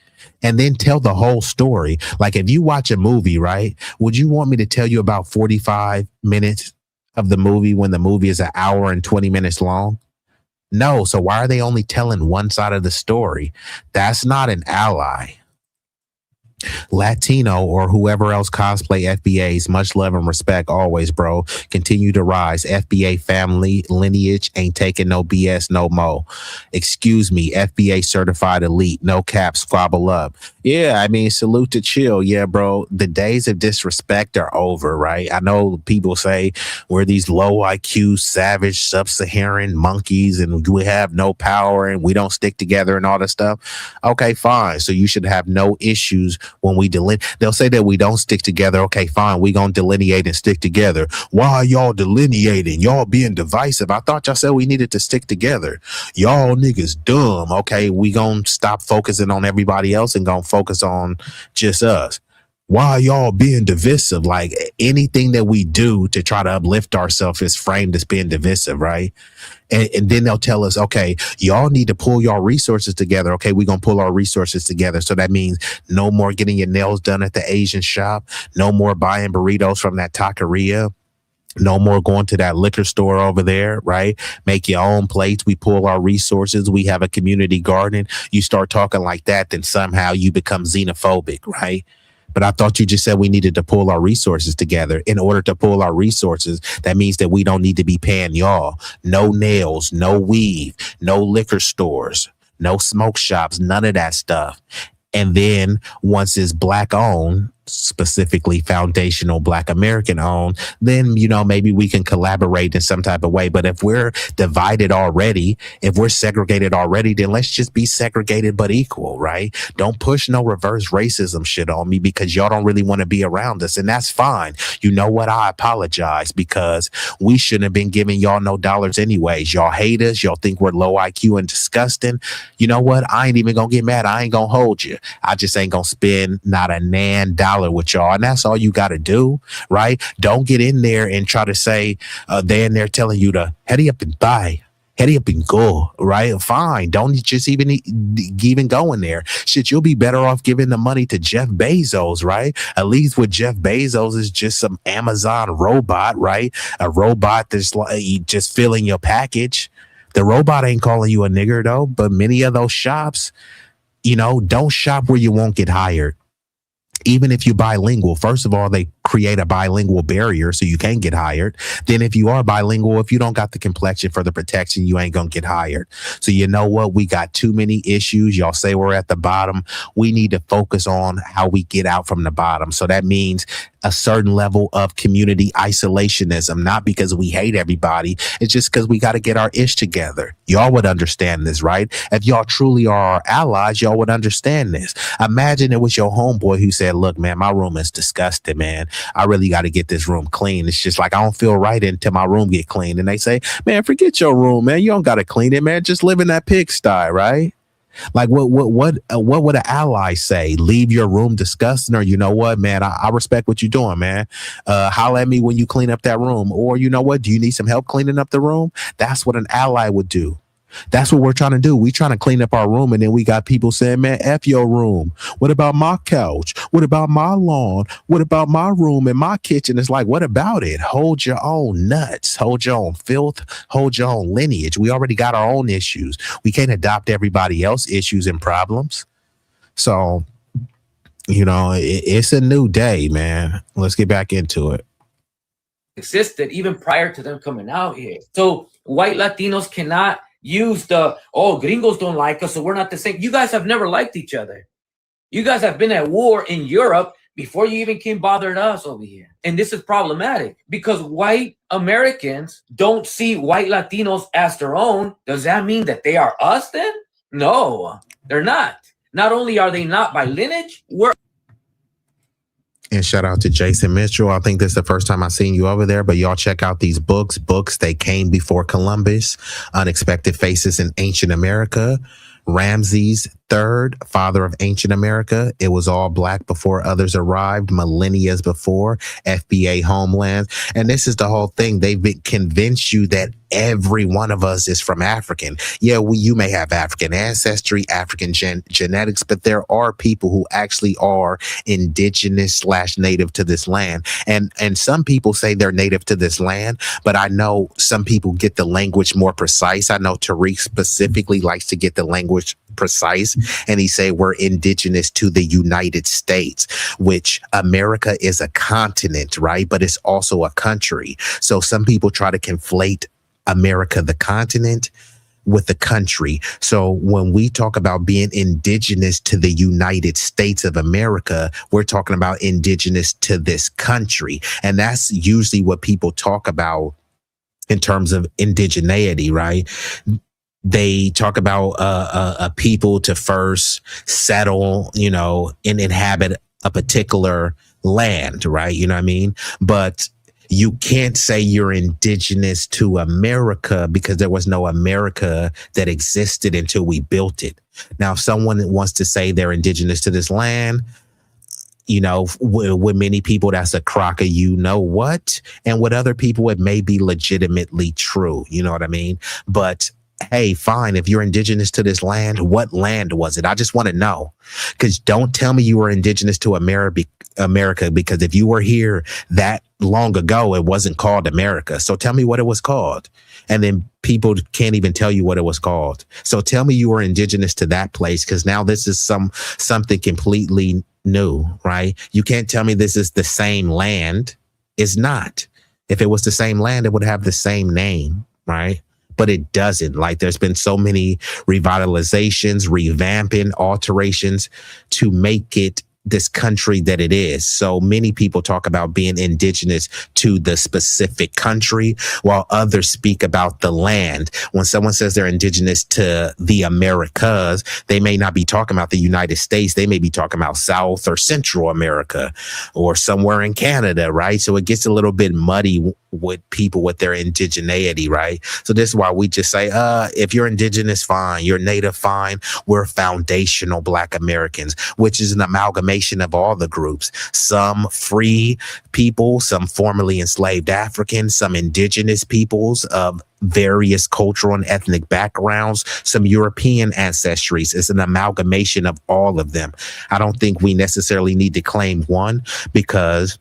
Speaker 6: And then tell the whole story. Like if you watch a movie, right? Would you want me to tell you about 45 minutes of the movie when the movie is an hour and 20 minutes long? No. So why are they only telling one side of the story? That's not an ally. Latino or whoever else cosplay FBAs, much love and respect always, bro. Continue to rise. FBA family lineage ain't taking no BS no mo. Excuse me, FBA certified elite, no cap, squabble up. Yeah, I mean, salute to chill. Yeah, bro. The days of disrespect are over, right? I know people say we're these low IQ, savage, sub-Saharan monkeys and we have no power and we don't stick together and all this stuff. Okay, fine. So you should have no issues when we they'll say that we don't stick together. Okay, fine. We gonna delineate and stick together. Why are y'all delineating? Y'all being divisive. I thought y'all said we needed to stick together. Y'all niggas dumb. Okay, we gonna stop focusing on everybody else and gonna focus on just us. Why are y'all being divisive? Like anything that we do to try to uplift ourselves is framed as being divisive, right? And then they'll tell us, okay, y'all need to pull your resources together. Okay, we're going to pull our resources together. So that means no more getting your nails done at the Asian shop. No more buying burritos from that taqueria. No more going to that liquor store over there, right? Make your own plates. We pull our resources. We have a community garden. You start talking like that, then somehow you become xenophobic, right? But I thought you just said we needed to pull our resources together. In order to pull our resources, that means that we don't need to be paying y'all. No nails, no weave, no liquor stores, no smoke shops, none of that stuff. And then once it's black owned, specifically foundational Black American owned, then, you know, maybe we can collaborate in some type of way. But if we're divided already, if we're segregated already, then let's just be segregated but equal, right? Don't push no reverse racism shit on me because y'all don't really want to be around us. And that's fine. You know what? I apologize because we shouldn't have been giving y'all no dollars anyways. Y'all hate us. Y'all think we're low IQ and disgusting. You know what? I ain't even gonna get mad. I ain't gonna hold you. I just ain't gonna spend not a nan dollar with y'all, and that's all you got to do, right? Don't get in there and try to say they're in there telling you to heady up and buy, heady up and go, right? Fine, don't just even go in there. Shit, you'll be better off giving the money to Jeff Bezos, right? At least with Jeff Bezos is just some Amazon robot, right? A robot that's like just filling your package. The robot ain't calling you a nigger though, but many of those shops, you know, don't shop where you won't get hired. Even if you're bilingual, first of all, they create a bilingual barrier so you can't get hired. Then if you are bilingual, if you don't got the complexion for the protection, you ain't gonna get hired. So you know what? We got too many issues. Y'all say we're at the bottom. We need to focus on how we get out from the bottom. So that means a certain level of community isolationism, not because we hate everybody. It's just because we got to get our ish together. Y'all would understand this, right? If y'all truly are our allies, y'all would understand this. Imagine it was your homeboy who said, look, man, my room is disgusting, man. I really got to get this room clean. It's just like, I don't feel right until my room get clean. And they say, man, forget your room, man. You don't got to clean it, man. Just live in that pigsty, right? Like what would an ally say? Leave your room disgusting, or you know what, man, I respect what you're doing, man. Holler at me when you clean up that room, or you know what, do you need some help cleaning up the room? That's what an ally would do. That's what we're trying to do. We trying to clean up our room, and then we got people saying, man, F your room. What about my couch? What about my lawn? What about my room and my kitchen? It's like, what about it? Hold your own nuts. Hold your own filth. Hold your own lineage. We already got our own issues. We can't adopt everybody else's issues and problems. So, you know, it's a new day, man. Let's get back into it.
Speaker 12: Existed even prior to them coming out here. So white Latinos cannot use gringos don't like us, so we're not the same. You guys have never liked each other. You guys have been at war in Europe before you even came bothering us over here. And this is problematic because white Americans don't see white Latinos as their own. Does that mean that they are us then? No, they're not. Not only are they not by lineage, we're.
Speaker 6: And shout out to Jason Mitchell. I think this is the first time I've seen you over there, but y'all check out these books. They came before Columbus. Unexpected Faces in Ancient America. Ramses III, father of ancient America. It was all black before others arrived, millennia before, FBA Homeland. And this is the whole thing. They've been convinced you that every one of us is from African. Yeah, you may have African ancestry, African genetics, but there are people who actually are indigenous / native to this land. And some people say they're native to this land, but I know some people get the language more precise. I know Tariq specifically likes to get the language precise, and he say we're indigenous to the United States, which America is a continent, right? But it's also a country. So some people try to conflate America, the continent, with the country. So when we talk about being indigenous to the United States of America, we're talking about indigenous to this country. And that's usually what people talk about in terms of indigeneity, right? They talk about a people to first settle, you know, and inhabit a particular land, right? You know what I mean? But you can't say you're indigenous to America because there was no America that existed until we built it. Now, if someone wants to say they're indigenous to this land, you know, with many people, that's a crock of you know what? And with other people, it may be legitimately true. You know what I mean? But hey, fine. If you're indigenous to this land, what land was it? I just want to know, because don't tell me you were indigenous to America, because if you were here that long ago, it wasn't called America. So tell me what it was called. And then people can't even tell you what it was called. So tell me you were indigenous to that place, because now this is something completely new, right? You can't tell me this is the same land. It's not. If it was the same land, it would have the same name, right? But it doesn't. Like, there's been so many revitalizations, revamping, alterations to make it this country that it is. So many people talk about being indigenous to the specific country, while others speak about the land. When someone says they're indigenous to the Americas, they may not be talking about the United States. They may be talking about South or Central America or somewhere in Canada, right? So it gets a little bit muddy with people with their indigeneity, right? So this is why we just say, if you're indigenous, fine. You're native, fine. We're foundational Black Americans, which is an amalgamation of all the groups. Some free people, some formerly enslaved Africans, some indigenous peoples of various cultural and ethnic backgrounds, some European ancestries. It's an amalgamation of all of them. I don't think we necessarily need to claim one, because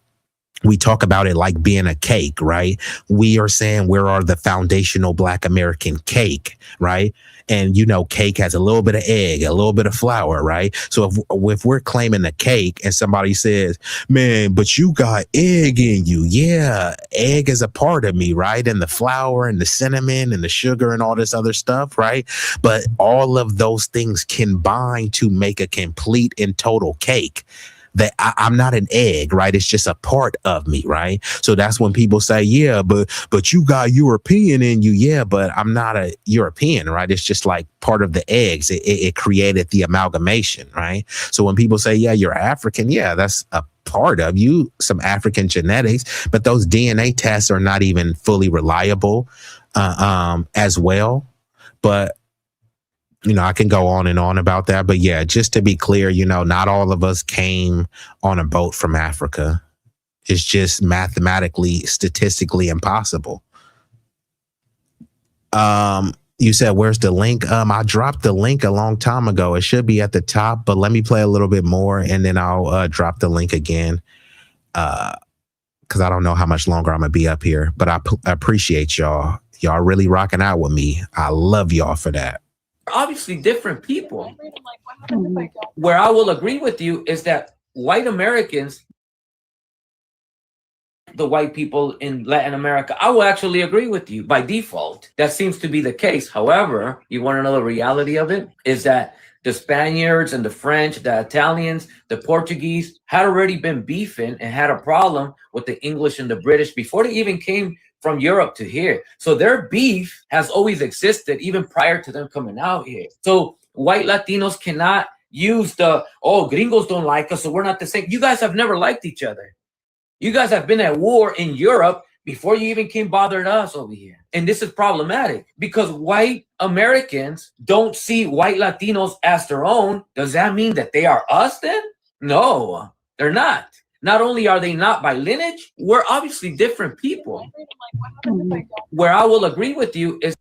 Speaker 6: we talk about it like being a cake, right? We are saying where are the foundational Black American cake, right? And, you know, cake has a little bit of egg, a little bit of flour, right? So if we're claiming a cake and somebody says, man, but you got egg in you. Yeah, egg is a part of me, right? And the flour and the cinnamon and the sugar and all this other stuff, right? But all of those things combine to make a complete and total cake. That I'm not an egg, right? It's just a part of me, right? So that's when people say, yeah, but you got European in you. Yeah, but I'm not a European, right? It's just like part of the eggs. It created the amalgamation, right? So when people say, yeah, you're African, yeah, that's a part of you, some African genetics, but those DNA tests are not even fully reliable as well. But you know, I can go on and on about that, but yeah, just to be clear, you know, not all of us came on a boat from Africa. It's just mathematically, statistically impossible. You said, where's the link? I dropped the link a long time ago. It should be at the top, but let me play a little bit more and then I'll drop the link again. Because I don't know how much longer I'm gonna be up here, but I appreciate y'all. Y'all really rocking out with me. I love y'all for that.
Speaker 12: Obviously different people. Where I will agree with you is that white Americans, the white people in Latin America, I will actually agree with you by default. That seems to be the case. However, you want to know the reality of it is that the Spaniards and the French, the Italians, the Portuguese had already been beefing and had a problem with the English and the British before they even came from Europe to here. So their beef has always existed even prior to them coming out here. So white Latinos cannot use the, oh, gringos don't like us, so we're not the same. You guys have never liked each other. You guys have been at war in Europe before you even came bothering us over here. And this is problematic because white Americans don't see white Latinos as their own. Does that mean that they are us then? No, they're not. Not only are they not by lineage, we're obviously different people. Where I will agree with you is.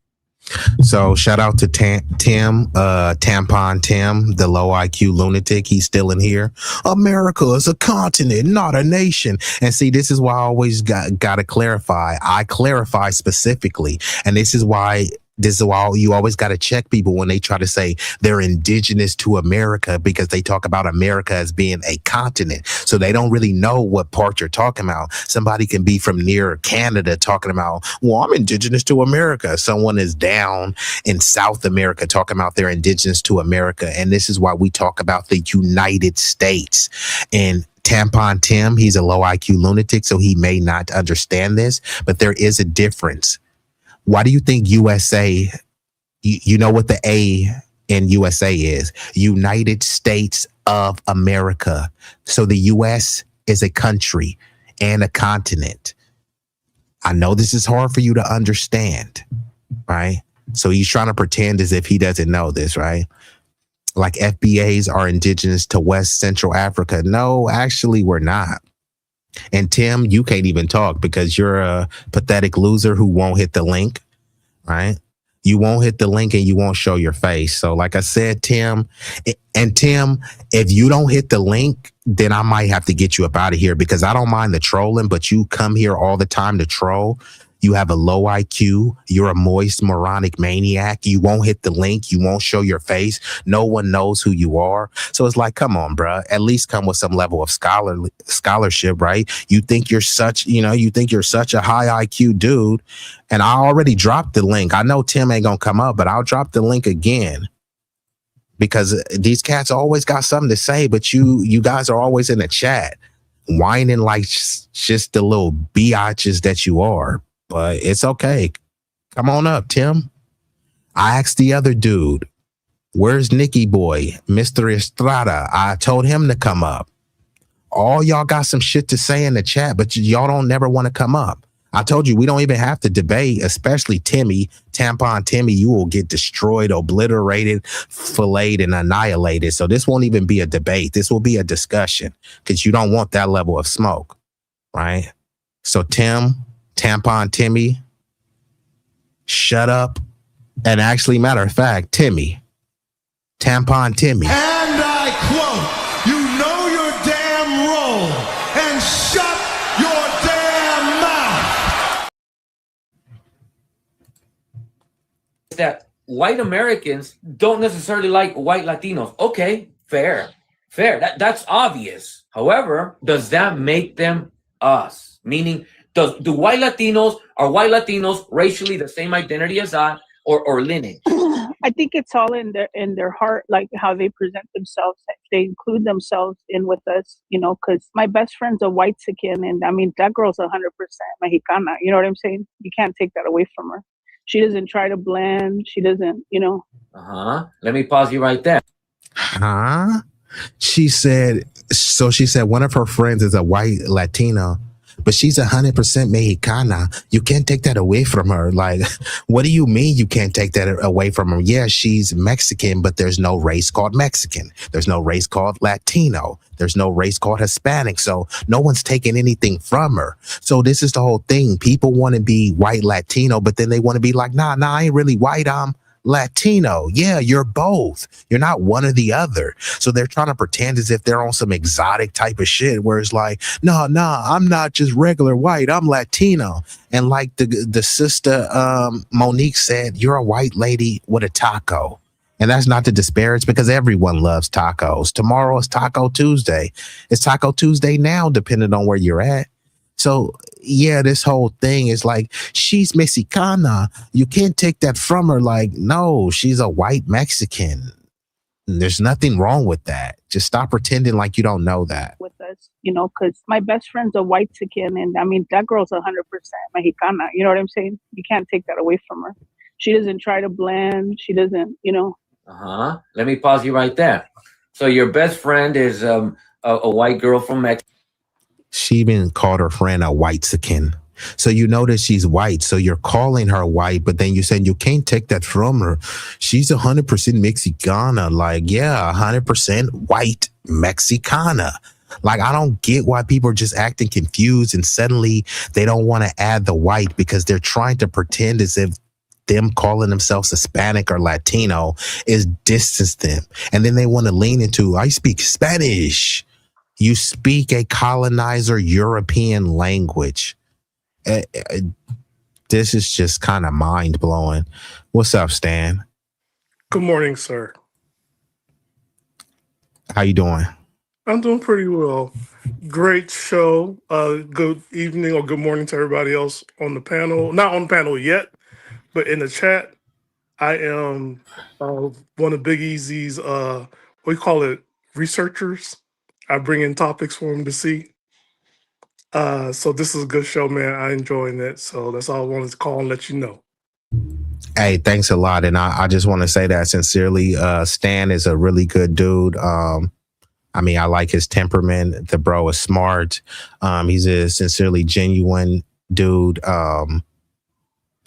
Speaker 6: So shout out to Tim, Tampon Tim, the low IQ lunatic. He's still in here. America is a continent, not a nation. And see, this is why I always got to clarify. I clarify specifically. And this is why you always got to check people when they try to say they're indigenous to America, because they talk about America as being a continent. So they don't really know what part you're talking about. Somebody can be from near Canada talking about, well, I'm indigenous to America. Someone is down in South America talking about they're indigenous to America. And this is why we talk about the United States. And Tampon Tim, he's a low IQ lunatic, so he may not understand this, but there is a difference. Why do you think USA, you know what the A in USA is? United States of America. So the US is a country and a continent. I know this is hard for you to understand, right? So he's trying to pretend as if he doesn't know this, right? Like FBAs are indigenous to West Central Africa. No, actually, we're not. And Tim, you can't even talk because you're a pathetic loser who won't hit the link, right? You won't hit the link and you won't show your face. So like I said, Tim, if you don't hit the link, then I might have to get you up out of here because I don't mind the trolling, but you come here all the time to troll. You have a low IQ. You're a moist, moronic maniac. You won't hit the link. You won't show your face. No one knows who you are. So it's like, come on, bro. At least come with some level of scholarship, right? You think you're such a high IQ dude. And I already dropped the link. I know Tim ain't gonna come up, but I'll drop the link again. Because these cats always got something to say, but you guys are always in the chat, whining like just the little biatches that you are. But it's okay. Come on up, Tim. I asked the other dude, where's Nicky Boy, Mr. Estrada? I told him to come up. All y'all got some shit to say in the chat, but y'all don't never want to come up. I told you we don't even have to debate, especially Timmy, Tampon Timmy. You will get destroyed, obliterated, filleted, and annihilated. So this won't even be a debate. This will be a discussion because you don't want that level of smoke, right? So Tim, Tampon Timmy, shut up. And actually, matter of fact, Timmy, Tampon Timmy.
Speaker 13: And I quote, you know your damn role and shut your damn mouth.
Speaker 12: That white Americans don't necessarily like white Latinos. Okay, fair. That's obvious. However, does that make them us? Meaning, do white Latinos, are white Latinos racially the same identity as I or lineage?
Speaker 11: I think it's all in their heart, like how they present themselves. They include themselves in with us, because my best friend's a white Mexican, and I mean that girl's 100% Mexicana. You know what I'm saying? You can't take that away from her. She doesn't try to blend. She doesn't,
Speaker 12: Let me pause you right there.
Speaker 6: She said one of her friends is a white Latina. but she's 100% Mexicana. You can't take that away from her. Like, what do you mean you can't take that away from her? Yeah, she's Mexican, but there's no race called Mexican. There's no race called Latino. There's no race called Hispanic. So no one's taking anything from her. So this is the whole thing. People want to be white Latino, but then they want to be like, nah, I ain't really white. I'm Latino. Yeah, you're both. You're not one or the other. So they're trying to pretend as if they're on some exotic type of shit where it's like, no, I'm not just regular white. I'm Latino. And like the sister Monique said, you're a white lady with a taco. And that's not to disparage because everyone loves tacos. Tomorrow is Taco Tuesday. It's Taco Tuesday now, depending on where you're at. So yeah, this whole thing is like, she's Mexicana. You can't take that from her. Like, no, she's a white Mexican. There's nothing wrong with that. Just stop pretending like you don't know that.
Speaker 11: With us, you know, because my best friend's a white Mexican, and I mean that girl's 100% Mexicana. You know what I'm saying? You can't take that away from her. She doesn't try to blend. She doesn't, you know.
Speaker 12: Let me pause you right there. So your best friend is a white girl from Mexico.
Speaker 6: She even called her friend a white-sican. So you know that she's white. So you're calling her white, but then you're saying you can't take that from her. She's 100% Mexicana. Like, yeah, 100% white Mexicana. Like, I don't get why people are just acting confused and suddenly they don't want to add the white because they're trying to pretend as if them calling themselves Hispanic or Latino is distance them. And then they want to lean into, I speak Spanish. You speak a colonizer European language. This is just kind of mind blowing. What's up, Stan?
Speaker 14: Good morning, sir.
Speaker 6: How you doing?
Speaker 14: I'm doing pretty well. Great show. Good evening or good morning to everybody else on the panel. Not on the panel yet, but in the chat. I am one of B-Eazy's, we call it researchers. I bring in topics for him to see. So this is a good show, man. I enjoying it. So that's all I wanted to call and let you know.
Speaker 6: Hey, thanks a lot. And I just want to say that sincerely. Stan is a really good dude. I mean, I like his temperament. The bro is smart. He's a sincerely genuine dude. And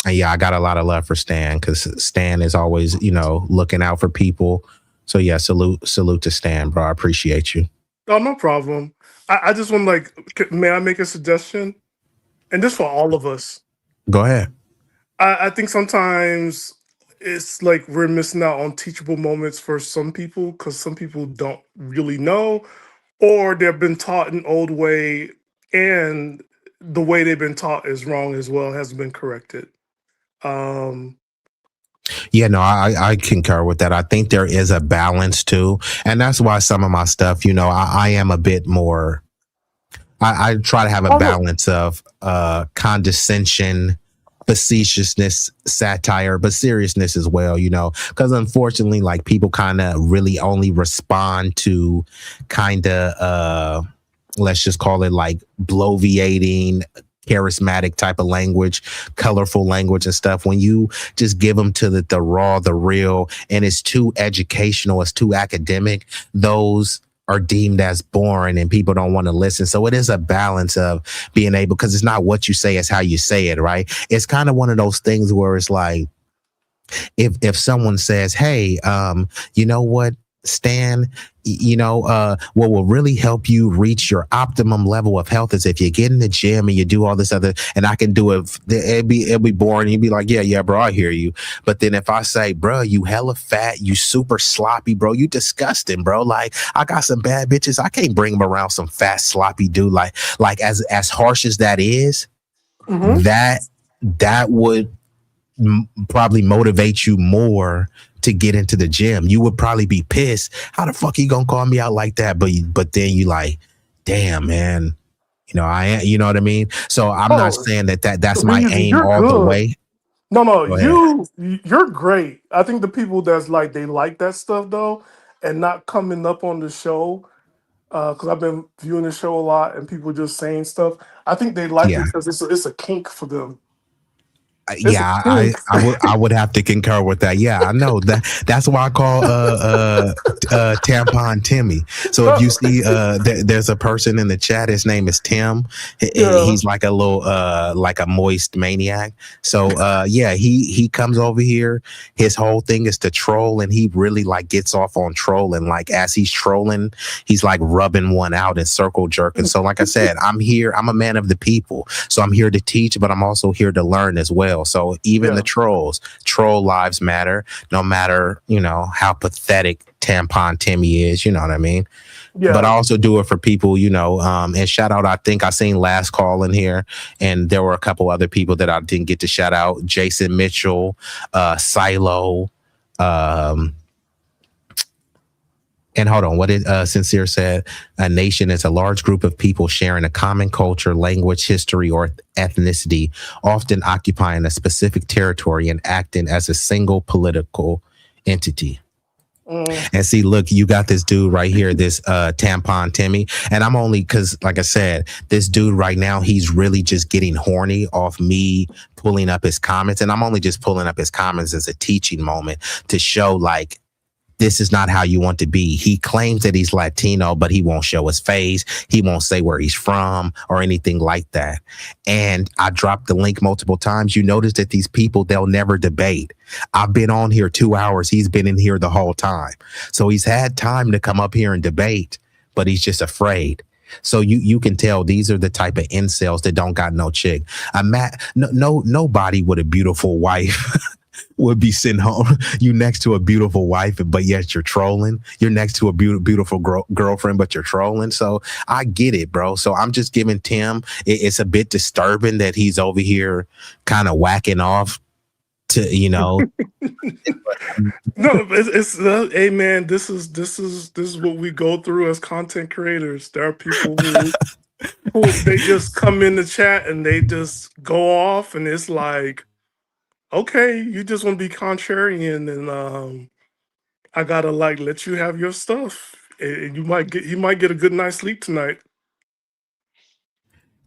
Speaker 6: yeah, I got a lot of love for Stan because Stan is always, you know, looking out for people. So yeah, salute to Stan, bro. I appreciate you.
Speaker 14: Oh, no problem. I just want to, like, may I make a suggestion? And this for all of us.
Speaker 6: Go ahead.
Speaker 14: I think sometimes it's like we're missing out on teachable moments for some people because some people don't really know, or they've been taught an old way and the way they've been taught is wrong as well, hasn't been corrected.
Speaker 6: Yeah, no, I concur with that. I think there is a balance too. And that's why some of my stuff, you know, I am a bit more, I try to have a balance of condescension, facetiousness, satire, but seriousness as well, you know, because unfortunately, like, people kind of really only respond to kind of, let's just call it like bloviating, charismatic type of language, colorful language and stuff. When you just give them to the raw, the real, and it's too educational, it's too academic, those are deemed as boring and people don't want to listen. So it is a balance of being able, because it's not what you say, it's how you say it, right? It's kind of one of those things where it's like, if someone says, hey, you know what, Stan, you know, what will really help you reach your optimum level of health is if you get in the gym and you do all this other, and I can do it, it'll be boring. You'd be like, yeah, bro, I hear you. But then if I say, bro, you hella fat, you super sloppy, bro, you disgusting, bro. Like, I got some bad bitches. I can't bring them around some fat, sloppy dude. Like as harsh as that is, that would probably motivate you more to get into the gym. You would probably be pissed. How the fuck you gonna call me out like that? But then you like, damn, man, you know, you know what I mean? So I'm not saying that's my aim all the way.
Speaker 14: No, you're great. I think the people that's like, they like that stuff though, and not coming up on the show, because I've been viewing the show a lot and people just saying stuff. I think they like it because it's a kink for them.
Speaker 6: Yeah, I would have to concur with that. Yeah, I know that. That's why I call Tampon Timmy. So if you see there's a person in the chat. His name is Tim. He's like a little like a moist maniac. So yeah, he comes over here. His whole thing is to troll, and he really like gets off on trolling. Like as he's trolling, he's like rubbing one out and circle jerking. So like I said, I'm here. I'm a man of the people. So I'm here to teach, but I'm also here to learn as well. So even the troll lives matter, no matter, you know, how pathetic Tampon Timmy is, you know what I mean? Yeah. But I also do it for people, you know, and shout out, I think I seen Last Call in here, and there were a couple other people that I didn't get to shout out. Jason Mitchell, Silo, and hold on, what did Sincere said? A nation is a large group of people sharing a common culture, language, history, or ethnicity, often occupying a specific territory and acting as a single political entity. And see, look, you got this dude right here, this Tampon Timmy. And I'm only because, like I said, this dude right now, he's really just getting horny off me pulling up his comments. And I'm only just pulling up his comments as a teaching moment to show, like, this is not how you want to be. He claims that he's Latino, but he won't show his face. He won't say where he's from or anything like that. And I dropped the link multiple times. You notice that these people, they'll never debate. I've been on here 2 hours. He's been in here the whole time. So he's had time to come up here and debate, but he's just afraid. So you can tell these are the type of incels that don't got no chick. Nobody with a beautiful wife would be sitting home. You next to a beautiful wife, but yet you're trolling. You're next to a beautiful girlfriend, but you're trolling. So I get it, bro. So I'm just giving Tim. It's a bit disturbing that he's over here kind of whacking off to, you know.
Speaker 14: No, it's hey man, this is what we go through as content creators. There are people who they just come in the chat and they just go off, and it's like, okay, you just want to be contrarian, and I gotta like let you have your stuff, and you might get a good night's sleep tonight.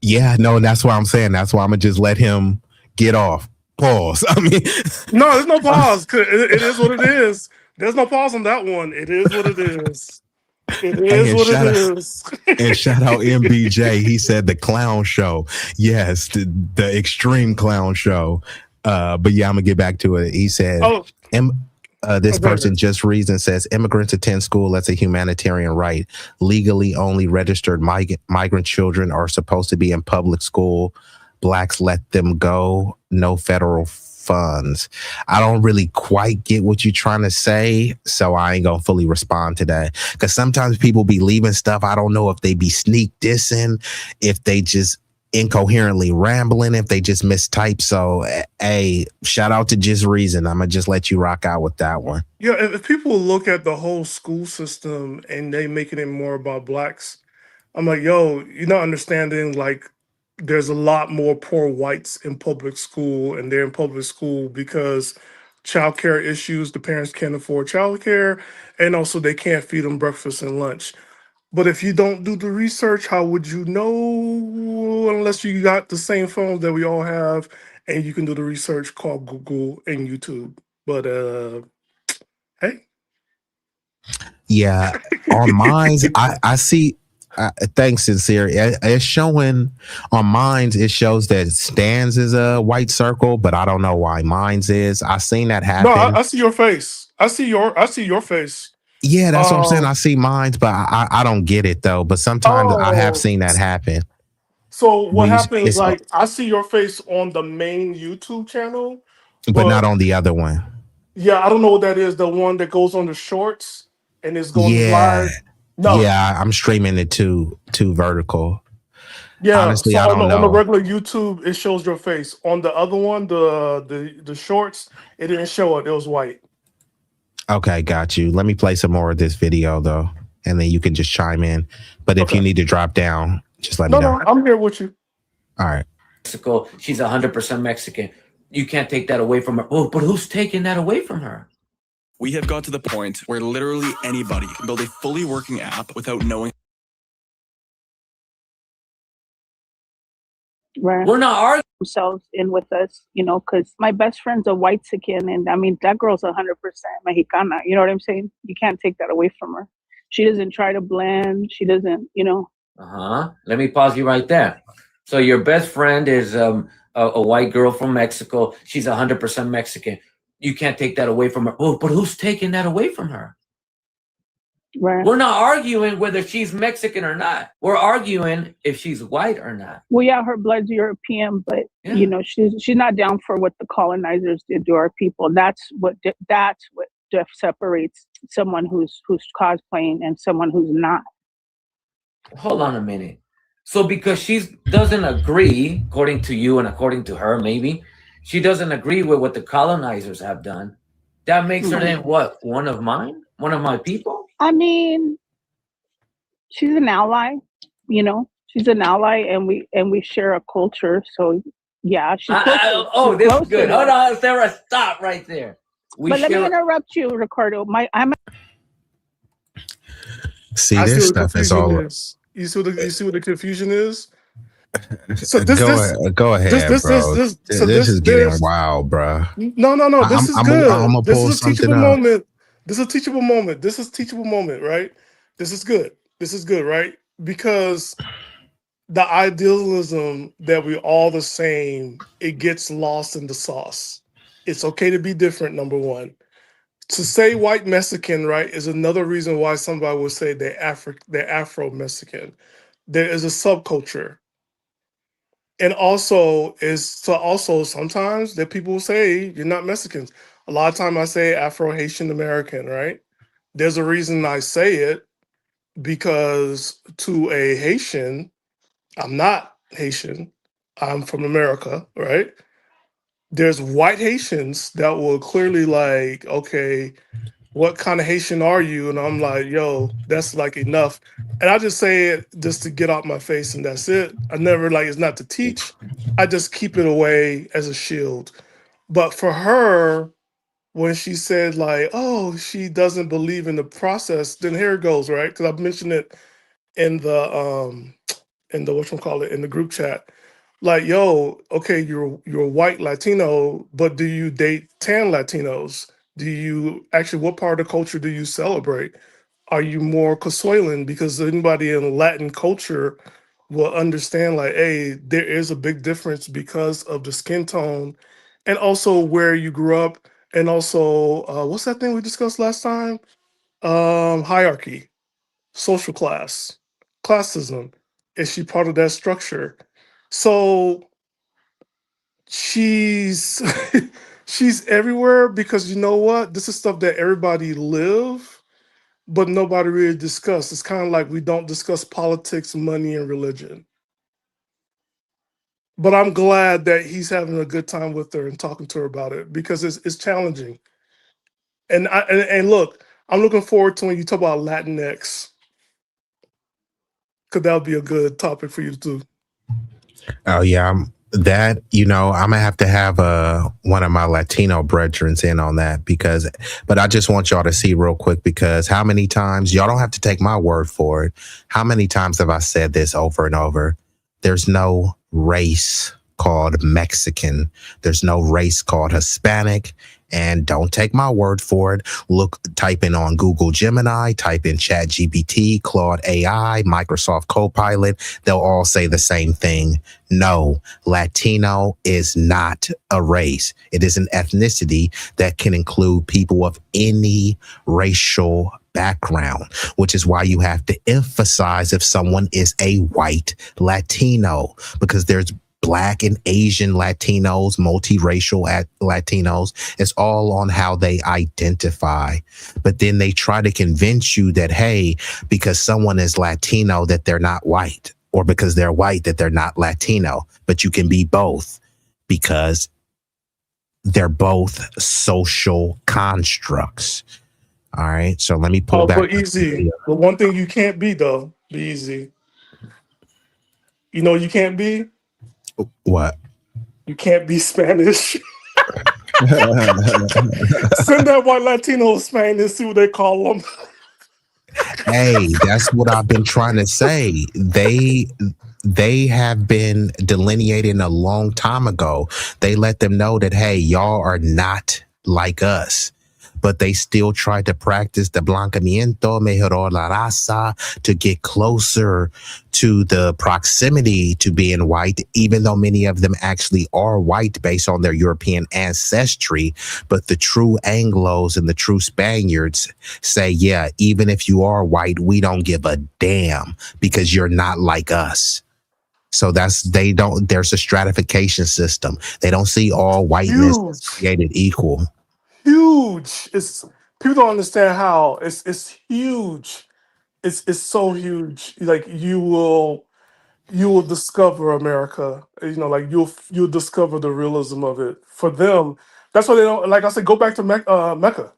Speaker 6: Yeah, no, that's why I'm saying. That's why I'm gonna just let him get off. Pause. I mean,
Speaker 14: no, there's no pause. It is what it is. There's no pause on that one. It is what it is. It is what it is.
Speaker 6: And shout out MBJ. He said the clown show. Yes, the extreme clown show. But yeah, I'm gonna get back to it. He said, this person just reads and says, immigrants attend school as a humanitarian right. Legally only registered migrant children are supposed to be in public school. Blacks let them go. No federal funds. I don't really quite get what you're trying to say, so I ain't gonna fully respond to that. Because sometimes people be leaving stuff. I don't know if they be sneak dissing, if they just incoherently rambling, if they just mistype. So hey, shout out to Just Reason. I'm gonna just let you rock out with that one.
Speaker 14: Yeah, if people look at the whole school system and they making it more about blacks, I'm like, yo, you're not understanding, like, there's a lot more poor whites in public school, and they're in public school because childcare issues, the parents can't afford childcare, and also they can't feed them breakfast and lunch. But if you don't do the research, how would you know unless you got the same phones that we all have and you can do the research called Google and YouTube? But hey.
Speaker 6: Yeah, on mine, I see. Thanks, Sincere. It's showing on mine. It shows that Stan's is a white circle, but I don't know why mine's is. I seen that happen.
Speaker 14: No, I see your face. I see your face.
Speaker 6: Yeah, that's what I'm saying. I see mines, but I don't get it though. But sometimes I have seen that happen.
Speaker 14: So what happens? Like, I see your face on the main YouTube channel,
Speaker 6: but not on the other one.
Speaker 14: Yeah, I don't know what that is. The one that goes on the shorts and it's going live. No.
Speaker 6: Yeah, I'm streaming it to vertical.
Speaker 14: Yeah,
Speaker 6: honestly,
Speaker 14: so
Speaker 6: I don't know.
Speaker 14: On the regular YouTube, it shows your face. On the other one, the shorts, it didn't show it. It was white.
Speaker 6: Okay, got you. Let me play some more of this video though, and then you can just chime in. But if you need to drop down, just let me know.
Speaker 14: No, I'm here with you.
Speaker 6: All right.
Speaker 12: Mexico, she's 100% Mexican. You can't take that away from her. Oh, but who's taking that away from her?
Speaker 15: We have got to the point where literally anybody can build a fully working app without knowing.
Speaker 11: Right.
Speaker 12: We're not arguing
Speaker 11: themselves in with us, you know, because my best friend's a white Mexican, and I mean that girl's 100% Mexicana. You know what I'm saying? You can't take that away from her. She doesn't try to blend. She doesn't, you know.
Speaker 12: Let me pause you right there. So your best friend is a white girl from Mexico. She's 100% Mexican. You can't take that away from her. Oh, but who's taking that away from her?
Speaker 11: Right.
Speaker 12: We're not arguing whether she's Mexican or not. We're arguing if she's white or not.
Speaker 11: Well, yeah, her blood's European, but you know, she's not down for what the colonizers did to our people. That's what separates someone who's cosplaying and someone who's not.
Speaker 12: Hold on a minute. So because she doesn't agree, according to you and according to her, maybe she doesn't agree with what the colonizers have done. That makes her then what? One of mine? One of my people?
Speaker 11: I mean, she's an ally, you know. She's an ally, and we share a culture. So yeah, she's close
Speaker 12: this is good. Hold on, Sarah, stop right there.
Speaker 11: But let me interrupt you, Ricardo.
Speaker 6: See, this stuff is all.
Speaker 14: You see what the confusion is?
Speaker 6: So go ahead, bro. This is getting wild, bro.
Speaker 14: No. This is good.
Speaker 6: This is a teachable moment.
Speaker 14: This is a teachable moment. This is a teachable moment, right? This is good. This is good, right? Because the idealism that we're all the same, it gets lost in the sauce. It's okay to be different, number one. To say white Mexican, right, is another reason why somebody would say they're Afro-Mexican. There is a subculture. And also sometimes that people will say you're not Mexicans. A lot of time I say Afro-Haitian American, right? There's a reason I say it, because to a Haitian, I'm not Haitian, I'm from America, right? There's white Haitians that will clearly like, okay, what kind of Haitian are you? And I'm like, yo, that's like enough. And I just say it just to get off my face, and that's it. I never it's not to teach. I just keep it away as a shield. But for her, when she said like, oh, she doesn't believe in the process, then here it goes, right? Because I've mentioned it in the in the group chat. Like, yo, okay, you're a white Latino, but do you date tan Latinos? Do you actually, what part of the culture do you celebrate? Are you more Consuelan? Because anybody in Latin culture will understand like, hey, there is a big difference because of the skin tone and also where you grew up. And also, what's that thing we discussed last time? Hierarchy, social class, classism. Is she part of that structure? So she's she's everywhere, because you know what? This is stuff that everybody live, but nobody really discuss. It's kind of like we don't discuss politics, money, and religion. But I'm glad that he's having a good time with her and talking to her about it, because it's challenging. And look, I'm looking forward to when you talk about Latinx, because that'll be a good topic for you to do.
Speaker 6: Oh yeah, I'm gonna have to have one of my Latino brethren in on that, but I just want y'all to see real quick, because how many times, y'all don't have to take my word for it, how many times have I said this over and over? There's no race called Mexican. There's no race called Hispanic. And don't take my word for it. Type in on Google Gemini, type in ChatGPT, Claude AI, Microsoft Copilot. They'll all say the same thing. No, Latino is not a race. It is an ethnicity that can include people of any racial background, which is why you have to emphasize if someone is a white Latino, because there's Black and Asian Latinos, multiracial Latinos. It's all on how they identify. But then they try to convince you that, hey, because someone is Latino, that they're not white, or because they're white, that they're not Latino. But you can be both, because they're both social constructs. All right. So let me pull back.
Speaker 14: But easy. But one thing you can't be, though, be easy. You know, you can't be.
Speaker 6: What?
Speaker 14: You can't be Spanish. Send that white Latino to Spain and see what they call them.
Speaker 6: Hey, that's what I've been trying to say. They have been delineating a long time ago. They let them know that, hey, y'all are not like us. But they still try to practice the blancamiento, mejoró la raza, to get closer to the proximity to being white, even though many of them actually are white based on their European ancestry. But the true Anglos and the true Spaniards say, yeah, even if you are white, we don't give a damn because you're not like us. So there's a stratification system. They don't see all whiteness as created equal.
Speaker 14: Huge. It's people don't understand how it's huge. It's so huge. Like you will discover America. You know, like you'll discover the realism of it. For them, that's why they don't. Like I said, go back to Mecca.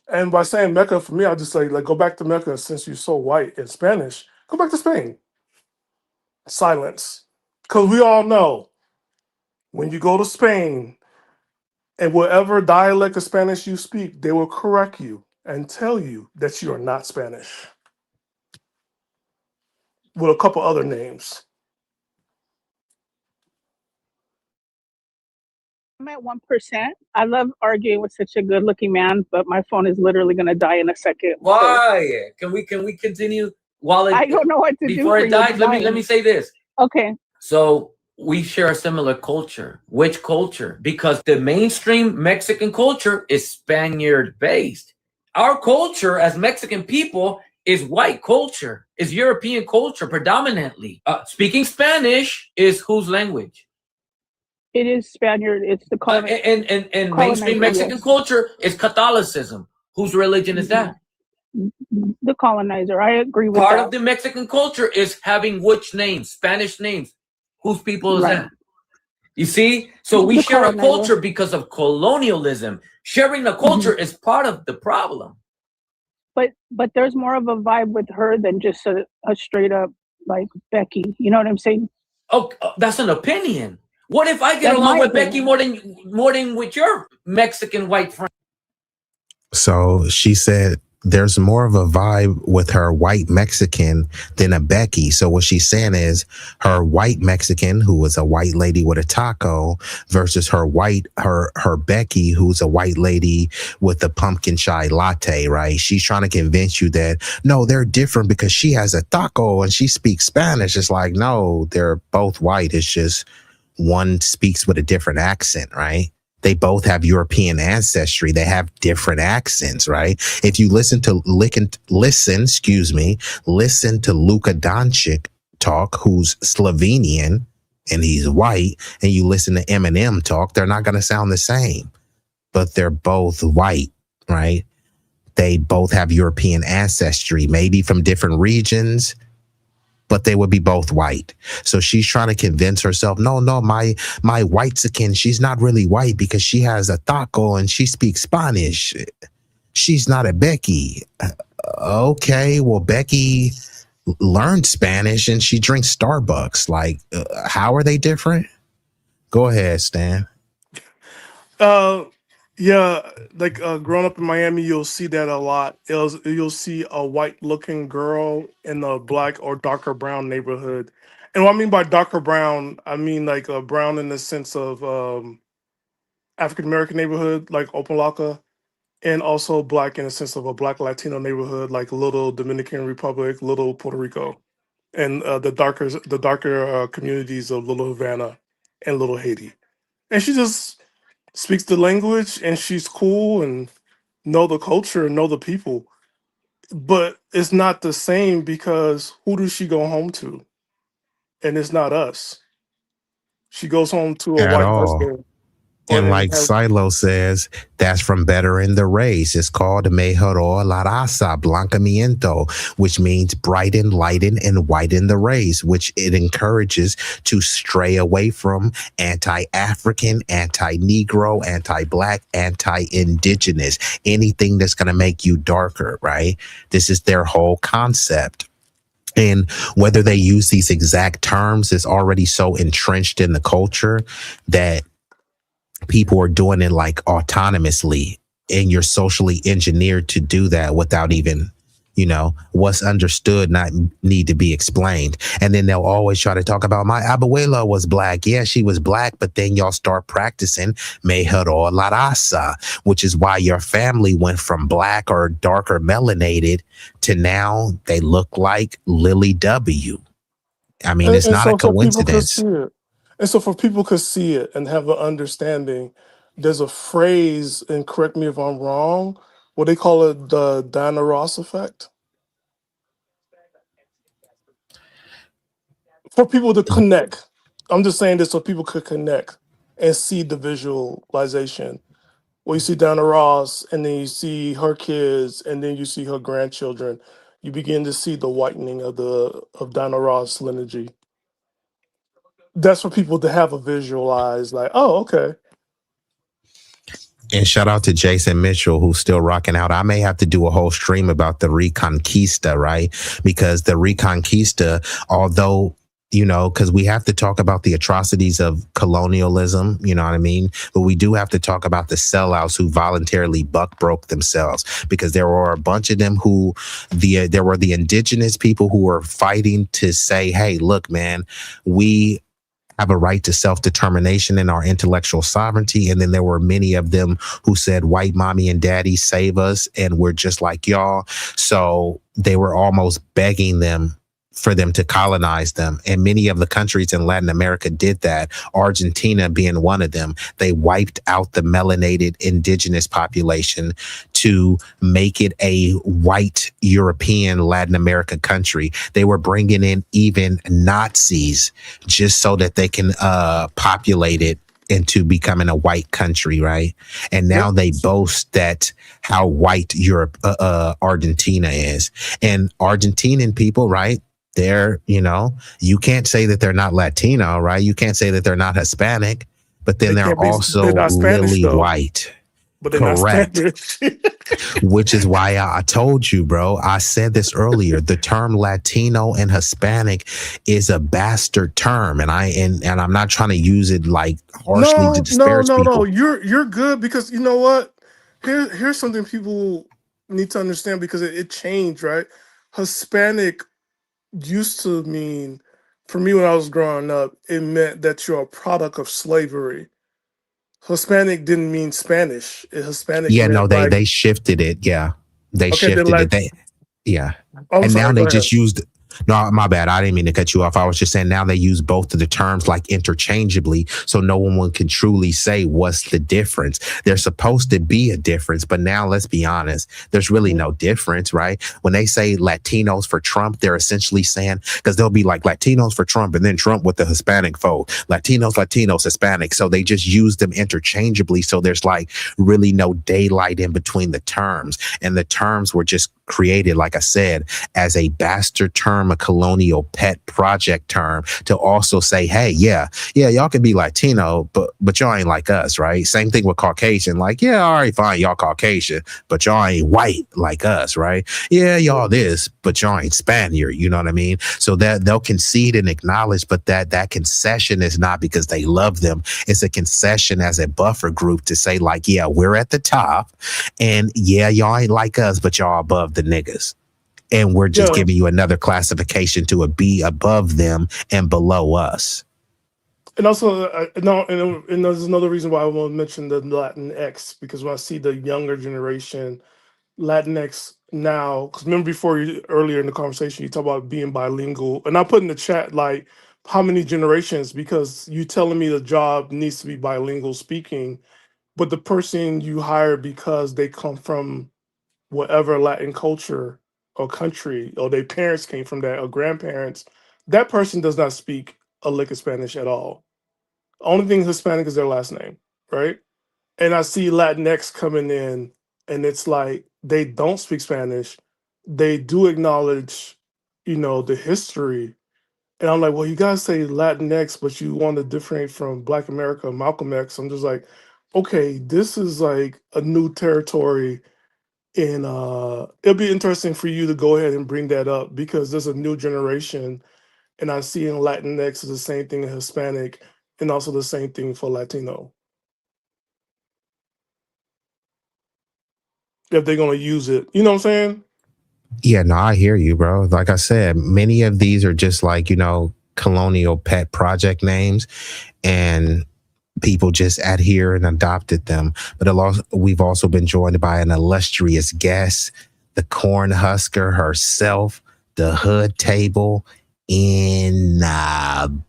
Speaker 14: And by saying Mecca, for me, I just say like go back to Mecca since you're so white in Spanish. Go back to Spain. Silence, because we all know when you go to Spain and whatever dialect of Spanish you speak, they will correct you and tell you that you are not Spanish with a couple other names.
Speaker 11: I'm at 1%. I love arguing with such a good-looking man, but my phone is literally going to die in a second.
Speaker 12: Why? Can we continue while it?
Speaker 11: I don't know what to do
Speaker 12: before
Speaker 11: for
Speaker 12: it dies. Let me say this.
Speaker 11: Okay.
Speaker 12: So we share a similar culture. Which culture? Because the mainstream Mexican culture is Spaniard based. Our culture as Mexican people is white culture, is European culture predominantly. Speaking Spanish is whose language?
Speaker 11: It is Spaniard. It's the
Speaker 12: and mainstream Mexican culture is Catholicism. Whose religion is that?
Speaker 11: The colonizer. I agree with
Speaker 12: Part
Speaker 11: that.
Speaker 12: of the Mexican culture is having which names? Spanish names. Whose people is that? You see? So we share a culture because of colonialism. Sharing the culture is part of the problem.
Speaker 11: But there's more of a vibe with her than just a straight up like Becky. You know what I'm saying?
Speaker 12: Oh, that's an opinion. What if I get along with Becky more than with your Mexican white friend?
Speaker 6: So she said there's more of a vibe with her white Mexican than a Becky. So what she's saying is her white Mexican, who was a white lady with a taco, versus her Becky, who's a white lady with a pumpkin chai latte, right? She's trying to convince you that, no, they're different because she has a taco and she speaks Spanish. It's like, no, they're both white. It's just one speaks with a different accent, right? They both have European ancestry. They have different accents, right? If you listen to Luka Doncic talk, who's Slovenian and he's white, and you listen to Eminem talk, they're not going to sound the same, but they're both white, right? They both have European ancestry, maybe from different regions, but they would be both white. So she's trying to convince herself, no, my white-sican, she's not really white because she has a taco and she speaks Spanish. She's not a Becky. Okay, well, Becky learned Spanish and she drinks Starbucks. Like, how are they different? Go ahead, Stan.
Speaker 14: Yeah, like growing up in Miami, you'll see that a lot. You'll see a white-looking girl in a black or darker brown neighborhood. And what I mean by darker brown, I mean like brown in the sense of African-American neighborhood, like Opa-locka, and also black in the sense of a black Latino neighborhood, like Little Dominican Republic, Little Puerto Rico, and the darker communities of Little Havana and Little Haiti. And she just speaks the language and she's cool and know the culture and know the people. But it's not the same because who does she go home to? And it's not us. She goes home to a
Speaker 6: At
Speaker 14: white
Speaker 6: all.
Speaker 14: husband.
Speaker 6: And like Silo says, that's from bettering the race. It's called Mejoró la raza, blancamiento, which means brighten, lighten, and whiten the race, which it encourages to stray away from anti-African, anti-Negro, anti-Black, anti-Indigenous, anything that's going to make you darker, right? This is their whole concept. And whether they use these exact terms is already so entrenched in the culture that people are doing it like autonomously, and you're socially engineered to do that without even What's understood not need to be explained. And then they'll always try to talk about my abuela was black. Yeah, she was black, but then y'all start practicing mejoró la raza, which is why your family went from black or darker melanated to now they look like Lily W. I mean, it's
Speaker 14: And
Speaker 6: not a
Speaker 14: so for people could
Speaker 6: coincidence.
Speaker 14: see it. And so for people could see it and have an understanding, there's a phrase, and correct me if I'm wrong, what they call it, the Diana Ross effect. For people to connect. I'm just saying this so people could connect and see the visualization. Well, you see Diana Ross, and then you see her kids, and then you see her grandchildren. You begin to see the whitening of Diana Ross lineage. That's for people to have a visualize, like, oh, okay.
Speaker 6: And shout out to Jason Mitchell, who's still rocking out. I may have to do a whole stream about the Reconquista, right? Because the Reconquista, although, because we have to talk about the atrocities of colonialism, you know what I mean? But we do have to talk about the sellouts who voluntarily buck broke themselves, because there were a bunch of them who there were the indigenous people who were fighting to say, hey, look, man, we have a right to self-determination and our intellectual sovereignty. And then there were many of them who said, white mommy and daddy, save us, and we're just like y'all. So they were almost begging them for them to colonize them. And many of the countries in Latin America did that, Argentina being one of them. They wiped out the melanated indigenous population to make it a white European Latin America country. They were bringing in even Nazis just so that they can populate it into becoming a white country, right? And now they boast that how white Argentina is. And Argentinian people, right? They're, you can't say that they're not Latino, right? You can't say that they're not Hispanic, but then they're also
Speaker 14: not Spanish,
Speaker 6: lily
Speaker 14: though.
Speaker 6: white.
Speaker 14: But they're
Speaker 6: Correct.
Speaker 14: not Spanish.
Speaker 6: Which is why I told you, bro. I said this earlier. The term Latino and Hispanic is a bastard term, and I'm not trying to use it like harshly to disparage people.
Speaker 14: No. You're good, because you know what? Here's something people need to understand, because it changed, right? Hispanic used to mean, for me when I was growing up, it meant that you're a product of slavery. Hispanic didn't mean Spanish. Hispanic meant
Speaker 6: They shifted it. Yeah, they shifted it. Yeah, and now they just used. No, my bad. I didn't mean to cut you off. I was just saying now they use both of the terms like interchangeably, so no one can truly say what's the difference. There's supposed to be a difference, but now let's be honest, there's really no difference, right? When they say Latinos for Trump, they're essentially saying, because they'll be like Latinos for Trump and then Trump with the Hispanic vote, Latinos, Hispanic. So they just use them interchangeably. So there's like really no daylight in between the terms, and the terms were just created, like I said, as a bastard term, a colonial pet project term to also say, hey, yeah, y'all can be Latino, but y'all ain't like us, right? Same thing with Caucasian. Like, yeah, all right, fine, y'all Caucasian, but y'all ain't white like us, right? Yeah, y'all this, but y'all ain't Spaniard, you know what I mean? So that they'll concede and acknowledge, but that concession is not because they love them. It's a concession as a buffer group to say, like, yeah, we're at the top, and yeah, y'all ain't like us, but y'all above the niggas. And we're just giving you another classification to be above them and below us.
Speaker 14: And also, and there's another reason why I want to mention the Latinx, because when I see the younger generation, Latinx now, because remember earlier in the conversation, you talk about being bilingual, and I put in the chat, like, how many generations, because you telling me the job needs to be bilingual speaking, but the person you hire because they come from whatever Latin culture or country, or their parents came from that, or grandparents, that person does not speak a lick of Spanish at all. Only thing Hispanic is their last name, right? And I see Latinx coming in, and it's like they don't speak Spanish. They do acknowledge, the history. And I'm like, well, you guys say Latinx, but you want to differentiate from Black America, Malcolm X. I'm just like, okay, this is like a new territory. And it'll be interesting for you to go ahead and bring that up, because there's a new generation, and I see in Latinx is the same thing in Hispanic, and also the same thing for Latino. If they're going to use it, you know what I'm saying?
Speaker 6: Yeah, no, I hear you, bro. Like I said, many of these are just like, colonial pet project names, and people just adhere and adopted them. But we've also been joined by an illustrious guest, the corn husker herself, the hood table in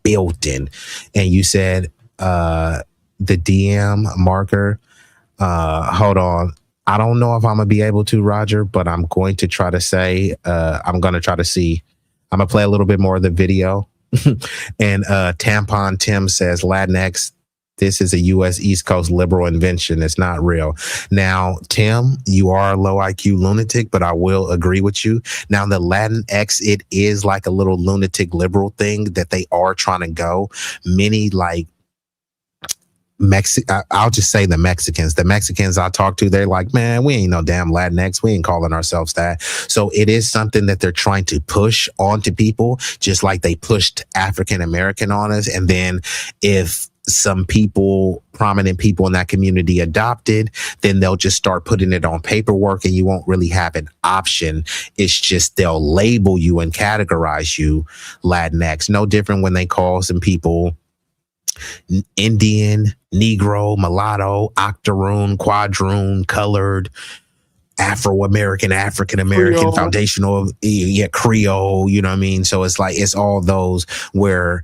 Speaker 6: building. And you said the DM marker. Hold on. I don't know if I'm gonna be able to, Roger, but I'm going to try to say, I'm gonna try to see. I'm gonna play a little bit more of the video. And Tampon Tim says, Latinx, this is a U.S. East Coast liberal invention. It's not real. Now, Tim, you are a low IQ lunatic, but I will agree with you. Now, the Latinx, it is like a little lunatic liberal thing that they are trying to go. Many like I'll just say the Mexicans I talk to, they're like, man, we ain't no damn Latinx. We ain't calling ourselves that. So it is something that they're trying to push onto people, just like they pushed African American on us. And then if some prominent people in that community adopted, then they'll just start putting it on paperwork and you won't really have an option. It's just they'll label you and categorize you Latinx. No different when they call some people Indian, Negro, mulatto, octoroon, quadroon, colored, Afro-American, African-American,
Speaker 14: Creole.
Speaker 6: foundational, Creole, you know what I mean? So it's like, it's all those where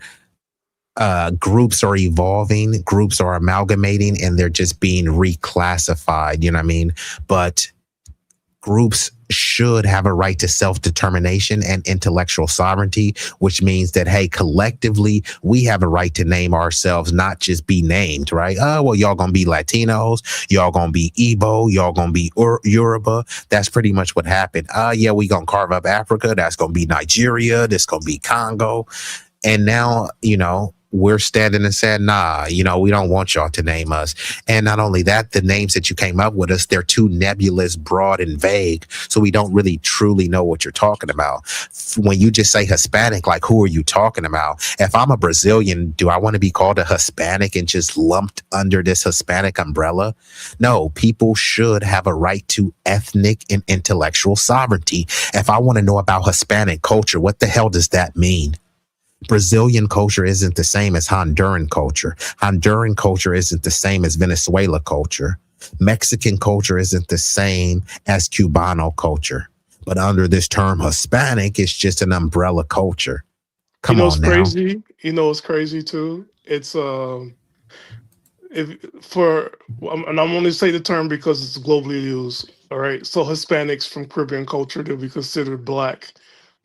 Speaker 6: groups are evolving, groups are amalgamating, and they're just being reclassified, you know what I mean? But groups should have a right to self-determination and intellectual sovereignty, which means that, hey, collectively, we have a right to name ourselves, not just be named, right? Oh, well, y'all gonna be Latinos, y'all gonna be Igbo, y'all gonna be Yoruba. That's pretty much what happened. Yeah, we gonna carve up Africa. That's gonna be Nigeria. This gonna be Congo. And now, we're standing and saying, nah, we don't want y'all to name us. And not only that, the names that you came up with us, they're too nebulous, broad, and vague. So we don't really truly know what you're talking about. When you just say Hispanic, like, who are you talking about? If I'm a Brazilian, do I want to be called a Hispanic and just lumped under this Hispanic umbrella? No, people should have a right to ethnic and intellectual sovereignty. If I want to know about Hispanic culture, what the hell does that mean? Brazilian culture isn't the same as Honduran culture. Honduran culture isn't the same as Venezuela culture. Mexican culture isn't the same as Cubano culture. But under this term Hispanic, it's just an umbrella culture. Come on now.
Speaker 14: Crazy. It's crazy too. It's and I'm only say the term because it's globally used. All right. So Hispanics from Caribbean culture, they'll be considered black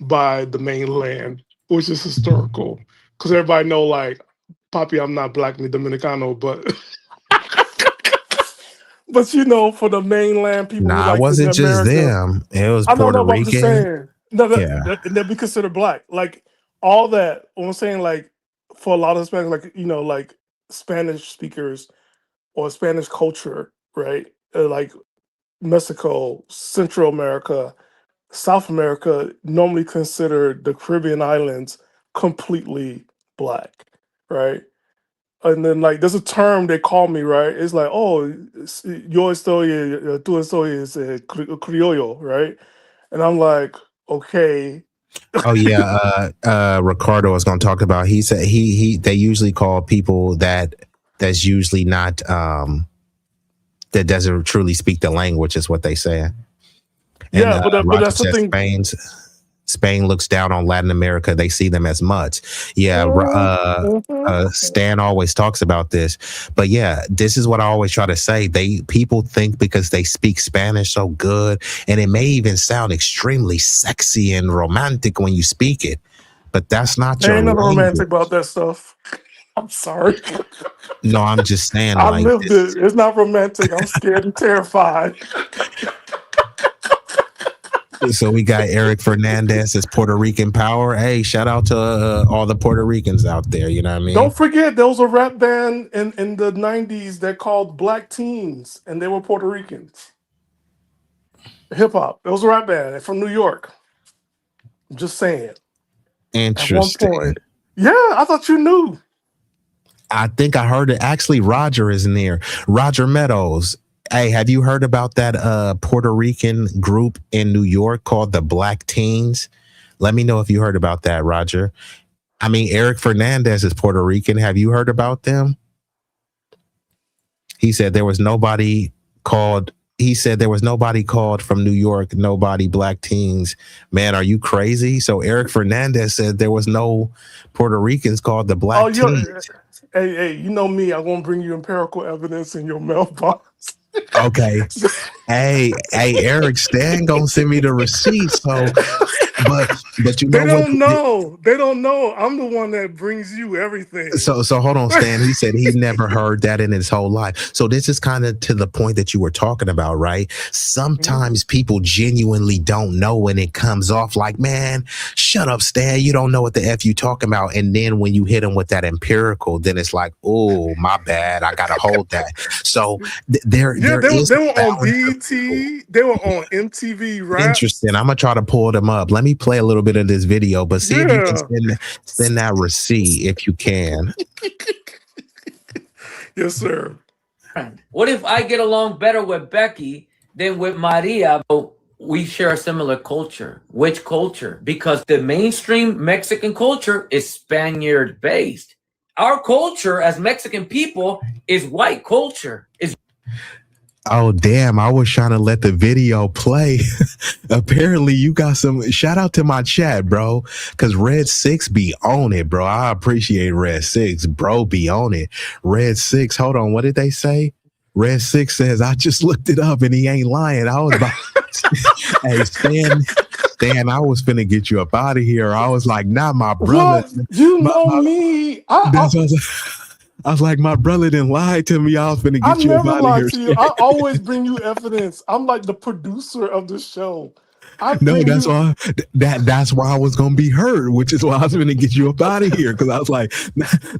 Speaker 14: by the mainland, which is historical. Because everybody know, like, Papi, I'm not black ni Dominicano, but but for the mainland people,
Speaker 6: Nah,
Speaker 14: like
Speaker 6: it wasn't just
Speaker 14: America,
Speaker 6: them. It was
Speaker 14: I don't
Speaker 6: Puerto
Speaker 14: know, but I'm just
Speaker 6: Rican.
Speaker 14: saying, they'll be considered black. Like all that. What I'm saying, like for a lot of Hispanics, like like Spanish speakers or Spanish culture, right? Like Mexico, Central America, South America, normally consider the Caribbean islands completely black, right? And then like there's a term they call me, right? It's like, oh, yo estoy, tú estoy criollo, right? And I'm like, okay.
Speaker 6: Oh yeah, Ricardo was going to talk about. He said they usually call people that's usually not that doesn't truly speak the language, is what they say. And,
Speaker 14: yeah, but that's the thing.
Speaker 6: Spain looks down on Latin America. They see them as mutts. Yeah, Stan always talks about this. But yeah, this is what I always try to say. People think because they speak Spanish so good, and it may even sound extremely sexy and romantic when you speak it, but that's not your
Speaker 14: ain't nothing
Speaker 6: language.
Speaker 14: romantic about that stuff. I'm sorry.
Speaker 6: No, I'm just saying.
Speaker 14: I lived it. It's not romantic. I'm scared and terrified.
Speaker 6: So we got Eric Fernandez as Puerto Rican power. Hey, shout out to all the Puerto Ricans out there. You know what I mean?
Speaker 14: Don't forget, there was a rap band in the 90s that called Black Teens, and they were Puerto Ricans. Hip hop. It was a rap band from New York. I'm just saying.
Speaker 6: Interesting.
Speaker 14: At one point. Yeah, I thought you knew.
Speaker 6: I think I heard it. Actually, Roger is in there. Roger Meadows. Hey, have you heard about that Puerto Rican group in New York called the Black Teens? Let me know if you heard about that, Roger. I mean, Eric Fernandez is Puerto Rican. Have you heard about them? He said there was nobody called. He said there was nobody called from New York. Nobody Black Teens. Man, are you crazy? So Eric Fernandez said there was no Puerto Ricans called the Black Teens.
Speaker 14: Hey, you know me. I'm gonna bring you empirical evidence in your mailbox.
Speaker 6: Okay. Hey, Eric, Stan gonna send me the receipt. So, but you know
Speaker 14: they don't know. They don't know. I'm the one that brings you everything.
Speaker 6: So hold on, Stan. He said he never heard that in his whole life. So this is kind of to the point that you were talking about, right? Sometimes people genuinely don't know when it comes off like, man, shut up, Stan. You don't know what the F you talking about. And then when you hit them with that empirical, then it's like, oh, my bad. I got to hold that. So they were
Speaker 14: on BET. They were on MTV Rap.
Speaker 6: Interesting. I'm going to try to pull them up. Let me play a little bit of this video, but see if you can send that receipt if you can.
Speaker 14: Yes, sir.
Speaker 12: What if I get along better with Becky than with Maria, but we share a similar culture? Which culture? Because the mainstream Mexican culture is Spaniard based. Our culture as Mexican people is white culture.
Speaker 6: Oh, damn. I was trying to let the video play. Apparently, you got some. Shout out to my chat, bro. Because Red 6 be on it, bro. I appreciate Red 6. Bro, be on it. Red 6. Hold on. What did they say? Red 6 says, I just looked it up and he ain't lying. I was about. Hey, Stan, I was finna get you up out of here. I was like, nah, my brother.
Speaker 14: What? You know me.
Speaker 6: I was like, my brother didn't lie to me. I was finna get you out of here.
Speaker 14: I never lie to you. I always bring you evidence. I'm like the producer of the show.
Speaker 6: That's why I was gonna be hurt, which is why I was gonna get you up out of here. Because I was like,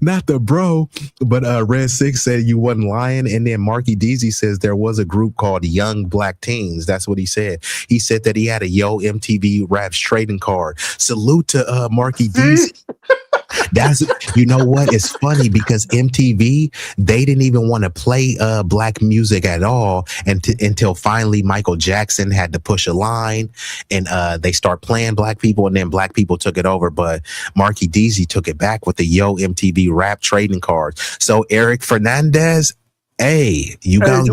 Speaker 6: not the bro, but Red 6 said you wasn't lying, and then Marky Deezy says there was a group called Young Black Teens. That's what he said. He said that he had a Yo MTV Raps trading card. Salute to Marky Deezy. That's, you know what? It's funny because MTV, they didn't even want to play black music at all until finally Michael Jackson had to push a line and they start playing black people, and then black people took it over. But Marky Deezy took it back with the Yo MTV Rap trading cards. So Eric Fernandez, hey, you got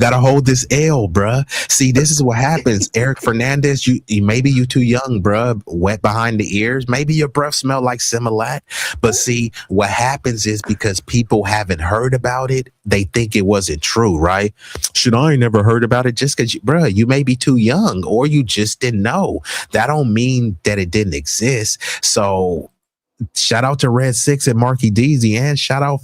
Speaker 6: to hold this L, bruh. See, this is what happens. Eric Fernandez, you maybe you too young, bruh, wet behind the ears. Maybe your breath smell like Similac. But see, what happens is because people haven't heard about it, they think it wasn't true, right? Shit, I ain't never heard about it just because, bruh, you may be too young or you just didn't know. That don't mean that it didn't exist. So shout out to Red 6 and Marky Deezy, and shout out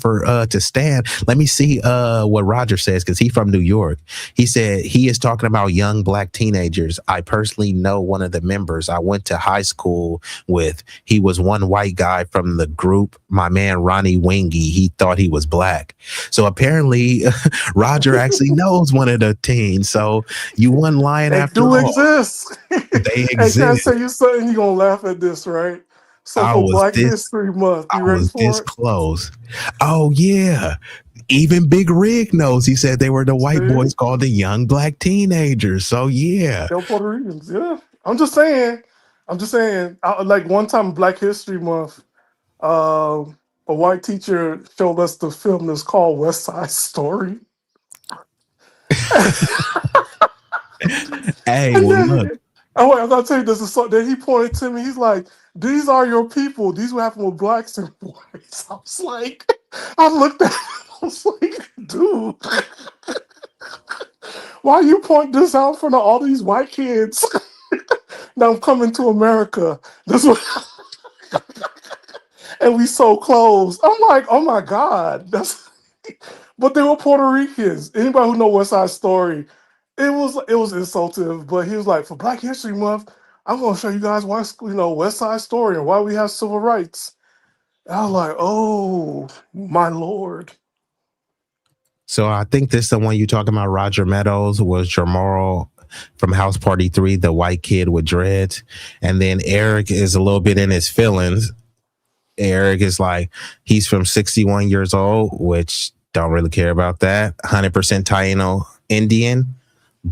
Speaker 6: to Stan. Let me see what Roger says, because he's from New York. He said he is talking about young black teenagers. I personally know one of the members I went to high school with. He was one white guy from the group, my man Ronnie Wingy. He thought he was black. So apparently Roger actually knows one of the teens. So you wasn't lying after all.
Speaker 14: They do exist.
Speaker 6: They exist.
Speaker 14: Hey, can I say you something? You're going to laugh at this, right? So for Black History Month, you ready for it?
Speaker 6: Close. Oh, yeah. Even Big Rig knows. He said they were the white boys called the young black teenagers. So, yeah.
Speaker 14: They're Puerto Ricans, yeah. I'm just saying. Like one time, Black History Month, a white teacher showed us the film that's called West Side Story.
Speaker 6: Hey, well, look.
Speaker 14: Oh, wait, I'm going to tell you this. Then he pointed to me. He's like, these are your people. These will happen with blacks and whites. I was like, I looked at him. I was like, dude, why you point this out in front of all these white kids? Now I'm coming to America. This was, and we so close. I'm like, oh my God. But they were Puerto Ricans. Anybody who know West Side Story, it was insultive, but he was like, for Black History Month, I'm going to show you guys why, West Side Story and why we have civil rights. And I was like, oh, my Lord.
Speaker 6: So I think this is the one you talking about, Roger Meadows, was Jamal from House Party 3, the white kid with dreads. And then Eric is a little bit in his feelings. Eric is like, he's from 61 years old, which Don't really care about that. 100% Taino Indian.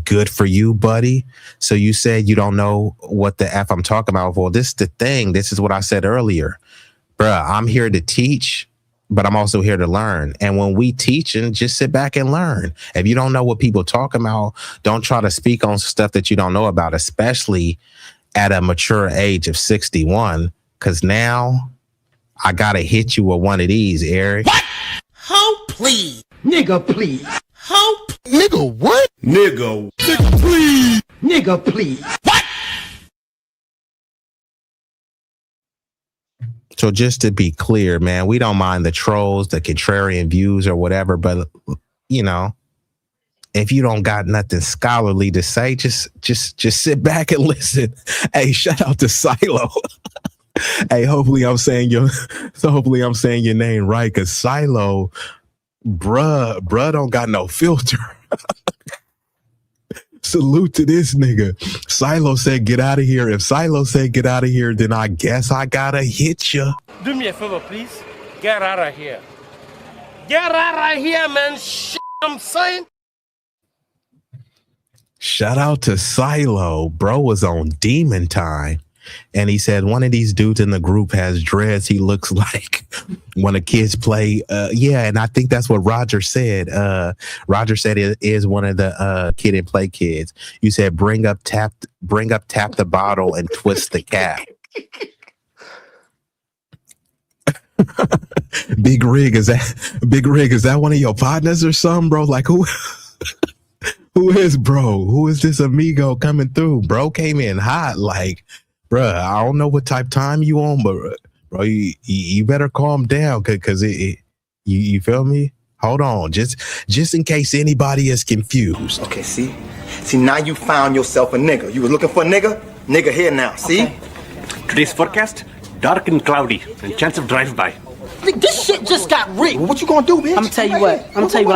Speaker 6: Good for you, buddy. So you said you don't know what the F I'm talking about. Well, this is the thing. This is what I said earlier. Bruh, I'm here to teach, but I'm also here to learn. And when we teaching, just sit back and learn. If you don't know what people talking about, don't try to speak on stuff that you don't know about, especially at a mature age of 61. Because now I got to hit you with one of these, Eric.
Speaker 13: What? How please? Nigga, please. How? Nigga, what? Nigga. Nigga, please. Nigga, please. What?
Speaker 6: So just to be clear, man, we don't mind the trolls, the contrarian views or whatever, but you know, if you don't got nothing scholarly to say, just sit back and listen. Hey, shout out to Silo. Hey, hopefully I'm saying your name right, cause Silo, bruh don't got no filter. Salute to this nigga. Silo said get out of here. If Silo said get out of here, then I guess I gotta hit you.
Speaker 16: Do me a favor, please. Get out of here. Get out of here, man. Shit, I'm saying.
Speaker 6: Shout out to Silo. Bro was on demon time. And he said one of these dudes in the group has dreads. He looks like when the kids play. Yeah, and I think that's what Roger said. Roger said it is one of the Kid and Play kids. You said bring up tap the bottle and twist the cap. Big Rig, is that one of your partners or something, bro? Like who is bro? Who is this amigo coming through? Bro came in hot, like, bruh, I don't know what type time you on, but bro, you better calm down, cause you feel me? Hold on, just in case anybody is confused.
Speaker 17: Okay, see now you found yourself a nigga. You were looking for a nigga here now. See?
Speaker 16: Okay. Today's forecast: dark and cloudy, and chance of drive-by.
Speaker 17: This shit just got rigged. Well, what you gonna do, bitch?
Speaker 16: I'm gonna tell you what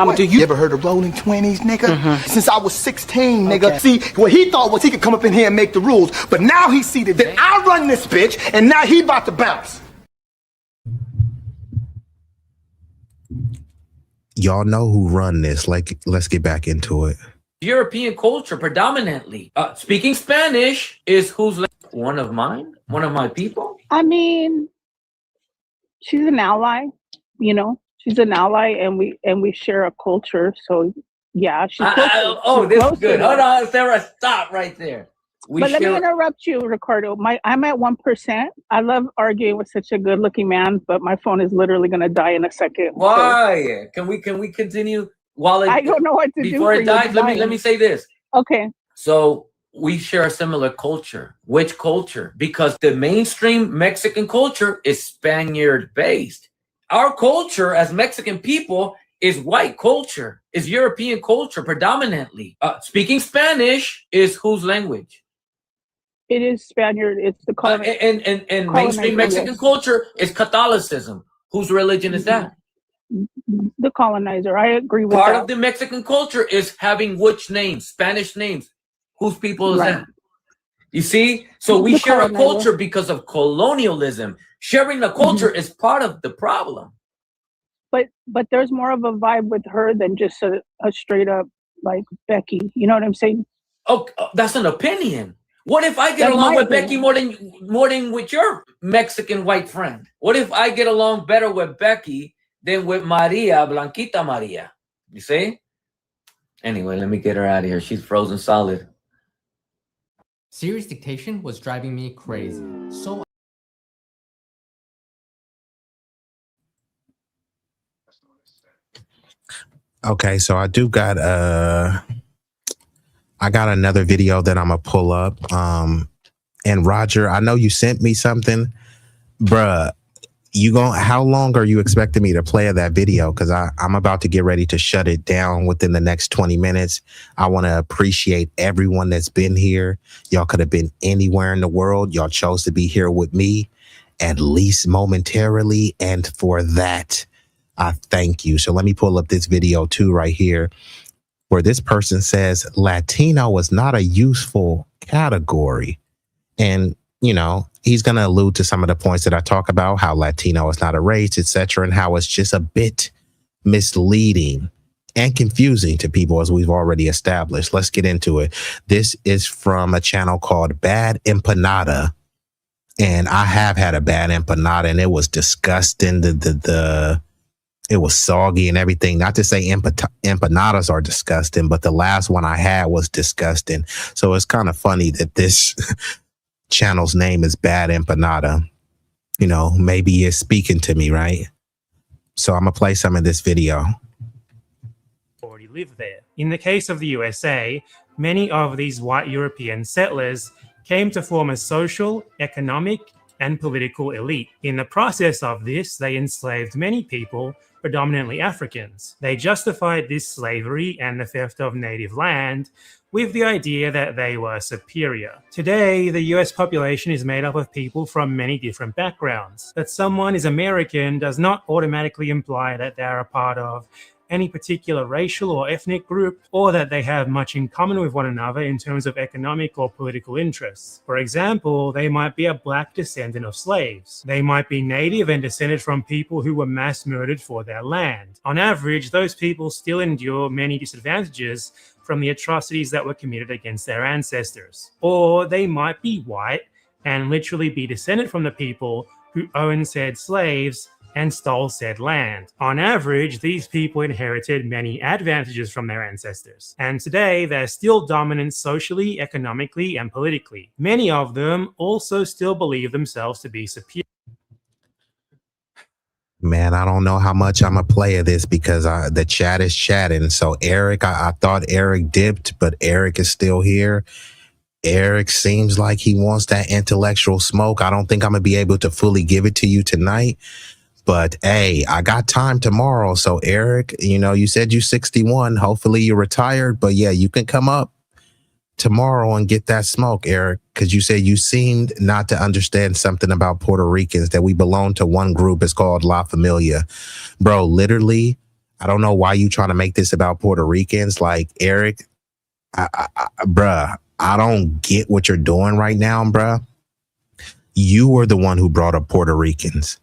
Speaker 16: I'm gonna do.
Speaker 17: You ever heard of rolling 20s, nigga? Since I was 16, nigga. Okay. See, what he thought was he could come up in here and make the rules, but now he see that I run this bitch, and now he about to bounce.
Speaker 6: Y'all know who run this. Like, let's get back into it.
Speaker 12: European culture predominantly. Speaking Spanish is who's one of mine? One of my people?
Speaker 11: I mean, she's an ally, you know. She's an ally, and we share a culture. So yeah, she's.
Speaker 12: This is good. Hold on, Sarah, stop right there.
Speaker 11: Let me interrupt you, Ricardo. I'm at 1%. I love arguing with such a good-looking man, but my phone is literally gonna die in a second.
Speaker 12: Why? So. Can we continue while it?
Speaker 11: I don't know what to do
Speaker 12: before it dies. Let me say this.
Speaker 11: Okay.
Speaker 12: So we share a similar culture. Which culture? Because the mainstream Mexican culture is Spaniard-based. Our culture as Mexican people is white culture, is European culture predominantly. Speaking Spanish is whose language?
Speaker 11: It is Spaniard. It's the
Speaker 12: and mainstream Mexican culture is Catholicism. Whose religion is that?
Speaker 11: The colonizer. I agree with
Speaker 12: Part
Speaker 11: that.
Speaker 12: of the Mexican culture is having which names? Spanish names. Whose people is that? You see? So we share a culture because of colonialism. Sharing a culture is part of the problem.
Speaker 11: But there's more of a vibe with her than just a straight up like Becky. You know what I'm saying?
Speaker 12: Oh, that's an opinion. What if I get along with Becky more than with your Mexican white friend? What if I get along better with Becky than with Maria, Blanquita Maria? You see? Anyway, let me get her out of here. She's frozen solid.
Speaker 18: Serious dictation was driving me crazy. So
Speaker 6: Okay, so I do got I got another video that I'm gonna pull up. And Roger, I know you sent me something, bruh. How long are you expecting me to play that video? Because I'm about to get ready to shut it down within the next 20 minutes. I want to appreciate everyone that's been here. Y'all could have been anywhere in the world. Y'all chose to be here with me, at least momentarily. And for that, I thank you. So let me pull up this video too right here, where this person says Latino is not a useful category. And, you know, he's going to allude to some of the points that I talk about, how Latino is not a race, etc., and how it's just a bit misleading and confusing to people, as we've already established. Let's get into it. This is from a channel called Bad Empanada. And I have had a bad empanada, and it was disgusting. It was soggy and everything. Not to say empanadas are disgusting, but the last one I had was disgusting. So it's kind of funny that this channel's name is Bad Empanada. You know, maybe it's speaking to me, right? So I'm going to play some of this video.
Speaker 19: Already live there. In the case of the USA, many of these white European settlers came to form a social, economic, and political elite. In the process of this, they enslaved many people, predominantly Africans. They justified this slavery and the theft of native land with the idea that they were superior. Today, the US population is made up of people from many different backgrounds. That someone is American does not automatically imply that they are a part of any particular racial or ethnic group, or that they have much in common with one another in terms of economic or political interests. For example, they might be a black descendant of slaves. They might be native and descended from people who were mass murdered for their land. On average, those people still endure many disadvantages from the atrocities that were committed against their ancestors. Or they might be white and literally be descended from the people who owned said slaves and stole said land. On average, these people inherited many advantages from their ancestors, and today they're still dominant socially, economically, and politically. Many of them also still believe themselves to be superior.
Speaker 6: Man, I don't know how much I'm going to play of this because the chat is chatting. So Eric, I thought Eric dipped, but Eric is still here. Eric seems like he wants that intellectual smoke. I don't think I'm going to be able to fully give it to you tonight. But hey, I got time tomorrow. So Eric, you know, you said you're 61. Hopefully you're retired. But yeah, you can come up tomorrow and get that smoke, Eric, because you said you seemed not to understand something about Puerto Ricans, that we belong to one group. It's called La Familia. Bro, literally, I don't know why you trying to make this about Puerto Ricans. Like, Eric, bruh, I don't get what you're doing right now, bruh. You were the one who brought up Puerto Ricans.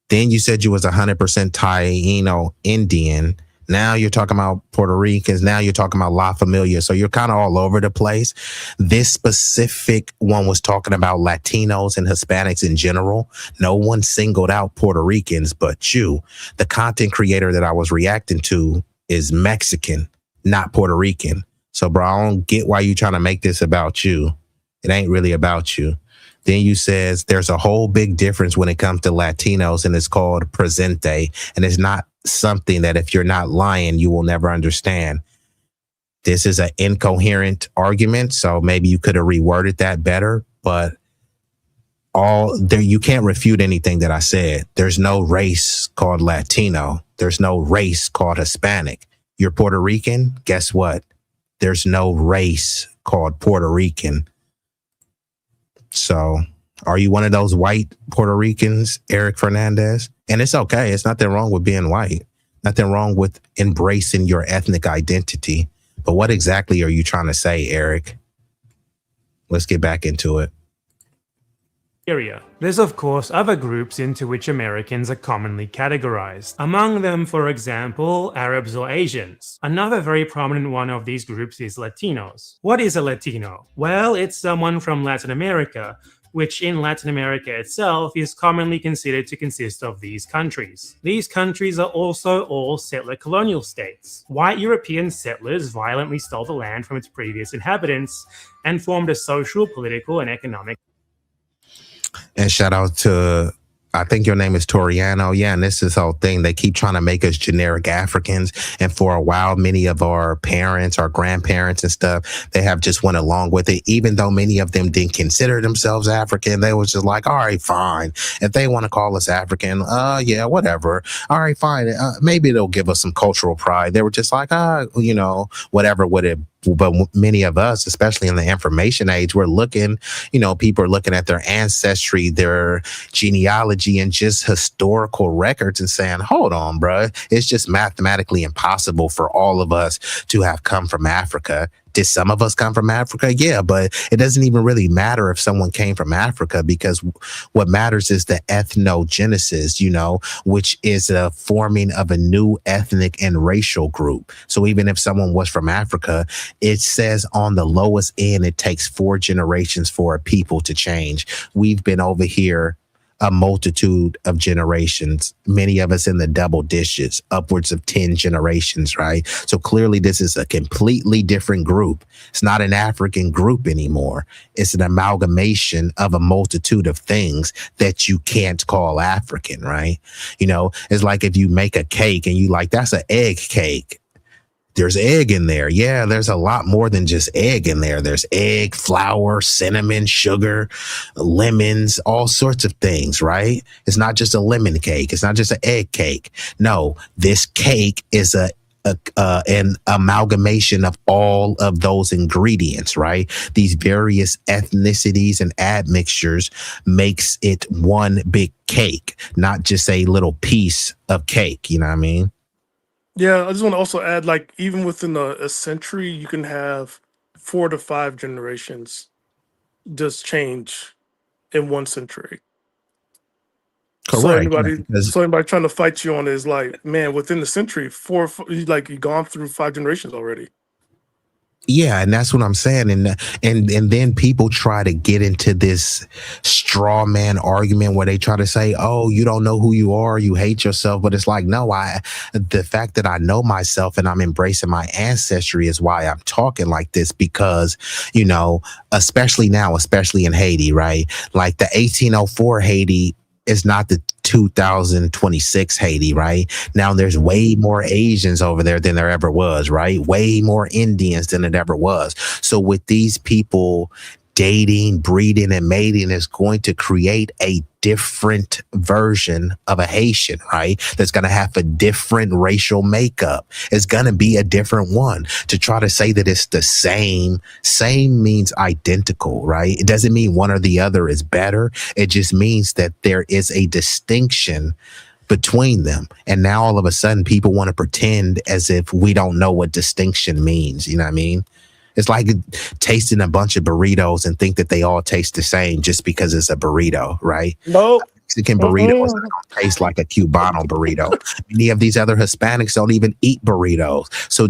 Speaker 6: Then you said you was 100% Taino Indian. Now you're talking about Puerto Ricans. Now you're talking about La Familia. So you're kind of all over the place. This specific one was talking about Latinos and Hispanics in general. No one singled out Puerto Ricans, but you. The content creator that I was reacting to is Mexican, not Puerto Rican. So, bro, I don't get why you trying to make this about you. It ain't really about you. Then you says there's a whole big difference when it comes to Latinos, and it's called presente. And it's not something that if you're not lying, you will never understand. This is an incoherent argument, so maybe you could have reworded that better, but you can't refute anything that I said. There's no race called Latino. There's no race called Hispanic. You're Puerto Rican? Guess what? There's no race called Puerto Rican. So are you one of those white Puerto Ricans, Eric Fernandez? And it's okay. It's nothing wrong with being white. Nothing wrong with embracing your ethnic identity. But what exactly are you trying to say, Eric? Let's get back into it.
Speaker 19: There's of course other groups into which Americans are commonly categorized. Among them, for example, Arabs or Asians. Another very prominent one of these groups is Latinos. What is a Latino? Well, it's someone from Latin America, which in Latin America itself is commonly considered to consist of these countries. These countries are also all settler colonial states. White European settlers violently stole the land from its previous inhabitants and formed a social, political, and economic.
Speaker 6: And shout out to, I think your name is Toriano. Yeah, and this whole thing. They keep trying to make us generic Africans. And for a while, many of our parents, our grandparents and stuff, they have just went along with it. Even though many of them didn't consider themselves African, they was just like, all right, fine. If they want to call us African, yeah, whatever. All right, fine. Maybe it'll give us some cultural pride. They were just like, you know, whatever would it. But many of us, especially in the information age, we're looking, you know, people are looking at their ancestry, their genealogy, and just historical records and saying, hold on, bro, it's just mathematically impossible for all of us to have come from Africa. Did some of us come from Africa? Yeah, but it doesn't even really matter if someone came from Africa, because what matters is the ethnogenesis, which is a forming of a new ethnic and racial group. So even if someone was from Africa, it says on the lowest end, it takes 4 generations for a people to change. We've been over here a multitude of generations, many of us in the double digits, upwards of 10 generations, right? So clearly this is a completely different group. It's not an African group anymore. It's an amalgamation of a multitude of things that you can't call African, right? It's like if you make a cake and you like, that's an egg cake. There's egg in there. Yeah, there's a lot more than just egg in there. There's egg, flour, cinnamon, sugar, lemons, all sorts of things, right? It's not just a lemon cake. It's not just an egg cake. No, this cake is an amalgamation of all of those ingredients, right? These various ethnicities and admixtures makes it one big cake, not just a little piece of cake. You know what I mean?
Speaker 14: Yeah, I just want to also add, like, even within a century, you can have 4 to 5 generations just change in 1 century.
Speaker 6: Correct.
Speaker 14: So anybody trying to fight you on it is like, man, within the century, you've gone through 5 generations already.
Speaker 6: Yeah, and that's what I'm saying. And then people try to get into this straw man argument where they try to say, oh, you don't know who you are, you hate yourself. But it's like, no, the fact that I know myself and I'm embracing my ancestry is why I'm talking like this, because, especially now, especially in Haiti, right? Like the 1804 Haiti is not the 2026 Haiti, right? Now there's way more Asians over there than there ever was, right? Way more Indians than it ever was. So with these people dating, breeding, and mating is going to create a different version of a Haitian, right? That's going to have a different racial makeup. It's going to be a different one. To try to say that it's the same means identical, right? It doesn't mean one or the other is better. It just means that there is a distinction between them. And now all of a sudden people want to pretend as if we don't know what distinction means. You know what I mean? It's like tasting a bunch of burritos and think that they all taste the same just because it's a burrito, right?
Speaker 14: No.
Speaker 6: Mexican burritos don't taste like a Cubano burrito. Many of these other Hispanics don't even eat burritos. So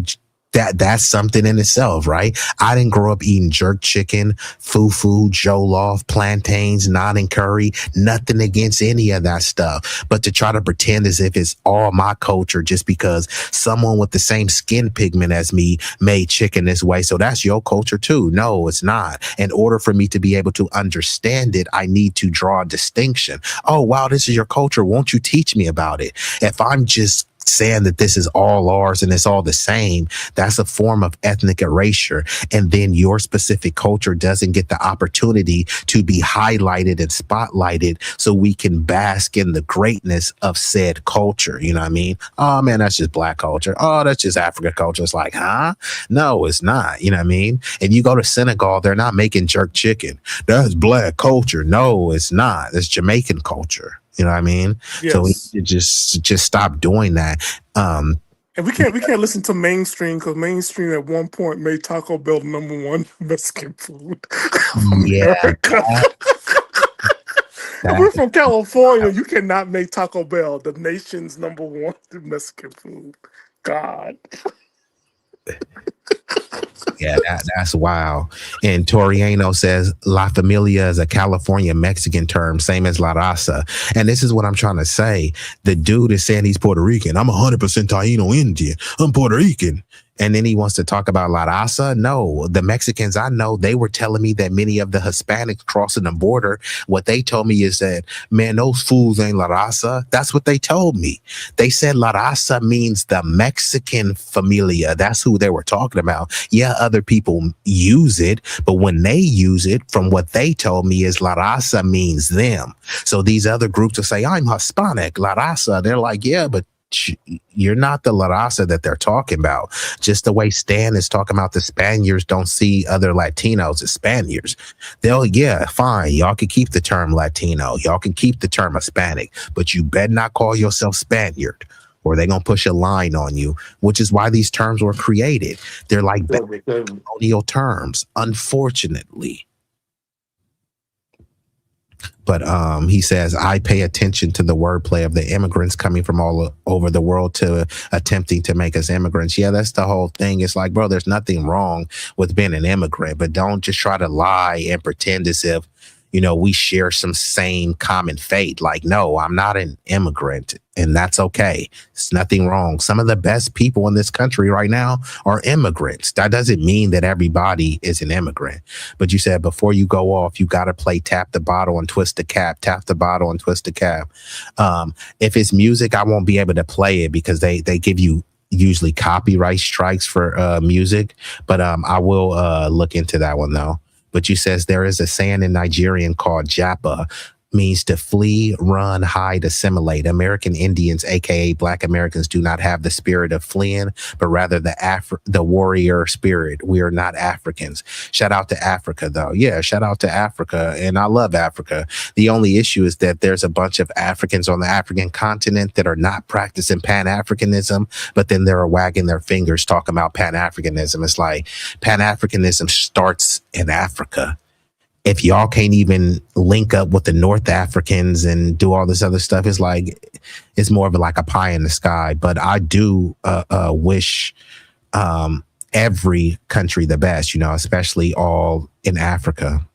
Speaker 6: that's something in itself, right? I didn't grow up eating jerk chicken, fufu, jollof, plantains, naan and curry, nothing against any of that stuff. But to try to pretend as if it's all my culture just because someone with the same skin pigment as me made chicken this way, so that's your culture too. No, it's not. In order for me to be able to understand it, I need to draw a distinction. Oh, wow, this is your culture. Won't you teach me about it? If I'm just saying that this is all ours and it's all the same, that's a form of ethnic erasure. And then your specific culture doesn't get the opportunity to be highlighted and spotlighted so we can bask in the greatness of said culture. You know what I mean? Oh man, that's just black culture. Oh, that's just African culture. It's like, huh? No, it's not. You know what I mean? If you go to Senegal, they're not making jerk chicken. That's black culture. No, it's not. It's Jamaican culture. You know what I mean?
Speaker 14: Yes.
Speaker 6: So we need to just stop doing that.
Speaker 14: And we can't listen to mainstream, because mainstream at one point made Taco Bell #1 Mexican food.
Speaker 6: Yeah.
Speaker 14: We're from California. You cannot make Taco Bell the nation's #1 Mexican food. God.
Speaker 6: Yeah, that's wild. And Toriano says La Familia is a California Mexican term, same as La Raza. And this is what I'm trying to say. The dude is saying he's Puerto Rican. I'm 100% Taino Indian. I'm Puerto Rican. And then he wants to talk about La Raza. No, the Mexicans I know, they were telling me that many of the Hispanics crossing the border, what they told me is that, man, those fools ain't La Raza. That's what they told me. They said La Raza means the Mexican familia. That's who they were talking about. Yeah, other people use it, but when they use it, from what they told me is La Raza means them. So these other groups will say, I'm Hispanic, La Raza. They're like, yeah, but you're not the La Raza that they're talking about. Just the way Stan is talking about the Spaniards don't see other Latinos as Spaniards. Yeah, fine. Y'all can keep the term Latino. Y'all can keep the term Hispanic, but you better not call yourself Spaniard. or they're going to push a line on you, which is why these terms were created. They're like colonial terms, unfortunately. But he says, I pay attention to the wordplay of the immigrants coming from all over the world to attempting to make us immigrants. Yeah, that's the whole thing. It's like, bro, there's nothing wrong with being an immigrant, but don't just try to lie and pretend as if, you know, we share some same common fate. Like, no, I'm not an immigrant, and that's okay. It's nothing wrong. Some of the best people in this country right now are immigrants. That doesn't mean that everybody is an immigrant. But you said before you go off, you got to play tap the bottle and twist the cap, tap the bottle and twist the cap. If it's music, I won't be able to play it because they give you usually copyright strikes for music. But I will look into that one, though. But you says there is a saying in Nigerian called Japa, means to flee, run, hide, assimilate. American Indians, aka Black Americans, do not have the spirit of fleeing, but rather the warrior spirit. We are not Africans. Shout out to Africa, though. Yeah, shout out to Africa, and I love Africa. The only issue is that there's a bunch of Africans on the African continent that are not practicing Pan-Africanism, but then they're wagging their fingers talking about Pan-Africanism. It's like Pan-Africanism starts in Africa. If y'all can't even link up with the North Africans and do all this other stuff, it's like it's more of like a pie in the sky. But I do wish every country the best, you know, especially all in Africa.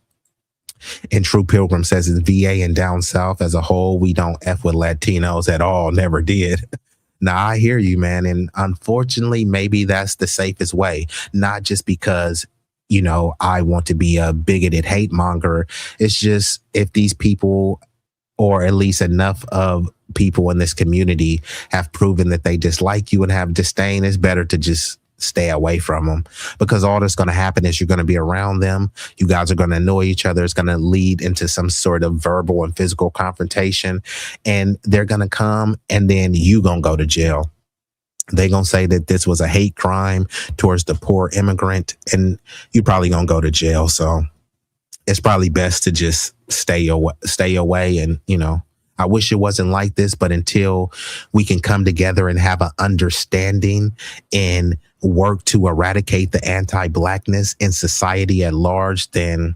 Speaker 6: And True Pilgrim says in VA and down south as a whole, we don't F with Latinos at all. Never did. Now, I hear you, man. And unfortunately, maybe that's the safest way, not just because, you know, I want to be a bigoted hate monger. It's just if these people, or at least enough of people in this community, have proven that they dislike you and have disdain, it's better to just stay away from them, because all that's going to happen is you're going to be around them. You guys are going to annoy each other. It's going to lead into some sort of verbal and physical confrontation, and they're going to come, and then you going to go to jail. They're going to say that this was a hate crime towards the poor immigrant, and you're probably going to go to jail. So it's probably best to just stay away. And, you know, I wish it wasn't like this, but until we can come together and have an understanding and work to eradicate the anti-blackness in society at large, then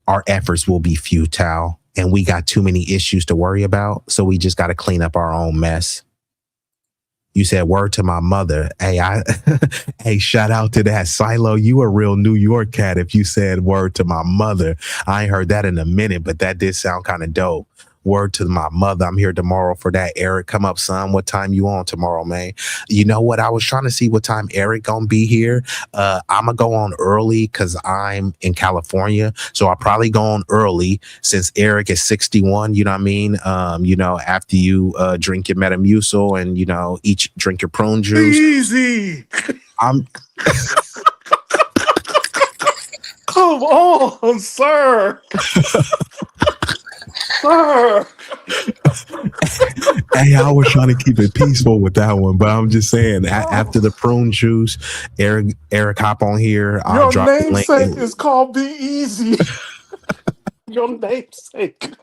Speaker 6: our efforts will be futile, and we got too many issues to worry about. So we just got to clean up our own mess. You said word to my mother. Hey, hey, shout out to that. Silo, you a real New York cat if you said word to my mother. I ain't heard that in a minute, but that did sound kind of dope. Word to my mother. I'm here tomorrow for that. Eric, come up, son. What time you on tomorrow, man? You know what? I was trying to see what time Eric gonna be here. I'm gonna go on early because I'm in California. So I'll probably go on early since Eric is 61. You know what I mean? You know, after you drink your Metamucil and, you know, drink your prune juice.
Speaker 14: Easy.
Speaker 6: I'm
Speaker 14: Come on, sir. Sir.
Speaker 6: Hey, I was trying to keep it peaceful with that one, but I'm just saying, after the prune juice, Eric, hop on here. I'll
Speaker 14: Your
Speaker 6: drop the link.
Speaker 14: namesake is called B-Eazy. Your namesake.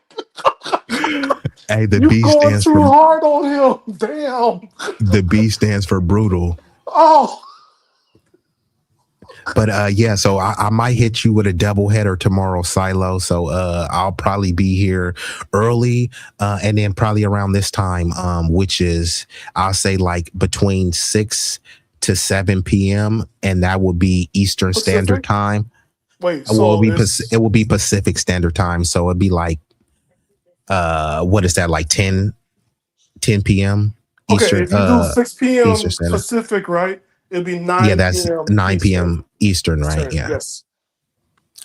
Speaker 6: Hey, the
Speaker 14: You
Speaker 6: B
Speaker 14: going
Speaker 6: stands
Speaker 14: too
Speaker 6: for
Speaker 14: hard on him. Damn.
Speaker 6: the B stands for brutal.
Speaker 14: Oh.
Speaker 6: But yeah, so I might hit you with a double header tomorrow, Silo. So I'll probably be here early, and then probably around this time, which is I'll say like between 6 to 7 p.m. and that will be Eastern Standard Time.
Speaker 14: Wait,
Speaker 6: well,
Speaker 14: so
Speaker 6: it will be Pacific Standard Time. So it'd be like what is that, like 10 p.m. Eastern?
Speaker 14: Okay, if you do 6 p.m.
Speaker 6: Eastern Standard.
Speaker 14: Pacific, right? It'd be 9
Speaker 6: Yeah, that's
Speaker 14: p.m.
Speaker 6: 9 p.m. Eastern, right? Yeah.
Speaker 14: Yes.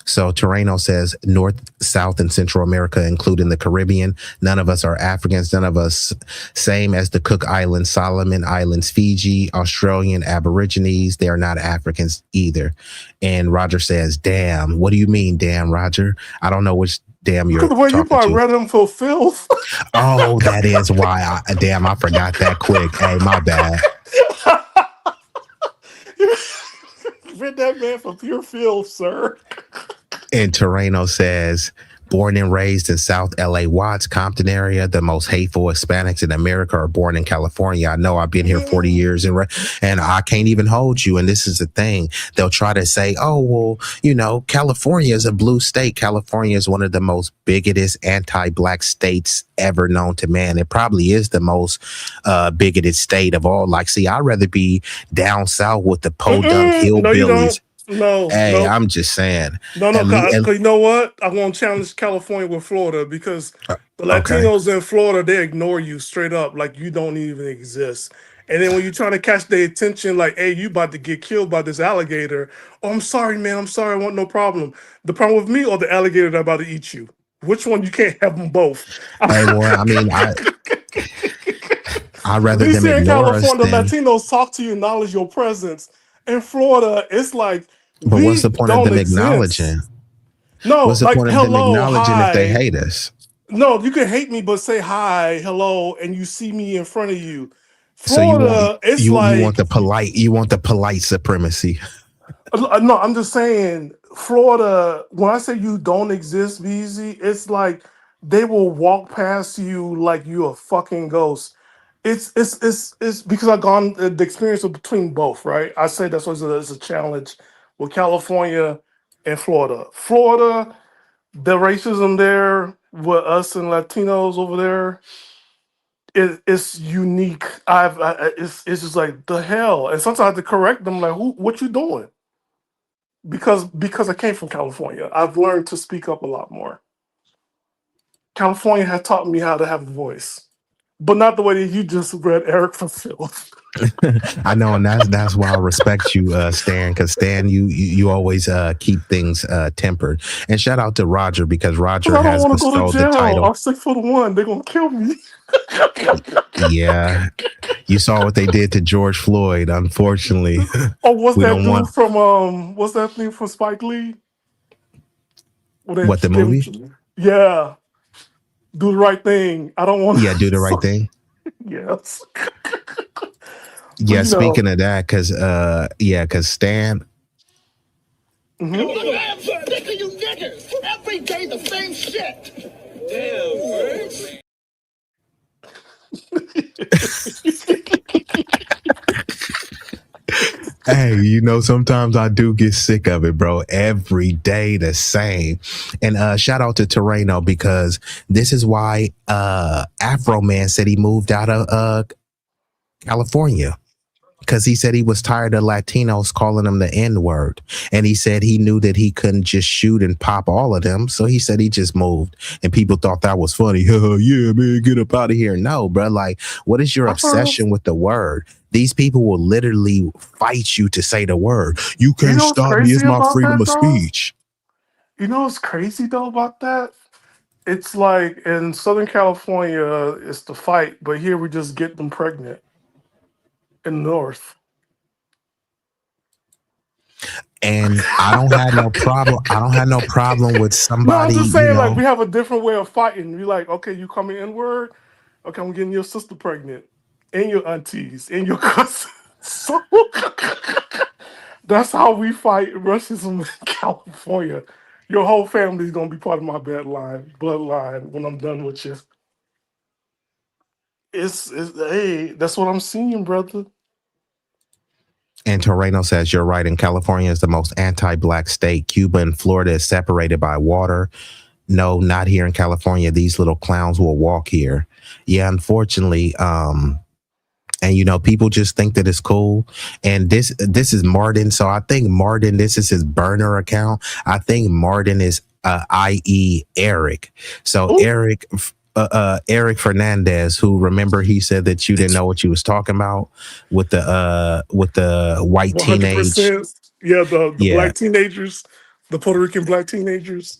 Speaker 6: So Terreno says North, South, and Central America, including the Caribbean. None of us are Africans. None of us, same as the Cook Islands, Solomon Islands, Fiji, Australian Aborigines. They are not Africans either. And Roger says, damn. What do you mean, damn, Roger? I don't know which damn you're
Speaker 14: The way you
Speaker 6: talking
Speaker 14: probably
Speaker 6: to.
Speaker 14: read them for filth.
Speaker 6: Oh, that is why. Damn, I forgot that quick. Hey, my bad.
Speaker 14: Read that man for pure filth, sir.
Speaker 6: And Terreno says, born and raised in South LA Watts, Compton area. The most hateful Hispanics in America are born in California. I know I've been here 40 years and I can't even hold you. And this is the thing. They'll try to say, oh, well, you know, California is a blue state. California is one of the most bigoted anti-black states ever known to man. It probably is the most bigoted state of all. Like, see, I'd rather be down south with the podunk hillbillies.
Speaker 14: No,
Speaker 6: hey, I'm just saying.
Speaker 14: No, because you know what? I want to challenge California with Florida because the Latinos in Florida, they ignore you straight up like you don't even exist. And then when you're trying to catch their attention, like, hey, you about to get killed by this alligator. Oh, I'm sorry, man. I'm sorry. I want no problem. The problem with me or the alligator that about to eat you? Which one? You can't have them both.
Speaker 6: Hey, well, I mean, I'd rather them
Speaker 14: in
Speaker 6: ignore us
Speaker 14: California,
Speaker 6: than...
Speaker 14: Latinos talk to you, acknowledge your presence. In Florida, it's like,
Speaker 6: but what's the point of them acknowledging?
Speaker 14: No,
Speaker 6: what's the
Speaker 14: like,
Speaker 6: point of them acknowledging if they hate us?
Speaker 14: No, you can hate me, but say hi, hello, and you see me in front of you. Florida,
Speaker 6: you want the polite supremacy.
Speaker 14: No, I'm just saying, Florida, when I say you don't exist, B-Eazy, it's like they will walk past you like you're a fucking ghost. It's because I've gone the experience of between both, right? I say that's why it's a challenge with California and Florida. Florida, the racism there with us and Latinos over there, it's unique. It's just like the hell, and sometimes I have to correct them, like, what you doing? Because I came from California, I've learned to speak up a lot more. California has taught me how to have a voice. But not the way that you just read Eric from Phil.
Speaker 6: I know, and that's why I respect you, Stan, because Stan, you always keep things tempered. And shout out to Roger, because Roger has bestowed the title.
Speaker 14: I'm 6'1". They're gonna kill me.
Speaker 6: Yeah, you saw what they did to George Floyd. Unfortunately.
Speaker 14: Oh, what's that thing from Spike Lee?
Speaker 6: What, the movie?
Speaker 14: Yeah. Do the right thing. I don't want to.
Speaker 6: Yeah, do the right thing.
Speaker 14: Yes.
Speaker 6: Yeah, speaking of that, because Stan.
Speaker 13: You niggas. Every day the same shit. Damn,
Speaker 6: Hey, you know, sometimes I do get sick of it, bro. Every day the same. And shout out to Terreno, because this is why Afro Man said he moved out of California, because he said he was tired of Latinos calling him the N-word. And he said he knew that he couldn't just shoot and pop all of them. So he said he just moved. And people thought that was funny. Yeah, man, get up out of here. No, bro. Like, what is your obsession with the word? These people will literally fight you to say the word. You can't stop me. It's my freedom of speech.
Speaker 14: You know what's crazy, though, about that? It's like in Southern California, it's the fight. But here we just get them pregnant. In the North.
Speaker 6: And I don't have no problem. I don't have no problem with somebody.
Speaker 14: No, I'm just saying, like, we have a different way of fighting. You're like, okay, you call me N-word. Okay, I'm getting your sister pregnant, and your aunties, and your cousins. So that's how we fight racism in California. Your whole family is gonna be part of my bloodline when I'm done with you. It's hey, that's what I'm seeing, brother.
Speaker 6: And Terreno says, you're right. And California is the most anti-black state. Cuba and Florida is separated by water. No, not here in California. These little clowns will walk here. Yeah, unfortunately. And, you know, people just think that it's cool. And this is Martin. So I think Martin, this is his burner account. I think Martin is i.e. Eric. So ooh. Eric Fernandez, who, remember, he said that you didn't know what you was talking about with the white teenage.
Speaker 14: Yeah, the black teenagers, the Puerto Rican black teenagers.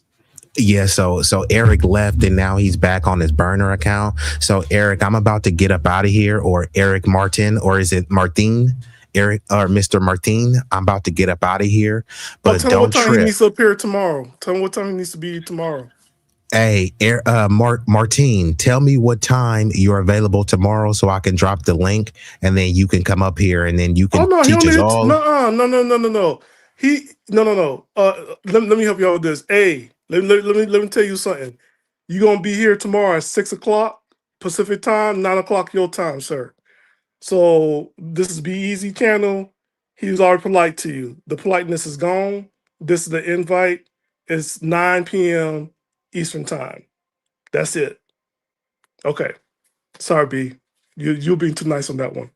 Speaker 6: Yeah, so Eric left and now he's back on his burner account. So Eric, I'm about to get up out of here, or Eric Martin, or is it Martin? Eric or Mr. Martin, I'm about to get up out of here. But
Speaker 14: tell him what time he needs to appear tomorrow. Tell him what time he needs to be tomorrow.
Speaker 6: Hey, Martine, tell me what time you're available tomorrow so I can drop the link and then you can come up here and then you can teach us all.
Speaker 14: No. Let me help you out with this. Hey, Let me tell you something. You're gonna be here tomorrow at 6 o'clock Pacific time, 9 o'clock your time, sir. So this is B-Eazy channel. He was already polite to you. The politeness is gone. This is the invite. It's 9 p.m. Eastern time. That's it. Okay. Sorry, B. You're being too nice on that one.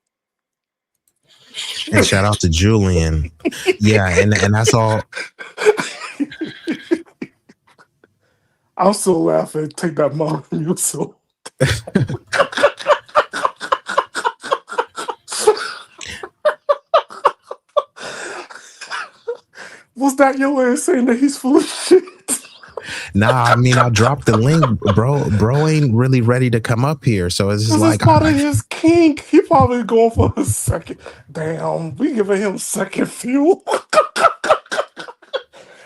Speaker 6: And shout out to Julian. Yeah, and that's all.
Speaker 14: I'm so laughing. Take that mom. You so. Was that your way of saying that he's full of shit?
Speaker 6: Nah, I mean, I dropped the link, bro. Bro ain't really ready to come up here, so it's just like
Speaker 14: part of his kink. He probably going for a second. Damn, we giving him second fuel.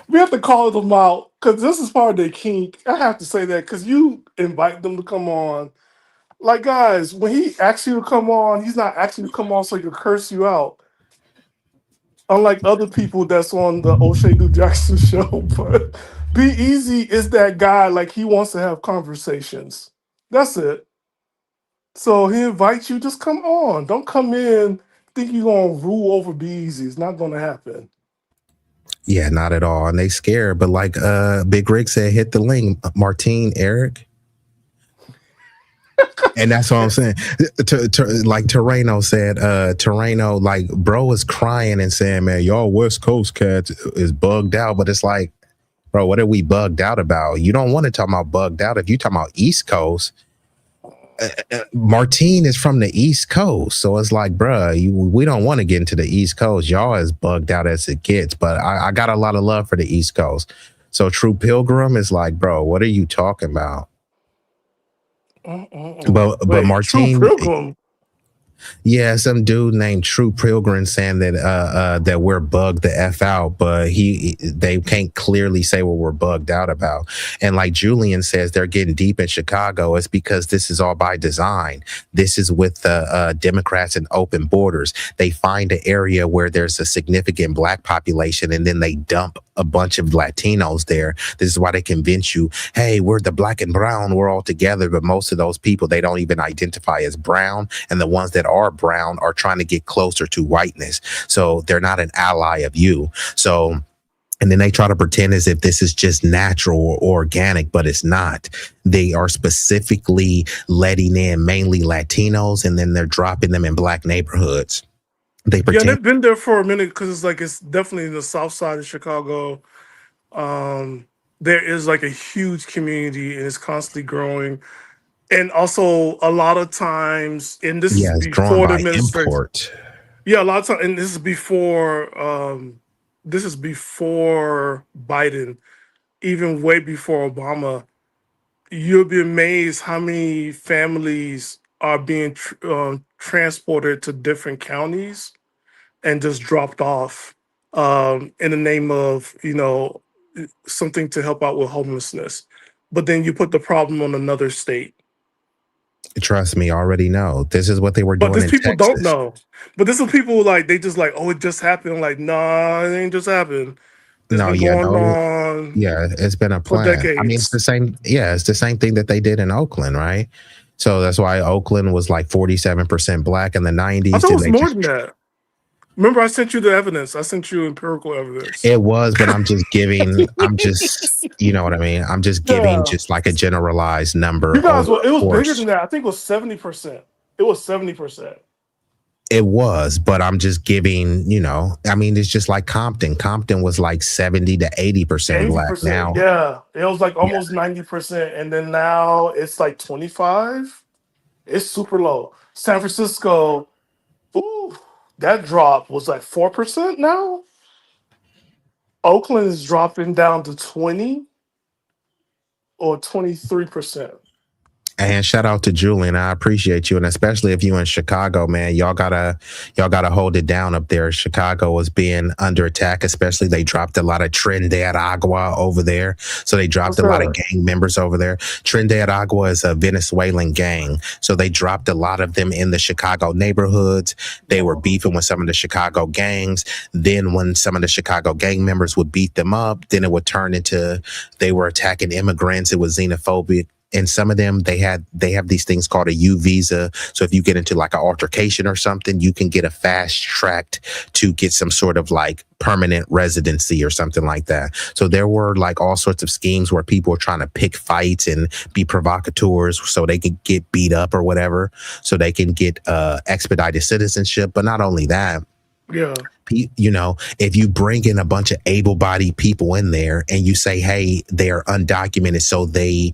Speaker 14: We have to call them out because this is part of their kink. I have to say that because you invite them to come on. Like, guys, when he asks you to come on, he's not asking you to come on so he can curse you out. Unlike other people that's on the O'Shea Du Jackson show, but B-Eazy is that guy, like he wants to have conversations. That's it. So he invites you, just come on. Don't come in think you're gonna rule over B-Eazy. It's not gonna happen.
Speaker 6: Yeah, not at all. And they scared, but like Big Rick said, hit the link, Martine, Eric. And that's what I'm saying. Like Terreno said, Terreno, like bro is crying and saying, man, y'all West Coast cats is bugged out. But it's like, bro, what are we bugged out about? You don't want to talk about bugged out. If you talk about East Coast, Martine is from the East Coast. So it's like, bro, we don't want to get into the East Coast. Y'all as bugged out as it gets. But I got a lot of love for the East Coast. So True Pilgrim is like, bro, what are you talking about? But Martine,
Speaker 14: True Pilgrim.
Speaker 6: Yeah, some dude named True Pilgrim saying that that we're bugged the F out, but they can't clearly say what we're bugged out about. And like Julian says, they're getting deep in Chicago. It's because this is all by design. This is with the Democrats and open borders. They find an area where there's a significant black population, and then they dump a bunch of Latinos there. This is why they convince you, hey, we're the black and brown, we're all together. But most of those people, they don't even identify as brown. And the ones that are brown are trying to get closer to whiteness. So they're not an ally of you. So, and then they try to pretend as if this is just natural or organic, but it's not. They are specifically letting in mainly Latinos, and then they're dropping them in black neighborhoods. They pretend.
Speaker 14: Yeah, they've been there for a minute because it's definitely in the south side of Chicago. There is like a huge community and it's constantly growing. And also a lot of times, and this is before the administration. Yeah, a lot of times, and this is before Biden, even way before Obama. You'll be amazed how many families are being transported to different counties and just dropped off in the name of, something to help out with homelessness. But then you put the problem on another state.
Speaker 6: Trust me, I already know. This is what they were doing.
Speaker 14: But these people don't know. But this is people like, they just like, oh, it just happened. Like, nah, it ain't just happened. It's been going on.
Speaker 6: Yeah, it's been a plan.
Speaker 14: decades.
Speaker 6: I mean, it's the same. Yeah, it's the same thing that they did in Oakland, right? So that's why Oakland was like 47% black in the 90s.
Speaker 14: I thought it was more than that. Remember, I sent you the evidence. I sent you empirical evidence.
Speaker 6: It was, but I'm just giving. You know what I mean? I'm just giving just like a generalized number.
Speaker 14: You guys, it was bigger than that. I think it was 70%. It was 70%.
Speaker 6: It was, but I'm just giving, I mean, it's just like Compton. Compton was like 70 to 80% black now.
Speaker 14: Yeah, it was like almost 90%. And then now it's like 25. It's super low. San Francisco, ooh, that drop was like 4% now. Oakland is dropping down to 20 or 23%.
Speaker 6: And shout out to Julian. I appreciate you. And especially if you in Chicago, man, y'all gotta hold it down up there. Chicago is being under attack, especially they dropped a lot of Trinidad Agua over there. So they dropped a lot of gang members over there. Trinidad Agua is a Venezuelan gang. So they dropped a lot of them in the Chicago neighborhoods. They were beefing with some of the Chicago gangs. Then when some of the Chicago gang members would beat them up, then it would turn into they were attacking immigrants. It was xenophobic. And some of them, they have these things called a U visa. So if you get into like an altercation or something, you can get a fast track to get some sort of like permanent residency or something like that. So there were like all sorts of schemes where people were trying to pick fights and be provocateurs so they could get beat up or whatever, so they can get expedited citizenship. But not only that,
Speaker 14: yeah,
Speaker 6: you know, if you bring in a bunch of able-bodied people in there and you say, hey, they're undocumented, so they,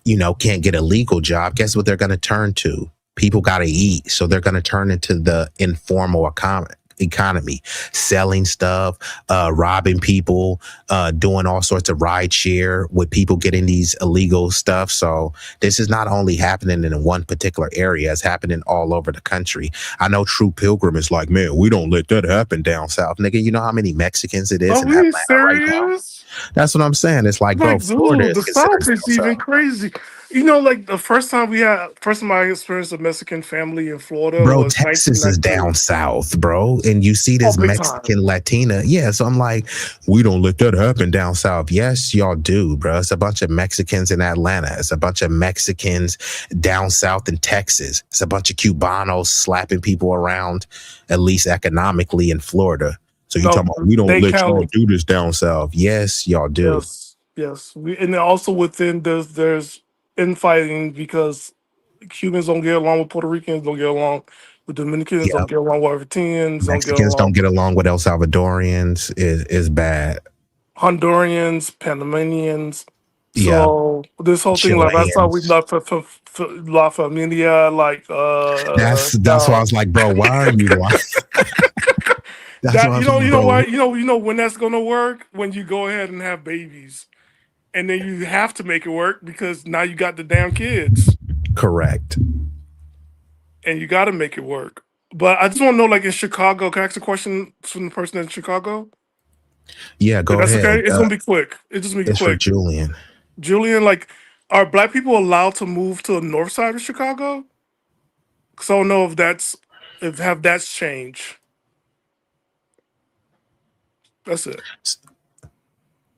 Speaker 6: you know, can't get a legal job, guess what they're going to turn to? People got to eat. So they're going to turn into the informal economy, selling stuff, robbing people, doing all sorts of ride share with people getting these illegal stuff. So this is not only happening in one particular area, it's happening all over the country. I know True Pilgrim is like, man, we don't let that happen down south. Nigga, you know how many Mexicans it is in Atlanta right now? That's what I'm saying. It's like, bro, Florida
Speaker 14: dude, the South is even crazy. You know, like the first time I experienced a Mexican family in Florida,
Speaker 6: bro,
Speaker 14: was
Speaker 6: Texas is down south, bro, and you see this Mexican Latina. Yeah, so I'm like, we don't let that happen down south. Yes, y'all do, bro. It's a bunch of Mexicans in Atlanta. It's a bunch of Mexicans down south in Texas. It's a bunch of Cubanos slapping people around, at least economically, in Florida. So you're talking about we don't let y'all do this down south. Yes, y'all do.
Speaker 14: Yes. And then also within there's infighting because Cubans don't get along with Puerto Ricans, don't get along with Dominicans, don't get along with Argentinians,
Speaker 6: Mexicans don't get along with El Salvadorians. Is bad.
Speaker 14: Hondurans, Panamanians. So this whole thing, like that's how we left for La Familia, like
Speaker 6: that's why I was like, bro, why are you like
Speaker 14: you know when that's gonna work? When you go ahead and have babies. And then you have to make it work because now you got the damn kids.
Speaker 6: Correct.
Speaker 14: And you got to make it work. But I just want to know, like in Chicago, can I ask a question from the person in Chicago?
Speaker 6: Yeah, go ahead.
Speaker 14: Okay. It's gonna be quick. It's just gonna be quick.
Speaker 6: For Julian.
Speaker 14: Julian, like, are Black people allowed to move to the north side of Chicago? Because I don't know if that's changed. That's it.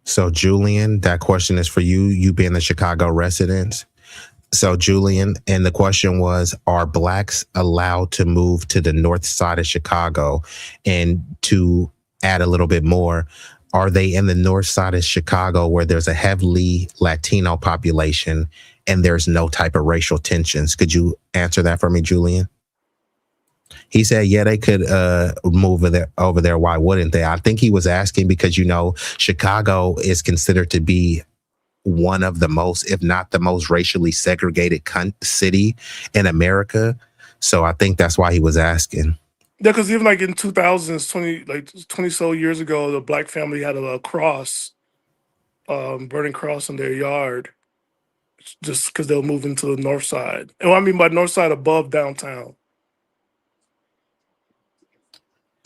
Speaker 6: So, Julian, that question is for you. You being the Chicago resident. So, Julian, and the question was, are Blacks allowed to move to the north side of Chicago? And to add a little bit more, are they in the north side of Chicago where there's a heavily Latino population and there's no type of racial tensions? Could you answer that for me, Julian? He said, yeah, they could move over there. Why wouldn't they? I think he was asking because, you know, Chicago is considered to be one of the most, if not the most racially segregated city in America. So I think that's why he was asking.
Speaker 14: Yeah, because even like in 2000s, 20 so years ago, the Black family had a cross, burning cross in their yard just because they were moving to the north side. And what I mean by north side, above downtown.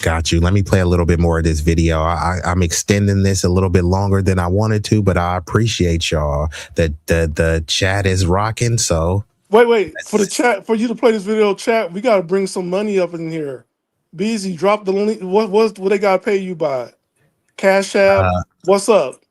Speaker 6: Got you. Let me play a little bit more of this video. I'm extending this a little bit longer than I wanted to, but I appreciate y'all. The chat is rocking. So
Speaker 14: wait for the chat, for you to play this video chat, we got to bring some money up in here. B-Eazy, drop the link. What they got to pay you by? Cash App. What's up?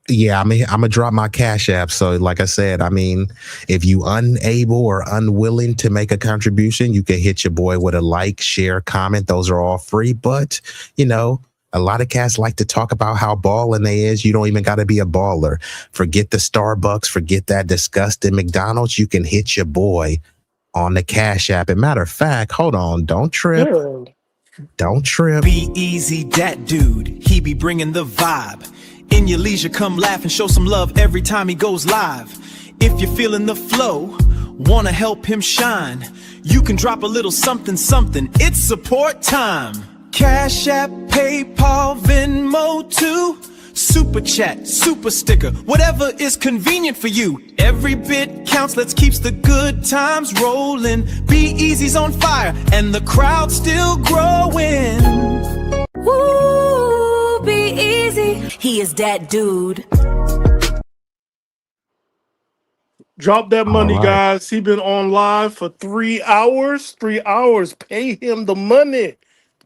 Speaker 6: Yeah, I'm gonna drop my Cash App. So like I said, I mean, if you unable or unwilling to make a contribution, you can hit your boy with a like, share, comment. Those are all free. But, you know, a lot of cats like to talk about how balling they is. You don't even got to be a baller. Forget the Starbucks. Forget that disgusting McDonald's. You can hit your boy on the Cash App. And matter of fact, hold on. Don't trip. Don't trip.
Speaker 20: B-Eazy Dat Dude. He be bringing the vibe. In your leisure, come laugh and show some love every time he goes live. If you're feeling the flow, wanna help him shine, you can drop a little something, something. It's support time. Cash App, PayPal, Venmo too. super chat, super sticker, whatever is convenient for you. Every bit counts, let's keep the good times rolling. B-Eazy's on fire and the crowd's still growing.
Speaker 21: Ooh, B-Eazy. He is that dude.
Speaker 14: Drop that money,
Speaker 6: right.
Speaker 14: guys. He been on live for 3 hours. 3 hours. Pay him the money.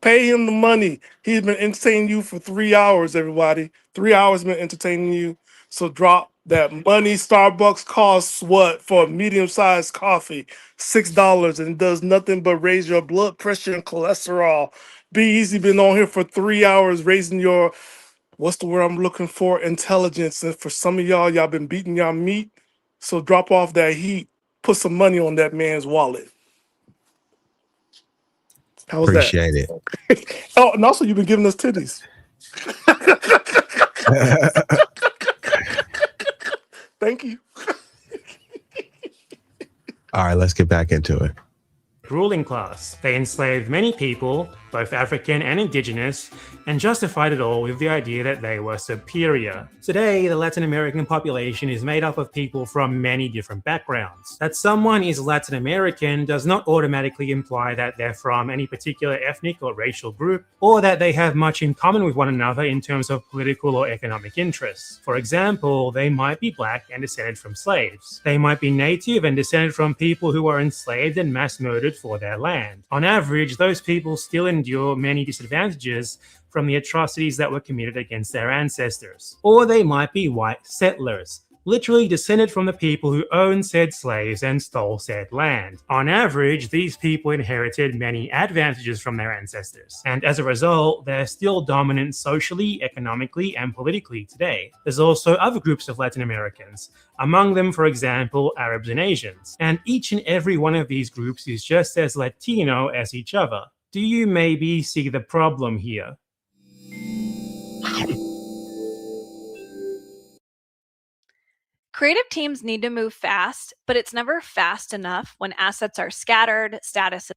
Speaker 14: Pay him the money. He's been entertaining you for 3 hours, everybody. 3 hours been entertaining you. So drop that money. Starbucks costs what for a medium-sized coffee? $6 and does nothing but raise your blood pressure and cholesterol. B-Eazy been on here for 3 hours raising your, what's the word I'm looking for? Intelligence. And for some of y'all been beating y'all meat. So drop off that heat. Put some money on that man's wallet. How's
Speaker 6: Appreciate it.
Speaker 14: Oh, and also you've been giving us titties. Thank you.
Speaker 6: All right, let's get back into it.
Speaker 19: Ruling class. They enslaved many people, both African and indigenous, and justified it all with the idea that they were superior. Today, the Latin American population is made up of people from many different backgrounds. That someone is Latin American does not automatically imply that they're from any particular ethnic or racial group, or that they have much in common with one another in terms of political or economic interests. For example, they might be black and descended from slaves. They might be native and descended from people who were enslaved and mass murdered for their land. On average, those people still endure many disadvantages from the atrocities that were committed against their ancestors. Or they might be white settlers, literally descended from the people who owned said slaves and stole said land. On average, these people inherited many advantages from their ancestors, and as a result, they're still dominant socially, economically, and politically today. There's also other groups of Latin Americans, among them, for example, Arabs and Asians, and each and every one of these groups is just as Latino as each other. Do you maybe see the problem here?
Speaker 22: Creative teams need to move fast, but it's never fast enough when assets are scattered, status.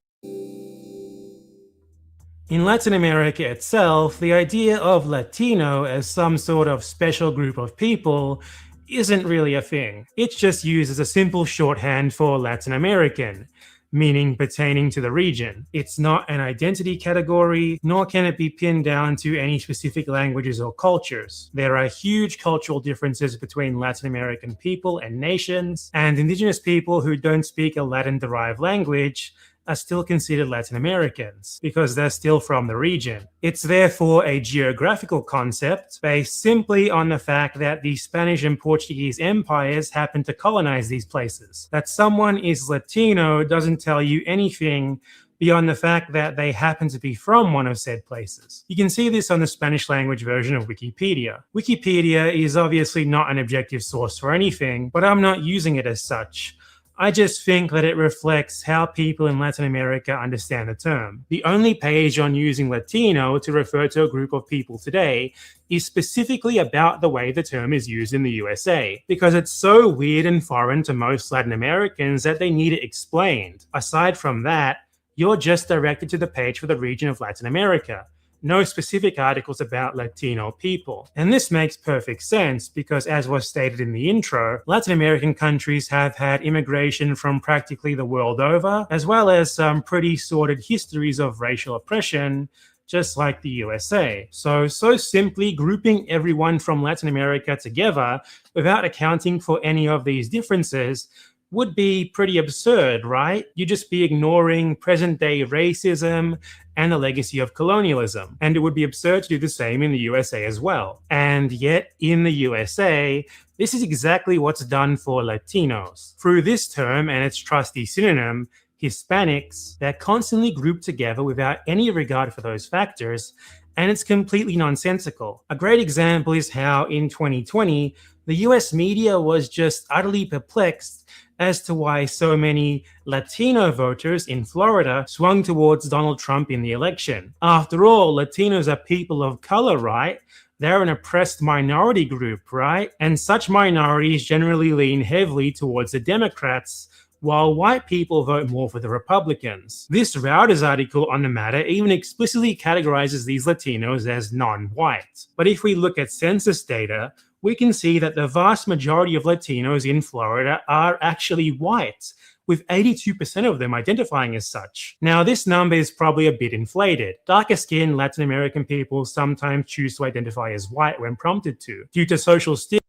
Speaker 19: In Latin America itself, the idea of Latino as some sort of special group of people isn't really a thing. It's just used as a simple shorthand for Latin American, meaning pertaining to the region. It's not an identity category, nor can it be pinned down to any specific languages or cultures. There are huge cultural differences between Latin American people and nations, and indigenous people who don't speak a Latin-derived language are still considered Latin Americans because they're still from the region. It's therefore a geographical concept based simply on the fact that the Spanish and Portuguese empires happened to colonize these places. That someone is Latino doesn't tell you anything beyond the fact that they happen to be from one of said places. You can see this on the Spanish language version of Wikipedia. Wikipedia is obviously not an objective source for anything, but I'm not using it as such. I just think that it reflects how people in Latin America understand the term. The only page on using Latino to refer to a group of people today is specifically about the way the term is used in the USA, because it's so weird and foreign to most Latin Americans that they need it explained. Aside from that, you're just directed to the page for the region of Latin America. No specific articles about Latino people. And this makes perfect sense because, as was stated in the intro, Latin American countries have had immigration from practically the world over, as well as some pretty sordid histories of racial oppression, just like the USA. So simply grouping everyone from Latin America together without accounting for any of these differences would be pretty absurd, right? You'd just be ignoring present-day racism and the legacy of colonialism. And it would be absurd to do the same in the USA as well. And yet, in the USA, this is exactly what's done for Latinos. Through this term and its trusty synonym, Hispanics, they're constantly grouped together without any regard for those factors, and it's completely nonsensical. A great example is how, in 2020, the US media was just utterly perplexed as to why so many Latino voters in Florida swung towards Donald Trump in the election. After all, Latinos are people of color, right? They're an oppressed minority group, right? And such minorities generally lean heavily towards the Democrats while white people vote more for the Republicans. This Reuters article on the matter even explicitly categorizes these Latinos as non-white. But if we look at census data, we can see that the vast majority of Latinos in Florida are actually white, with 82% of them identifying as such. Now, this number is probably a bit inflated. Darker-skinned Latin American people sometimes choose to identify as white when prompted to, due to social stigma.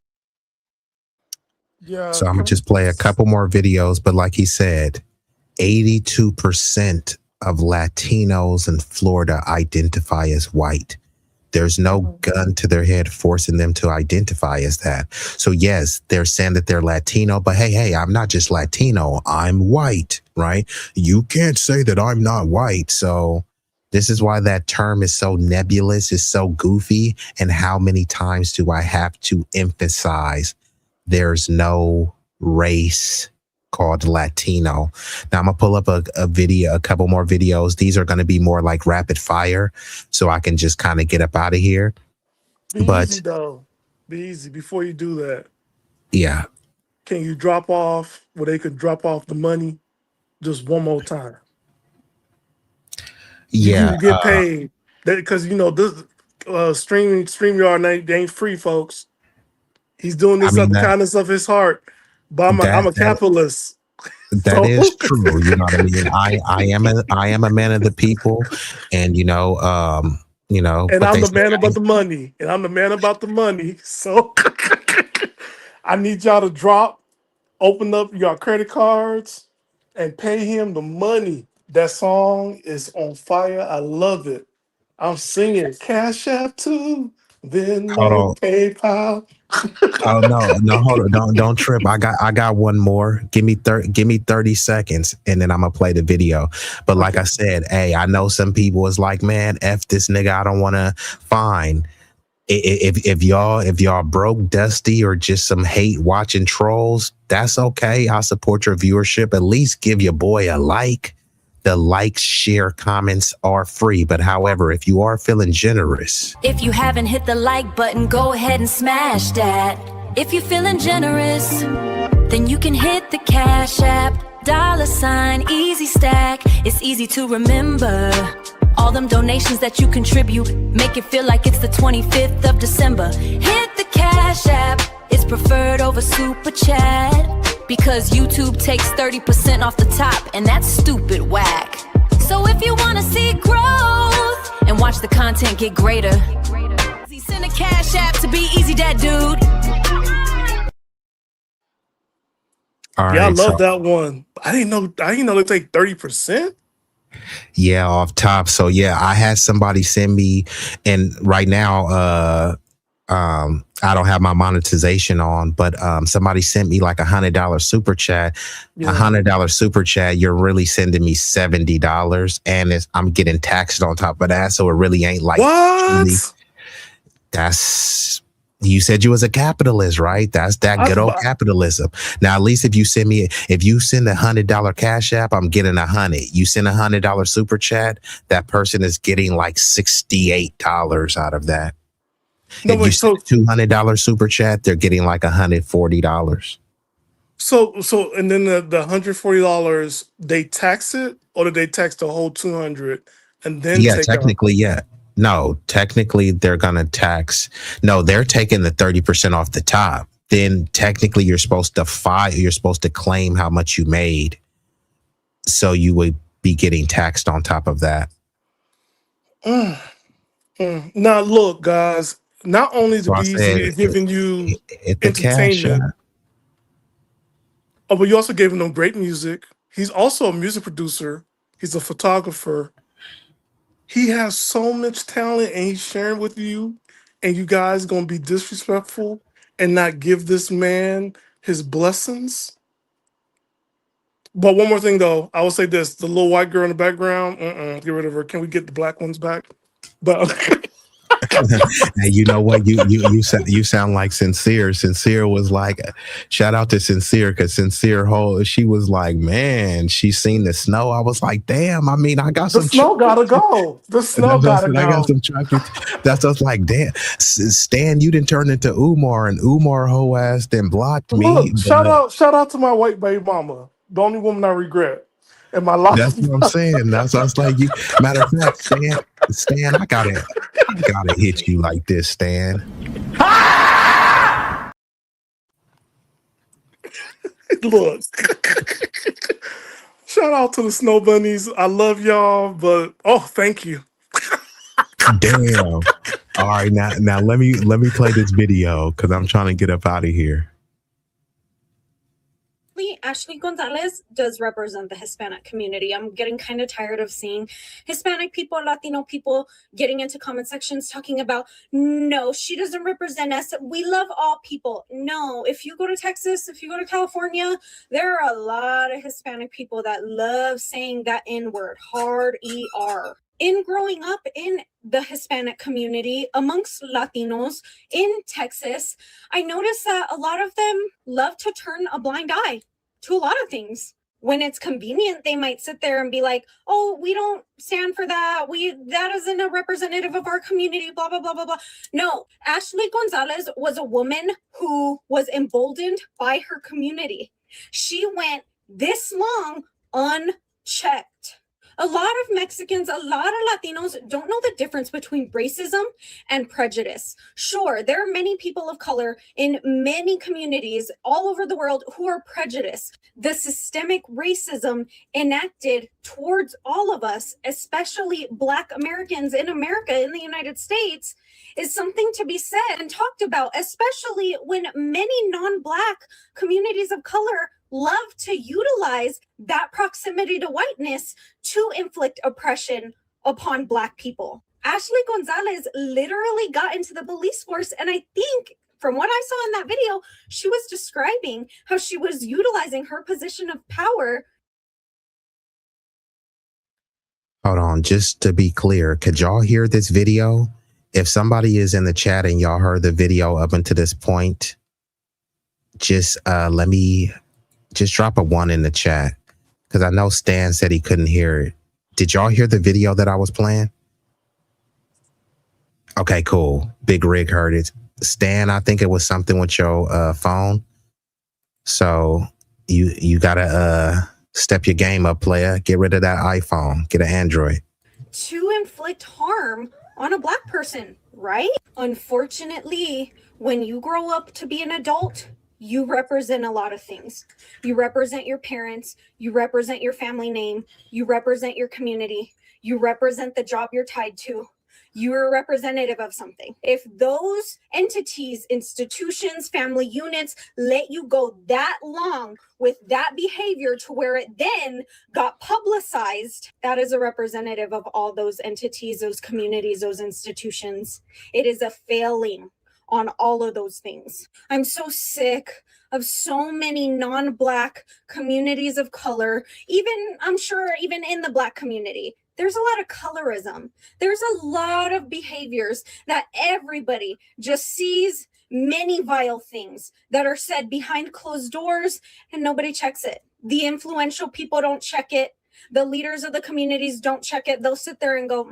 Speaker 14: Yeah.
Speaker 6: So I'm gonna just play a couple more videos, but like he said, 82% of Latinos in Florida identify as white. There's no gun to their head forcing them to identify as that. So yes, they're saying that they're Latino, but hey, I'm not just Latino, I'm white, right? You can't say that I'm not white. So this is why that term is so nebulous, is so goofy. And how many times do I have to emphasize there's no race called Latino? Now I'm gonna pull up a video, a couple more videos. These are gonna be more like rapid fire, so I can just kind of get up out of here.
Speaker 14: Be
Speaker 6: But
Speaker 14: easy though. Be easy. Before you do that,
Speaker 6: yeah,
Speaker 14: can you drop off where they could drop off the money just one more time?
Speaker 6: yeah.
Speaker 14: You get paid because you know this StreamYard ain't free, folks. He's doing this out the kindness of his heart. But I'm a capitalist.
Speaker 6: That is true. You know what I mean? I am a man of the people, and
Speaker 14: and I'm the man about the money. And I'm the man about the money. So I need y'all to open up your credit cards and pay him the money. That song is on fire. I love it. I'm singing Cash App too. Venmo, PayPal.
Speaker 6: Oh no, hold on. Don't trip. I got one more. Give me 30 seconds and then I'm gonna play the video. But like I said, hey, I know some people is like, man, F this nigga, I don't wanna fine. If y'all broke, dusty, or just some hate watching trolls, that's okay. I'll support your viewership. At least give your boy a like. The likes, share, comments are free. But however, if you are feeling generous,
Speaker 21: If you haven't hit the like button, go ahead and smash that. If you're feeling generous, then you can hit the Cash App, $ easy stack. It's easy to remember. All them donations that you contribute make it feel like it's the 25th of December. Hit the Cash App. It's preferred over Super Chat because YouTube takes 30% off the top, and that's stupid whack. So if you want to see growth and watch the content get greater, send a Cash App to B-Eazy Dat Dude.
Speaker 6: all right.
Speaker 14: Yeah, I love that one. I didn't know they take 30%.
Speaker 6: Yeah, off top. So yeah, I had somebody send me, and right now, I don't have my monetization on, but somebody sent me like $100 super chat. $100 super chat, you're really sending me $70, and I'm getting taxed on top of that. So it really ain't like
Speaker 14: what?
Speaker 6: That's, you said you was a capitalist, right? That's that good old capitalism. Now, at least if you send a $100 Cash App, I'm getting 100. You send $100 super chat, that person is getting like $68 out of that.
Speaker 14: No,
Speaker 6: if you send $200 super chat, they're getting like $140.
Speaker 14: So and then the $140, they tax it, or do they tax the whole 200 and then take
Speaker 6: technically, no, technically they're gonna tax. No, they're taking the 30% off the top. Then technically you're supposed to claim how much you made. So you would be getting taxed on top of that.
Speaker 14: Now look, guys, not only is B-Eazy giving you entertainment, but you also gave him great music. He's also a music producer. He's a photographer. He has so much talent, and he's sharing with you, and you guys gonna be disrespectful and not give this man his blessings. But one more thing though, I will say this: the little white girl in the background, get rid of her. Can we get the black ones back? But
Speaker 6: And you know what? You sound like Sincere. Sincere was like, shout out to Sincere, because Sincere she was like, man, she seen the snow. I was like, damn. I mean, I got some.
Speaker 14: The snow gotta go. The snow gotta go.
Speaker 6: I got some chocolate. That's just like, damn. Stan, you didn't turn into Umar, and Umar whole ass then blocked me.
Speaker 14: Look, shout out to my white baby mama. The only woman I regret. And my life.
Speaker 6: That's what I'm saying. That's what I was like. Matter of fact, Stan, I gotta hit you like this, Stan.
Speaker 14: Look. Shout out to the Snow Bunnies. I love y'all, but thank you.
Speaker 6: Damn. All right, now let me play this video because I'm trying to get up out of here.
Speaker 2: Ashley Gonzalez does represent the Hispanic community. I'm getting kind of tired of seeing Hispanic people, Latino people getting into comment sections talking about, no, she doesn't represent us. We love all people. No, if you go to Texas, if you go to California, there are a lot of Hispanic people that love saying that N-word, hard ER. In growing up in the Hispanic community amongst Latinos in Texas, I noticed that a lot of them love to turn a blind eye to a lot of things. When it's convenient, they might sit there and be like, oh, we don't stand for that. That isn't a representative of our community, blah, blah, blah, blah, blah. No, Ashley Gonzalez was a woman who was emboldened by her community. She went this long unchecked. A lot of Mexicans, a lot of Latinos don't know the difference between racism and prejudice. Sure, there are many people of color in many communities all over the world who are prejudiced. The systemic racism enacted towards all of us, especially Black Americans in America, in the United States, is something to be said and talked about, especially when many non-Black communities of color love to utilize that proximity to whiteness to inflict oppression upon Black people. Ashley Gonzalez literally got into the police force, and I think from what I saw in that video, she was describing how she was utilizing her position of power.
Speaker 6: Hold on, just to be clear, could y'all hear this video? If somebody is in the chat and y'all heard the video up until this point, just let me just drop a 1 in the chat, because I know Stan said he couldn't hear it. Did y'all hear the video that I was playing? Okay, cool. Big Rig heard it. Stan, I think it was something with your phone. So you gotta step your game up, player. Get rid of that iPhone. Get an Android.
Speaker 2: To inflict harm on a Black person, right? Unfortunately, when you grow up to be an adult, you represent a lot of things. You represent your parents, you represent your family name, you represent your community, you represent the job you're tied to. You're a representative of something. If those entities, institutions, family units let you go that long with that behavior to where it then got publicized, that is a representative of all those entities, those communities, those institutions. It is a failing on all of those things. I'm so sick of so many non-Black communities of color, even, I'm sure, even in the Black community. There's a lot of colorism. There's a lot of behaviors that everybody just sees, many vile things that are said behind closed doors and nobody checks it. The influential people don't check it. The leaders of the communities don't check it. They'll sit there and go,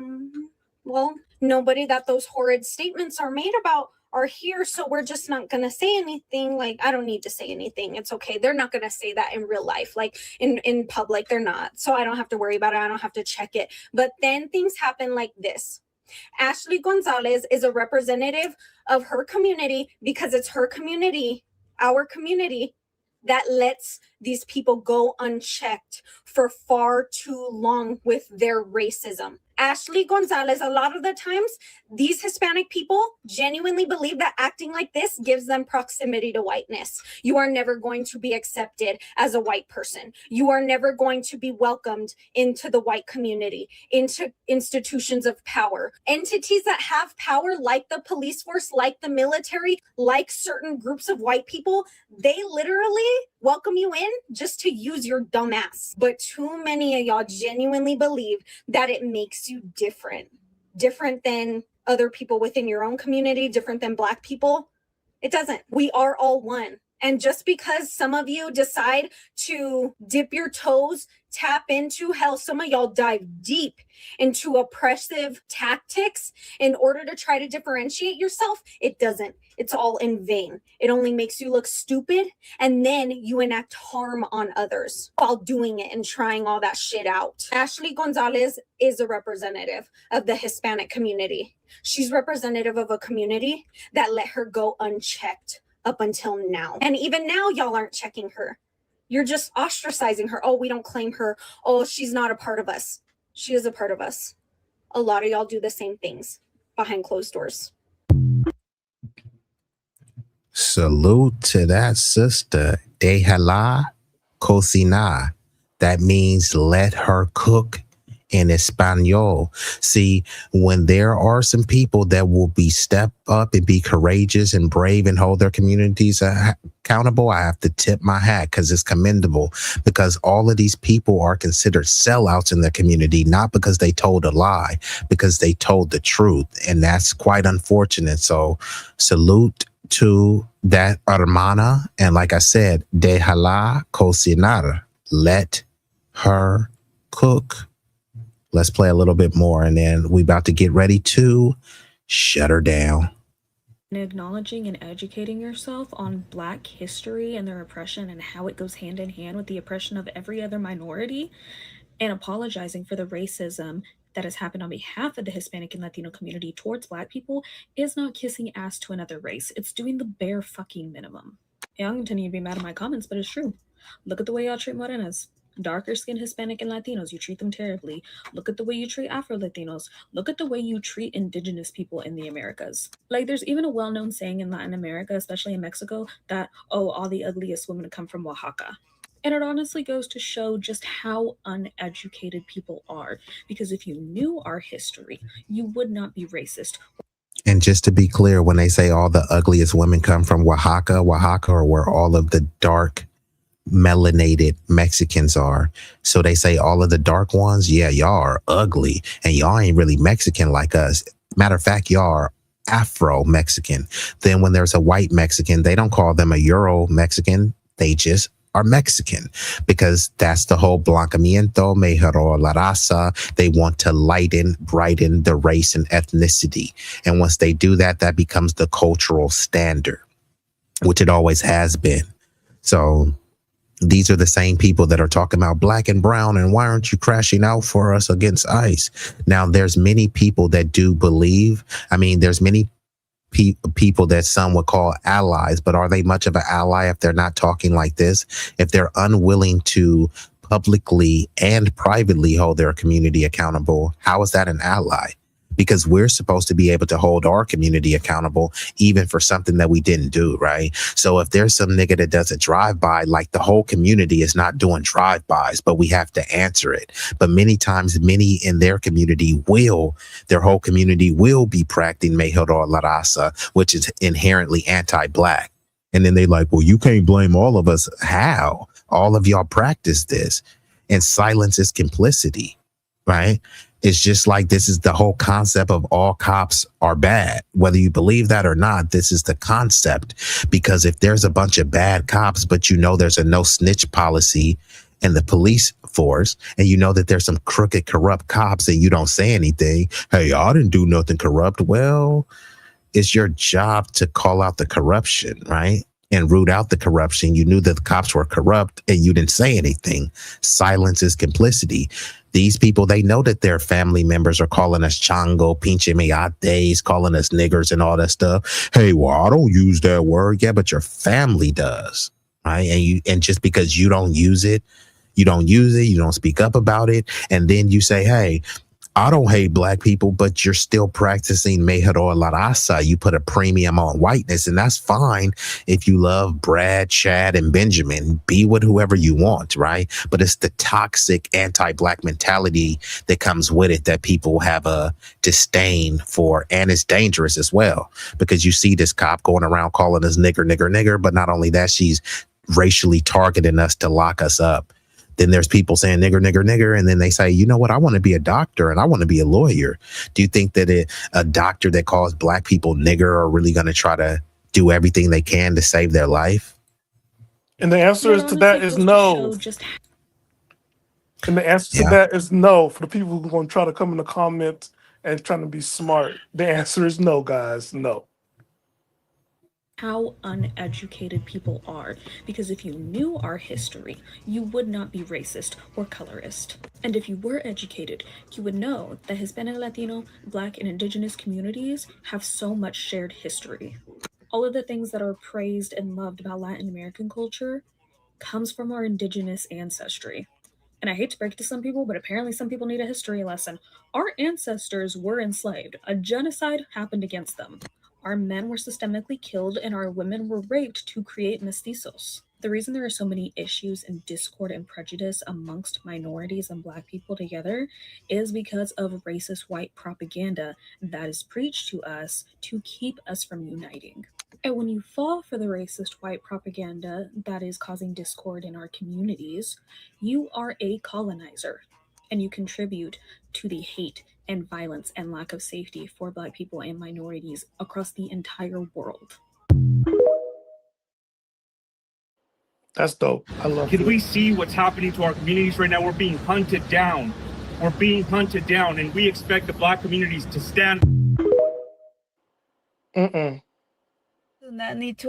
Speaker 2: well, nobody that those horrid statements are made about are here, so we're just not going to say anything. Like, I don't need to say anything. It's okay. They're not going to say that in real life, like in public, they're not. So I don't have to worry about it. I don't have to check it. But then things happen like this. Ashley Gonzalez is a representative of her community because it's her community, our community, that lets these people go unchecked for far too long with their racism. Ashley Gonzalez, a lot of the times, these Hispanic people genuinely believe that acting like this gives them proximity to whiteness. You are never going to be accepted as a white person. You are never going to be welcomed into the white community, into institutions of power. Entities that have power, like the police force, like the military, like certain groups of white people, they literally welcome you in just to use your dumb ass. But too many of y'all genuinely believe that it makes you different than other people within your own community, different than Black people. It doesn't. We are all one. And just because some of you decide to dip your toes, tap into hell, some of y'all dive deep into oppressive tactics in order to try to differentiate yourself, it doesn't. It's all in vain. It only makes you look stupid, and then you enact harm on others while doing it and trying all that shit out. Ashley Gonzalez is a representative of the Hispanic community. She's representative of a community that let her go unchecked up until now. And even now, y'all aren't checking her. You're just ostracizing her. Oh, we don't claim her. Oh, she's not a part of us. She is a part of us. A lot of y'all do the same things behind closed doors.
Speaker 6: Salute to that sister. Déjala cocinar. That means let her cook in Espanol. See, when there are some people that will be step up and be courageous and brave and hold their communities accountable, I have to tip my hat because it's commendable, because all of these people are considered sellouts in their community, not because they told a lie, because they told the truth. And that's quite unfortunate. So salute to that hermana. And like I said, déjala cocinar. Let her cook. Let's play a little bit more, and then we about to get ready to shut her down.
Speaker 3: Acknowledging and educating yourself on Black history and their oppression and how it goes hand in hand with the oppression of every other minority, and apologizing for the racism that has happened on behalf of the Hispanic and Latino community towards Black people is not kissing ass to another race. It's doing the bare fucking minimum. Yeah, I'm continuing to be mad at my comments, but it's true. Look at the way y'all treat morenas. Darker skinned Hispanic and Latinos, you treat them terribly. Look at the way you treat Afro-Latinos. Look at the way you treat indigenous people in the Americas. Like, there's even a well-known saying in Latin America, especially in Mexico, that, oh, all the ugliest women come from Oaxaca. And it honestly goes to show just how uneducated people are. Because if you knew our history, you would not be racist.
Speaker 6: And just to be clear, when they say all the ugliest women come from Oaxaca are where all of the dark melanated Mexicans are. So they say all of the dark ones, yeah, y'all are ugly and y'all ain't really Mexican like us. Matter of fact, y'all are Afro-Mexican. Then when there's a white Mexican, they don't call them a Euro Mexican. They just are Mexican, because that's the whole blancamiento, mejoró la raza. They want to brighten the race and ethnicity. And once they do that, that becomes the cultural standard, which it always has been. So these are the same people that are talking about black and brown and why aren't you crashing out for us against ICE? Now, there's many people that do believe, there's many people that some would call allies, but are they much of an ally if they're not talking like this? If they're unwilling to publicly and privately hold their community accountable, how is that an ally? Because we're supposed to be able to hold our community accountable even for something that we didn't do, right? So if there's some nigga that does a drive-by, like the whole community is not doing drive-bys, but we have to answer it. But many times, many in their community their whole community will be practicing mejoró la raza, which is inherently anti-black. And then they like, well, you can't blame all of us. How? All of y'all practice this. And silence is complicity, right? It's just like, this is the whole concept of all cops are bad. Whether you believe that or not, this is the concept. Because if there's a bunch of bad cops, but you know there's a no snitch policy in the police force, and you know that there's some crooked, corrupt cops and you don't say anything, hey, I didn't do nothing corrupt. Well, it's your job to call out the corruption, right? And root out the corruption. You knew that the cops were corrupt and you didn't say anything. Silence is complicity. These people, they know that their family members are calling us chango, pinche meates, calling us niggers and all that stuff. Hey, well, I don't use that word. Yeah, but your family does, right? And just because you don't use it, you don't speak up about it. And then you say, hey, I don't hate black people, but you're still practicing mejoró la raza. You put a premium on whiteness, and that's fine if you love Brad, Chad, and Benjamin. Be with whoever you want, right? But it's the toxic anti-black mentality that comes with it that people have a disdain for, and it's dangerous as well, because you see this cop going around calling us nigger, nigger, nigger, but not only that, she's racially targeting us to lock us up. Then there's people saying nigger, nigger, nigger. And then they say, you know what? I want to be a doctor and I want to be a lawyer. Do you think that a doctor that calls black people nigger are really going to try to do everything they can to save their life?
Speaker 14: And the answer to that is no. And the answer to that is no. For the people who are going to try to come in the comments and trying to be smart, the answer is no, guys. No.
Speaker 3: How uneducated people are, because if you knew our history, you would not be racist or colorist. And if you were educated, you would know that Hispanic, Latino, Black, and Indigenous communities have so much shared history. All of the things that are praised and loved about Latin American culture comes from our Indigenous ancestry. And I hate to break it to some people, but apparently some people need a history lesson. Our ancestors were enslaved. A genocide happened against them. Our men were systemically killed and our women were raped to create mestizos. The reason there are so many issues and discord and prejudice amongst minorities and Black people together is because of racist white propaganda that is preached to us to keep us from uniting. And when you fall for the racist white propaganda that is causing discord in our communities, you are a colonizer and you contribute to the hate and violence and lack of safety for Black people and minorities across the entire world.
Speaker 14: That's dope. I love
Speaker 4: Can
Speaker 14: it.
Speaker 4: we see what's happening to our communities right now? We're being hunted down. We're being hunted down, and we expect the Black communities to stand.
Speaker 10: Do not need to.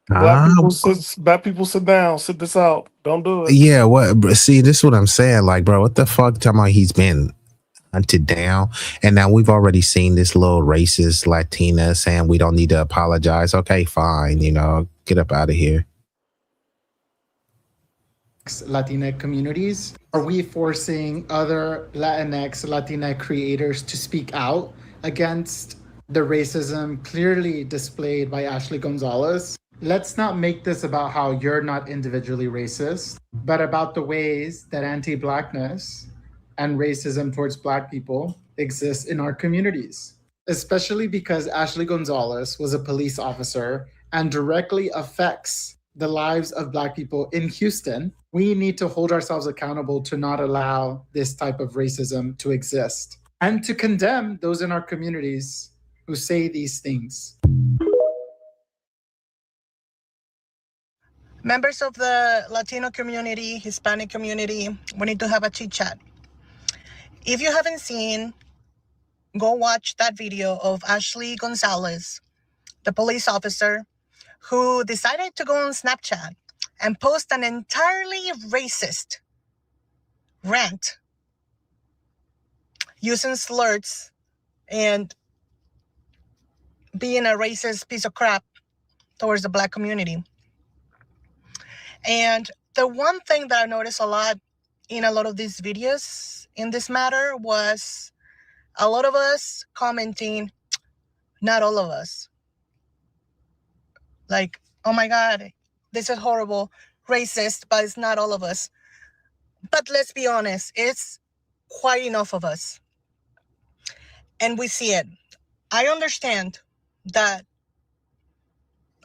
Speaker 14: Black people sit down. Sit this out. Don't do it.
Speaker 6: Yeah, see, this is what I'm saying. Like, bro, what the fuck? Talking about he's been hunted down, and now we've already seen this little racist Latina saying we don't need to apologize. Okay, fine, get up out of here.
Speaker 5: Latinx communities? Are we forcing other Latinx, Latina creators to speak out against the racism clearly displayed by Ashley Gonzalez? Let's not make this about how you're not individually racist, but about the ways that anti-blackness and racism towards Black people exists in our communities, especially because Ashley Gonzalez was a police officer and directly affects the lives of Black people in Houston. We need to hold ourselves accountable to not allow this type of racism to exist and to condemn those in our communities who say these things.
Speaker 23: Members of the Latino community, Hispanic community, we need to have a chit chat. If you haven't seen, go watch that video of Ashley Gonzalez, the police officer, who decided to go on Snapchat and post an entirely racist rant using slurs and being a racist piece of crap towards the Black community. And the one thing that I noticed a lot in a lot of these videos in this matter was a lot of us commenting, not all of us. Like, oh my God, this is horrible, racist, but it's not all of us. But let's be honest, it's quite enough of us. And we see it. I understand that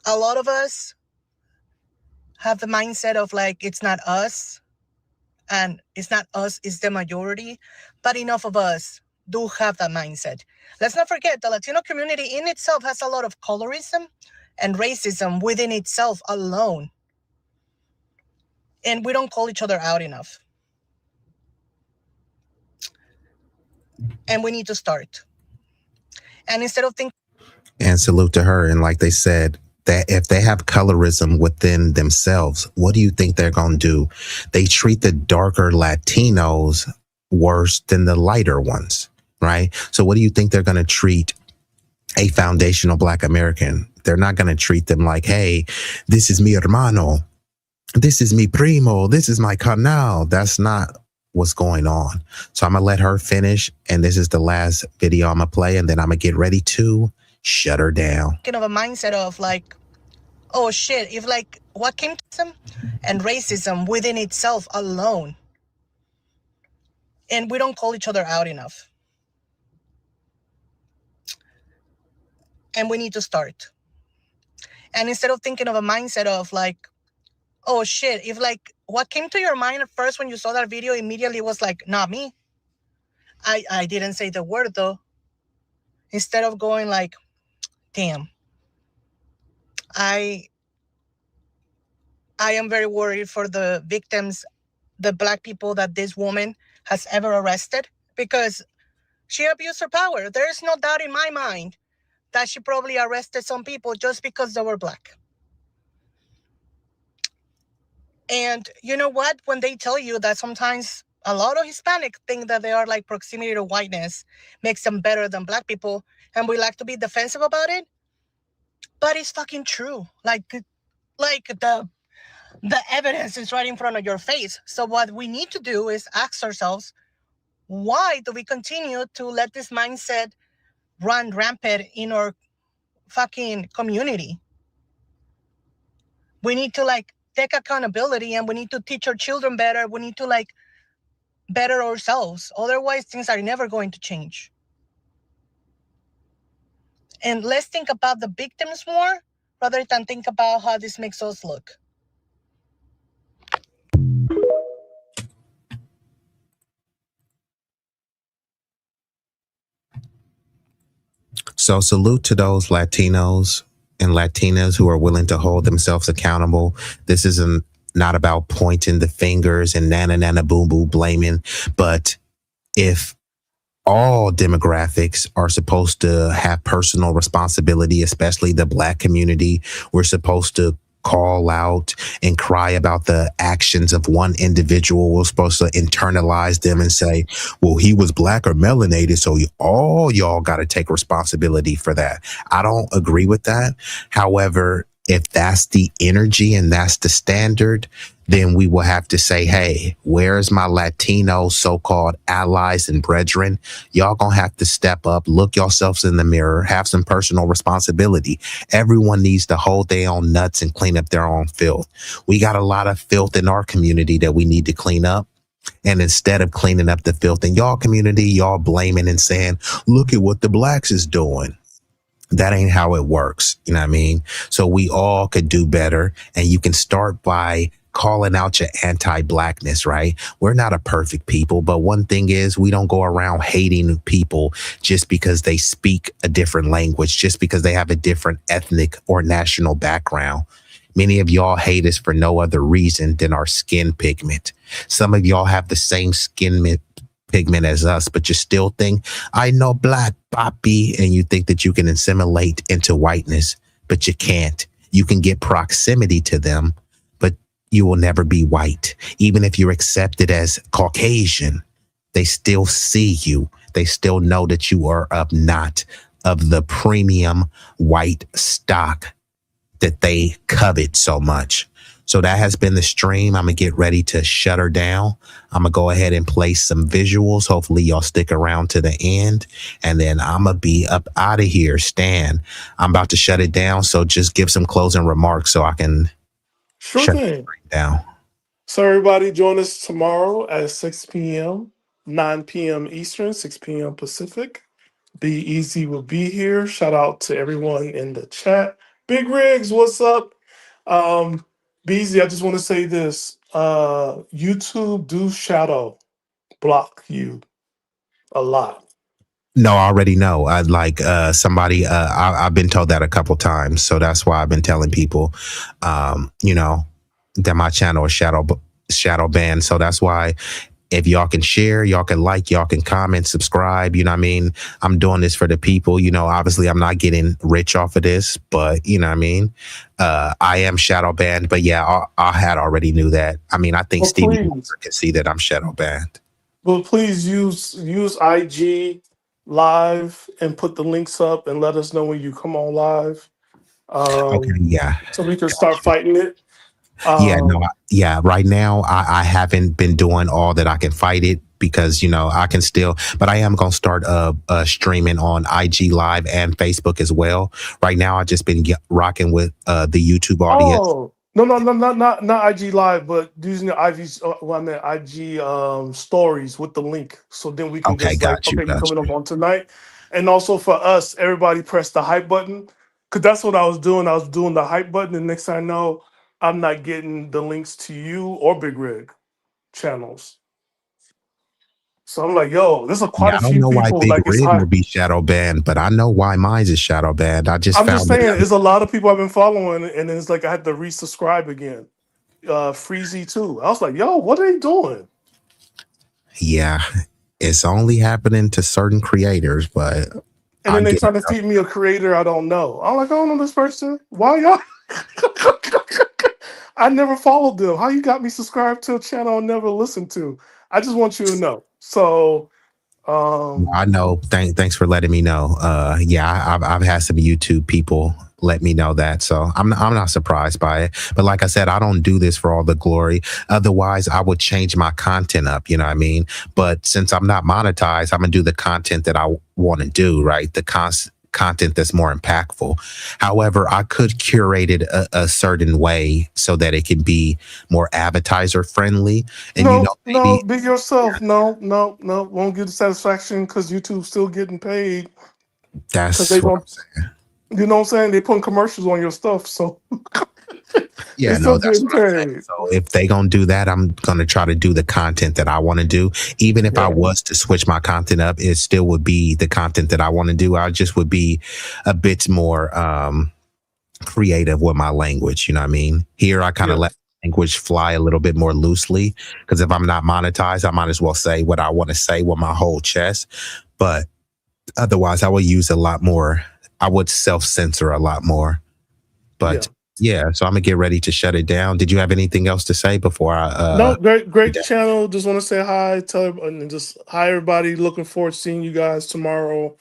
Speaker 23: a lot of us have the mindset of like, it's not us, and it's not us, it's the majority, but enough of us do have that mindset. Let's not forget the Latino community in itself has a lot of colorism and racism within itself alone. And we don't call each other out enough. And we need to start. And instead of thinking...
Speaker 6: And salute to her. And like they said, that if they have colorism within themselves, what do you think they're going to do? They treat the darker Latinos worse than the lighter ones, right? So what do you think they're going to treat a foundational Black American? They're not going to treat them like, hey, this is mi hermano, this is mi primo, this is my carnal. That's not what's going on. So I'm going to let her finish. And this is the last video I'm going to play. And then I'm going to get ready to shut her down.
Speaker 23: Kind of a mindset of like, oh shit, if like what came to them and racism within itself alone. And we don't call each other out enough. And we need to start. And instead of thinking of a mindset of like, oh shit, if like what came to your mind at first when you saw that video immediately was like, not me. I didn't say the word though. Instead of going like, damn, I I am very worried for the victims, the Black people that this woman has ever arrested, because she abused her power. There is no doubt in my mind that she probably arrested some people just because they were Black. And you know what? When they tell you that sometimes a lot of Hispanic think that they are like proximity to whiteness makes them better than Black people, and we like to be defensive about it, but it's fucking true. Like the evidence is right in front of your face. So what we need to do is ask ourselves, why do we continue to let this mindset run rampant in our fucking community? We need to like take accountability, and we need to teach our children better. We need to like better ourselves. Otherwise, things are never going to change. And let's think about the victims more rather than think about how this makes us look.
Speaker 6: So salute to those Latinos and Latinas who are willing to hold themselves accountable. This isn't not about pointing the fingers and nana boom boom blaming, but if all demographics are supposed to have personal responsibility, especially the Black community, we're supposed to call out and cry about the actions of one individual. We're supposed to internalize them and say, well, he was Black or melanated, so all y'all got to take responsibility for that. I don't agree with that. However, if that's the energy and that's the standard, then we will have to say, hey, where's my Latino so-called allies and brethren? Y'all gonna have to step up, look yourselves in the mirror, have some personal responsibility. Everyone needs to hold their own nuts and clean up their own filth. We got a lot of filth in our community that we need to clean up. And instead of cleaning up the filth in y'all community, y'all blaming and saying, look at what the Blacks is doing. That ain't how it works. You know what I mean? So we all could do better. And you can start by calling out your anti-blackness, right? We're not a perfect people, but one thing is we don't go around hating people just because they speak a different language, just because they have a different ethnic or national background. Many of y'all hate us for no other reason than our skin pigment. Some of y'all have the same skin pigment as us, but you still think, I know Black, papi, and you think that you can assimilate into whiteness, but you can't. You can get proximity to them, but you will never be white. Even if you're accepted as Caucasian, they still see you. They still know that you are not of the premium white stock that they covet so much. So that has been the stream. I'm going to get ready to shut her down. I'm going to go ahead and play some visuals. Hopefully y'all stick around to the end. And then I'm going to be up out of here. Stan, I'm about to shut it down. So just give some closing remarks so I can shut it down.
Speaker 14: So everybody join us tomorrow at 6 p.m., 9 p.m. Eastern, 6 p.m. Pacific. B-Eazy will be here. Shout out to everyone in the chat. Big Rigs, what's up? B-Eazy, I just want to say this. YouTube do shadow block you a lot.
Speaker 6: No, I already know. I'd like somebody. I've been told that a couple times, so that's why I've been telling people, you know, that my channel is shadow banned. So that's why, if y'all can share, y'all can like, y'all can comment, subscribe. You know what I mean? I'm doing this for the people. You know, obviously I'm not getting rich off of this, but you know what I mean? I am shadow banned, but yeah, I had already knew that. I mean, I think Stevie Wonder can see that I'm shadow banned.
Speaker 14: Well, please use IG Live and put the links up and let us know when you come on live.
Speaker 6: Okay, yeah.
Speaker 14: So we can start fighting it.
Speaker 6: Right now, I haven't been doing all that I can fight it because, you know, I can still, but I am going to start streaming on IG Live and Facebook as well. Right now, I've just been rocking with the YouTube audience.
Speaker 14: Oh, no, not IG Live, but using the IG stories with the link. So then we can you're coming up on tonight. And also for us, everybody press the hype button. Because that's what I was doing. I was doing the hype button. And next thing I know, I'm not getting the links to you or Big Rig channels. So I'm like, yo, there's quite a few people.
Speaker 6: I don't know why Big
Speaker 14: like
Speaker 6: Rig will be shadow banned, but I know why mine is shadow banned. I'm just saying,
Speaker 14: there's a lot of people I've been following, and it's like I had to resubscribe again. Freezy too. I was like, yo, what are they doing?
Speaker 6: Yeah, it's only happening to certain creators, but
Speaker 14: and then they try to feed me a creator I don't know. I'm like, I don't know this person. Why y'all? I never followed them. How you got me subscribed to a channel I never listened to? I just want you to know. So
Speaker 6: I know. Thanks for letting me know. Yeah, I've had some YouTube people let me know that, so I'm not surprised by it. But like I said, I don't do this for all the glory. Otherwise, I would change my content up. You know what I mean? But since I'm not monetized, I'm gonna do the content that I want to do. Right? The content that's more impactful. However, I could curate it a certain way so that it can be more advertiser friendly. And
Speaker 14: no, be yourself. No, won't get the satisfaction because YouTube's still getting paid.
Speaker 6: That's
Speaker 14: they
Speaker 6: what
Speaker 14: don't.
Speaker 6: I'm saying.
Speaker 14: You know what I'm saying? They putting commercials on your stuff, so
Speaker 6: yeah, no, that's what I'm saying. So if they gonna do that, I'm gonna try to do the content that I want to do. Even if I was to switch my content up, it still would be the content that I want to do. I just would be a bit more creative with my language. You know what I mean? Here, I kind of let language fly a little bit more loosely because if I'm not monetized, I might as well say what I want to say with my whole chest. But otherwise, I would use a lot more. I would self-censor a lot more. But yeah, so I'm gonna get ready to shut it down. Did you have anything else to say before I
Speaker 14: No, great channel. Just want to say hi, and just hi everybody. Looking forward to seeing you guys tomorrow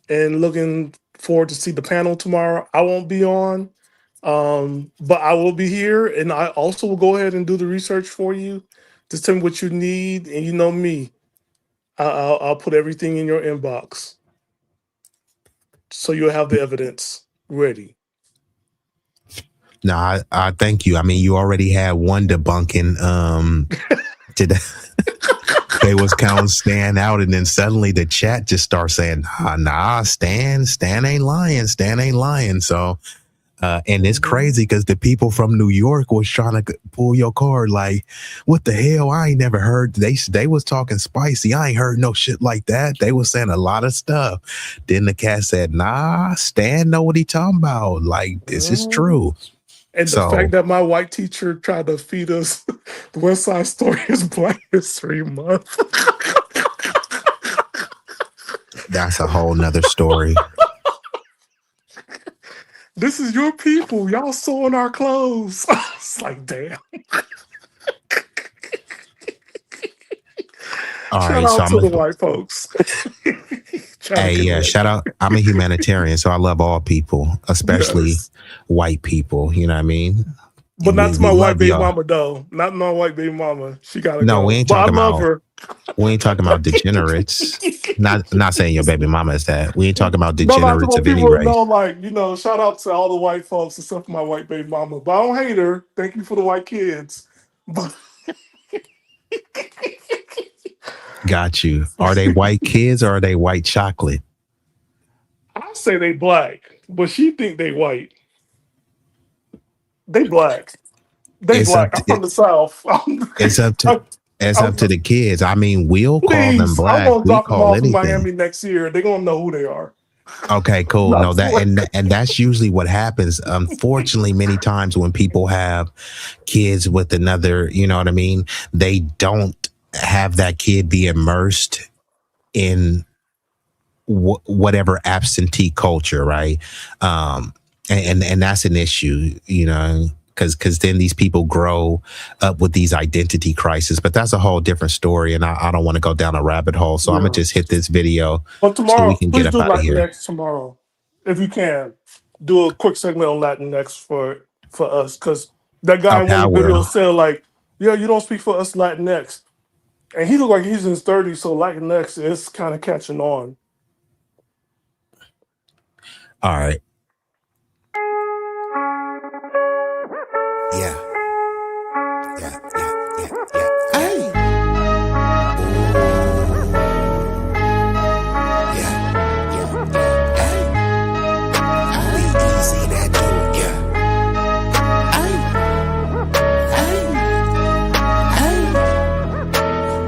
Speaker 14: and looking forward to see the panel tomorrow. I won't be on, but I will be here, and I also will go ahead and do the research for you. Just tell me what you need, and you know me. I'll put everything in your inbox. So you'll have the evidence ready.
Speaker 6: No, I thank you. I mean, you already had one debunking today. They was counting Stan out, and then suddenly the chat just starts saying, nah, Stan ain't lying. Stan ain't lying. So and it's crazy because the people from New York was trying to pull your card like, what the hell? I ain't never heard. They was talking spicy. I ain't heard no shit like that. They was saying a lot of stuff. Then the cat said, nah, Stan know what he talking about. Like, this is true.
Speaker 14: And the fact that my white teacher tried to feed us the West Side Story is Black History Month.
Speaker 6: That's a whole nother story.
Speaker 14: This is your people. Y'all sewing our clothes. It's like, damn. Shout out to the white folks.
Speaker 6: Hey, yeah, shout out. I'm a humanitarian, so I love all people, especially white people. You know what I mean?
Speaker 14: But not to my white baby mama, though. Not my white baby mama. She gotta go.
Speaker 6: No, we ain't talking about
Speaker 14: her.
Speaker 6: We ain't talking about degenerates. Not saying your baby mama is that. We ain't talking about degenerates of any race.
Speaker 14: No, like, shout out to all the white folks except for my white baby mama. But I don't hate her. Thank you for the white kids. But
Speaker 6: got you. Are they white kids or are they white chocolate?
Speaker 14: I say they black, but she think they white. They black. They black. I'm from the South.
Speaker 6: It's up to the kids. I mean, we'll call them black.
Speaker 14: I'm gonna
Speaker 6: We
Speaker 14: drop them
Speaker 6: call
Speaker 14: off in
Speaker 6: anything.
Speaker 14: Miami next year. They're gonna know who they are.
Speaker 6: Okay, cool. No, that and that's usually what happens. Unfortunately, many times when people have kids with another, you know what I mean, they don't have that kid be immersed in whatever absentee culture, right? And that's an issue, because then these people grow up with these identity crises. But that's a whole different story, and I don't want to go down a rabbit hole. So I'm gonna just hit this video
Speaker 14: But tomorrow,
Speaker 6: so we can
Speaker 14: please
Speaker 6: get
Speaker 14: do
Speaker 6: up out of here.
Speaker 14: Latinx tomorrow, if you can. Do a quick segment on Latinx for us, because that guy in one of the videos said, like, yeah, you don't speak for us Latinx. And he looked like he's in his 30s, so Latinx is kind of catching on.
Speaker 6: All right. Yeah.
Speaker 13: Hey.
Speaker 6: B-Eazy Dat Dude,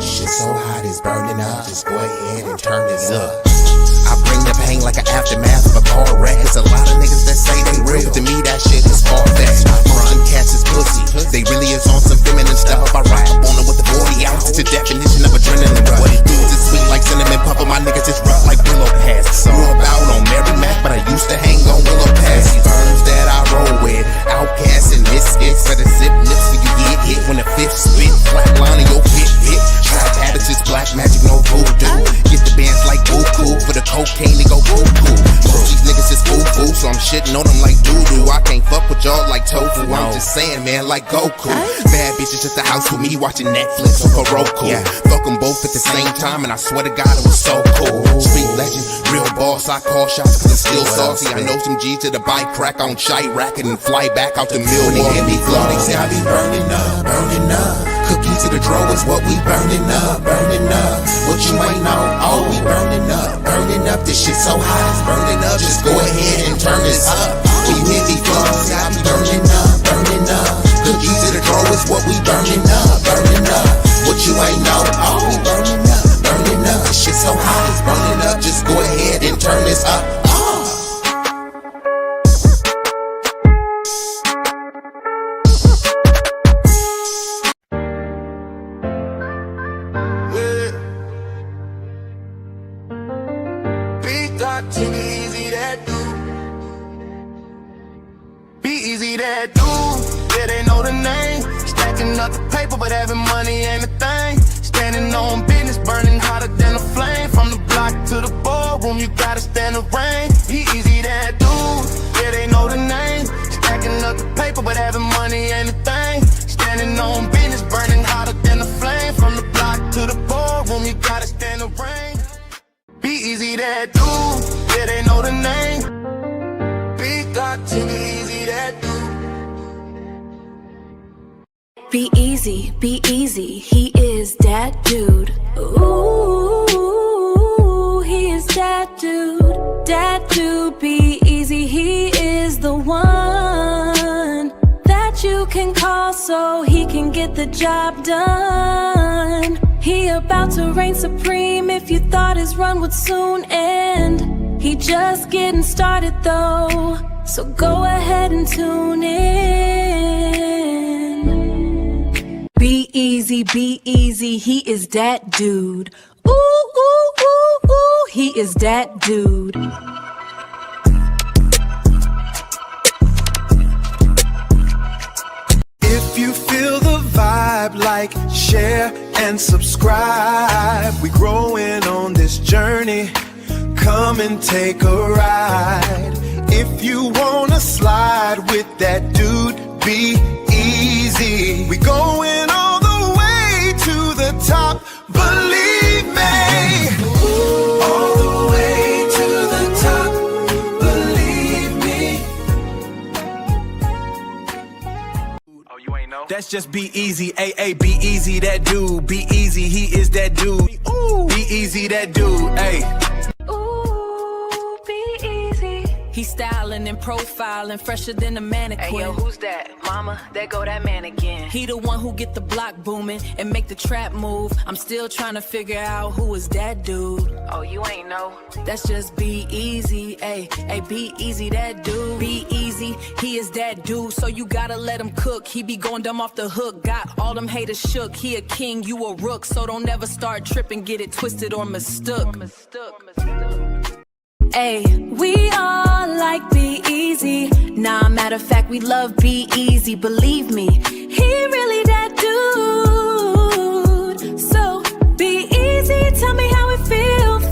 Speaker 13: Shit so hot it's burning up. Just go ahead and turn this up.
Speaker 6: I bring the hang like an aftermath of a car wreck. There's a lot of niggas that say they real. To me, that shit is far-fetched. Some cats is pussy. They really is on some feminine stuff. I ride up on them with the 40 ounces. It's a definition of adrenaline rush. What it do is sweet like cinnamon puffer. My niggas is rough like pillow pads. Grew up out on Mary Mac, but I used to hang on Willow Pass. These birds that I roll with, outcasts and misfits. For the zip lips so you get hit when the fifth spit. Flatline in your pit. Trap habits is black magic, no voodoo. Get the bands like Goku. For the cocaine, they go cuckoo. Most these niggas is foo-foo, so I'm shitting on them like doo-doo. I can't fuck with y'all like tofu. I'm just saying, man, like Goku. Bad bitches at the house with me watching Netflix or Roku. Fuck them both at the same time, and I swear to God it was so cool. Street legend, real boss, I call shots cause I'm still saucy. I know some G's to the bike crack on Chirac and then fly back out to Milwaukee. When they hear me flow, they say I be burning up, burning up. Cookies to the draw is what we burning up, burning up. What you ain't know, oh, we burning up, burning up. This shit so high, it's burning up. Just go ahead and turn this up. When you hear me flow, say I be burning up, burning up. Cookies to the draw is what we burning up, burning up. What you ain't know, oh, we burning up, burning up. This shit so high, it's burning up. Just go ahead and turn this up.
Speaker 13: B-Eazy that dude. B-Eazy that dude. Yeah, they know the name. Stacking up the paper, but having money ain't a thing. Standing on business, burning hotter than a flame. From the block to the ballroom, you gotta stand the rain. B-Eazy that dude. Yeah, they know the name. Stacking up the paper, but having money ain't a thing. Standing on business, burning hotter than a flame. From the block to the ballroom, you gotta stand the rain. B-Eazy that dude, yeah, they know the name. B-Eazy that dude.
Speaker 21: Be easy, he is that dude. Ooh, he is that dude, be easy, he is the one that you can call so he can get the job done. He about to reign supreme if you thought his run would soon end. He just getting started though, so go ahead and tune in. Be easy, he is that dude. Ooh, ooh, ooh, ooh, he is that dude.
Speaker 20: If you feel the vibe, like, share, and subscribe. We growing on this journey. Come and take a ride. If you wanna slide with that dude, be easy. We going all the way to the top, believe me. All the way to the top, believe me. That's just B-Eazy, A-A, B-Eazy that dude. B-Eazy, he is that dude. Ooh, B-Eazy that dude, ayy.
Speaker 21: Ooh, be easy. He's styling and profiling, fresher than a mannequin.
Speaker 1: Hey yo, who's that? Mama, there go that man again.
Speaker 21: He the one who get the block booming and make the trap move. I'm still trying to figure out who is that dude.
Speaker 1: Oh, you ain't know?
Speaker 21: That's just B-Eazy, ayy, ayy, B-Eazy that dude. B-Eazy, he is that dude, so you gotta let him cook. He be going dumb off the hook, got all them haters shook. He a king, you a rook, so don't ever start tripping, get it twisted or mistook. Ayy, we all like B-Eazy. Nah, matter of fact, we love B-Eazy, believe me. He really that dude. So, B-Eazy, tell me how it feel.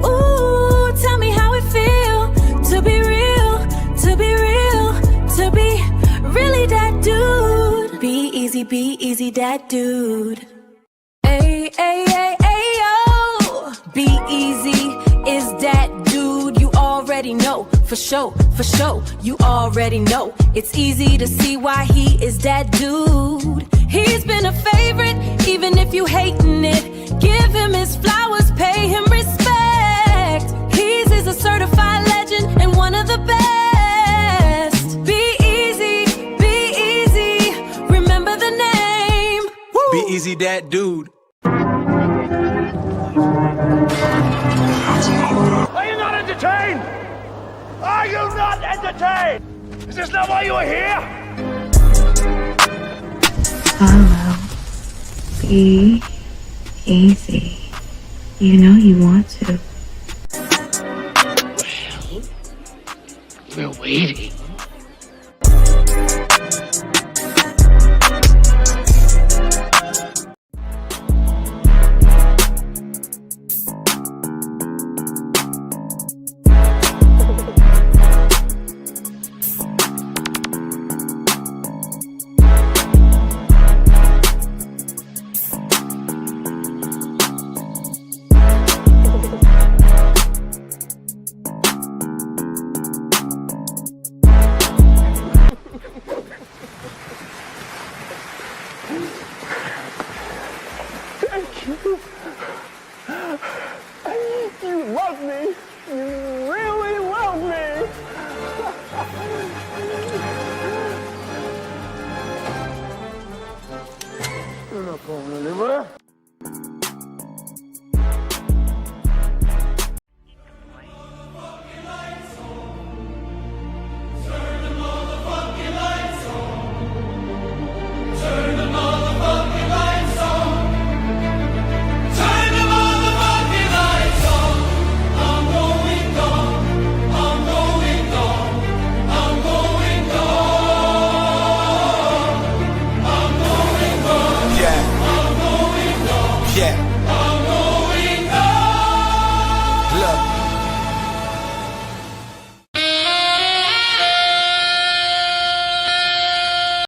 Speaker 21: Ooh, tell me how it feel. To be real, to be real, to be really that dude. B-Eazy, that dude. Ayy, ayy, ayy, ayy, yo. B-Eazy is that dude, you already know, for sure, you already know. It's easy to see why he is that dude. He's been a favorite, even if you hating it. Give him his flowers, pay him respect. He's a certified legend and one of the best. B-Eazy, remember the name. Woo.
Speaker 20: B-Eazy that dude.
Speaker 16: Are you not Are you not entertained? Is this not why you are here?
Speaker 7: Follow. Be easy. You know you want to.
Speaker 16: We're waiting.
Speaker 8: Thank you. You love me. You really love me. You're not going anywhere.
Speaker 20: Yeah.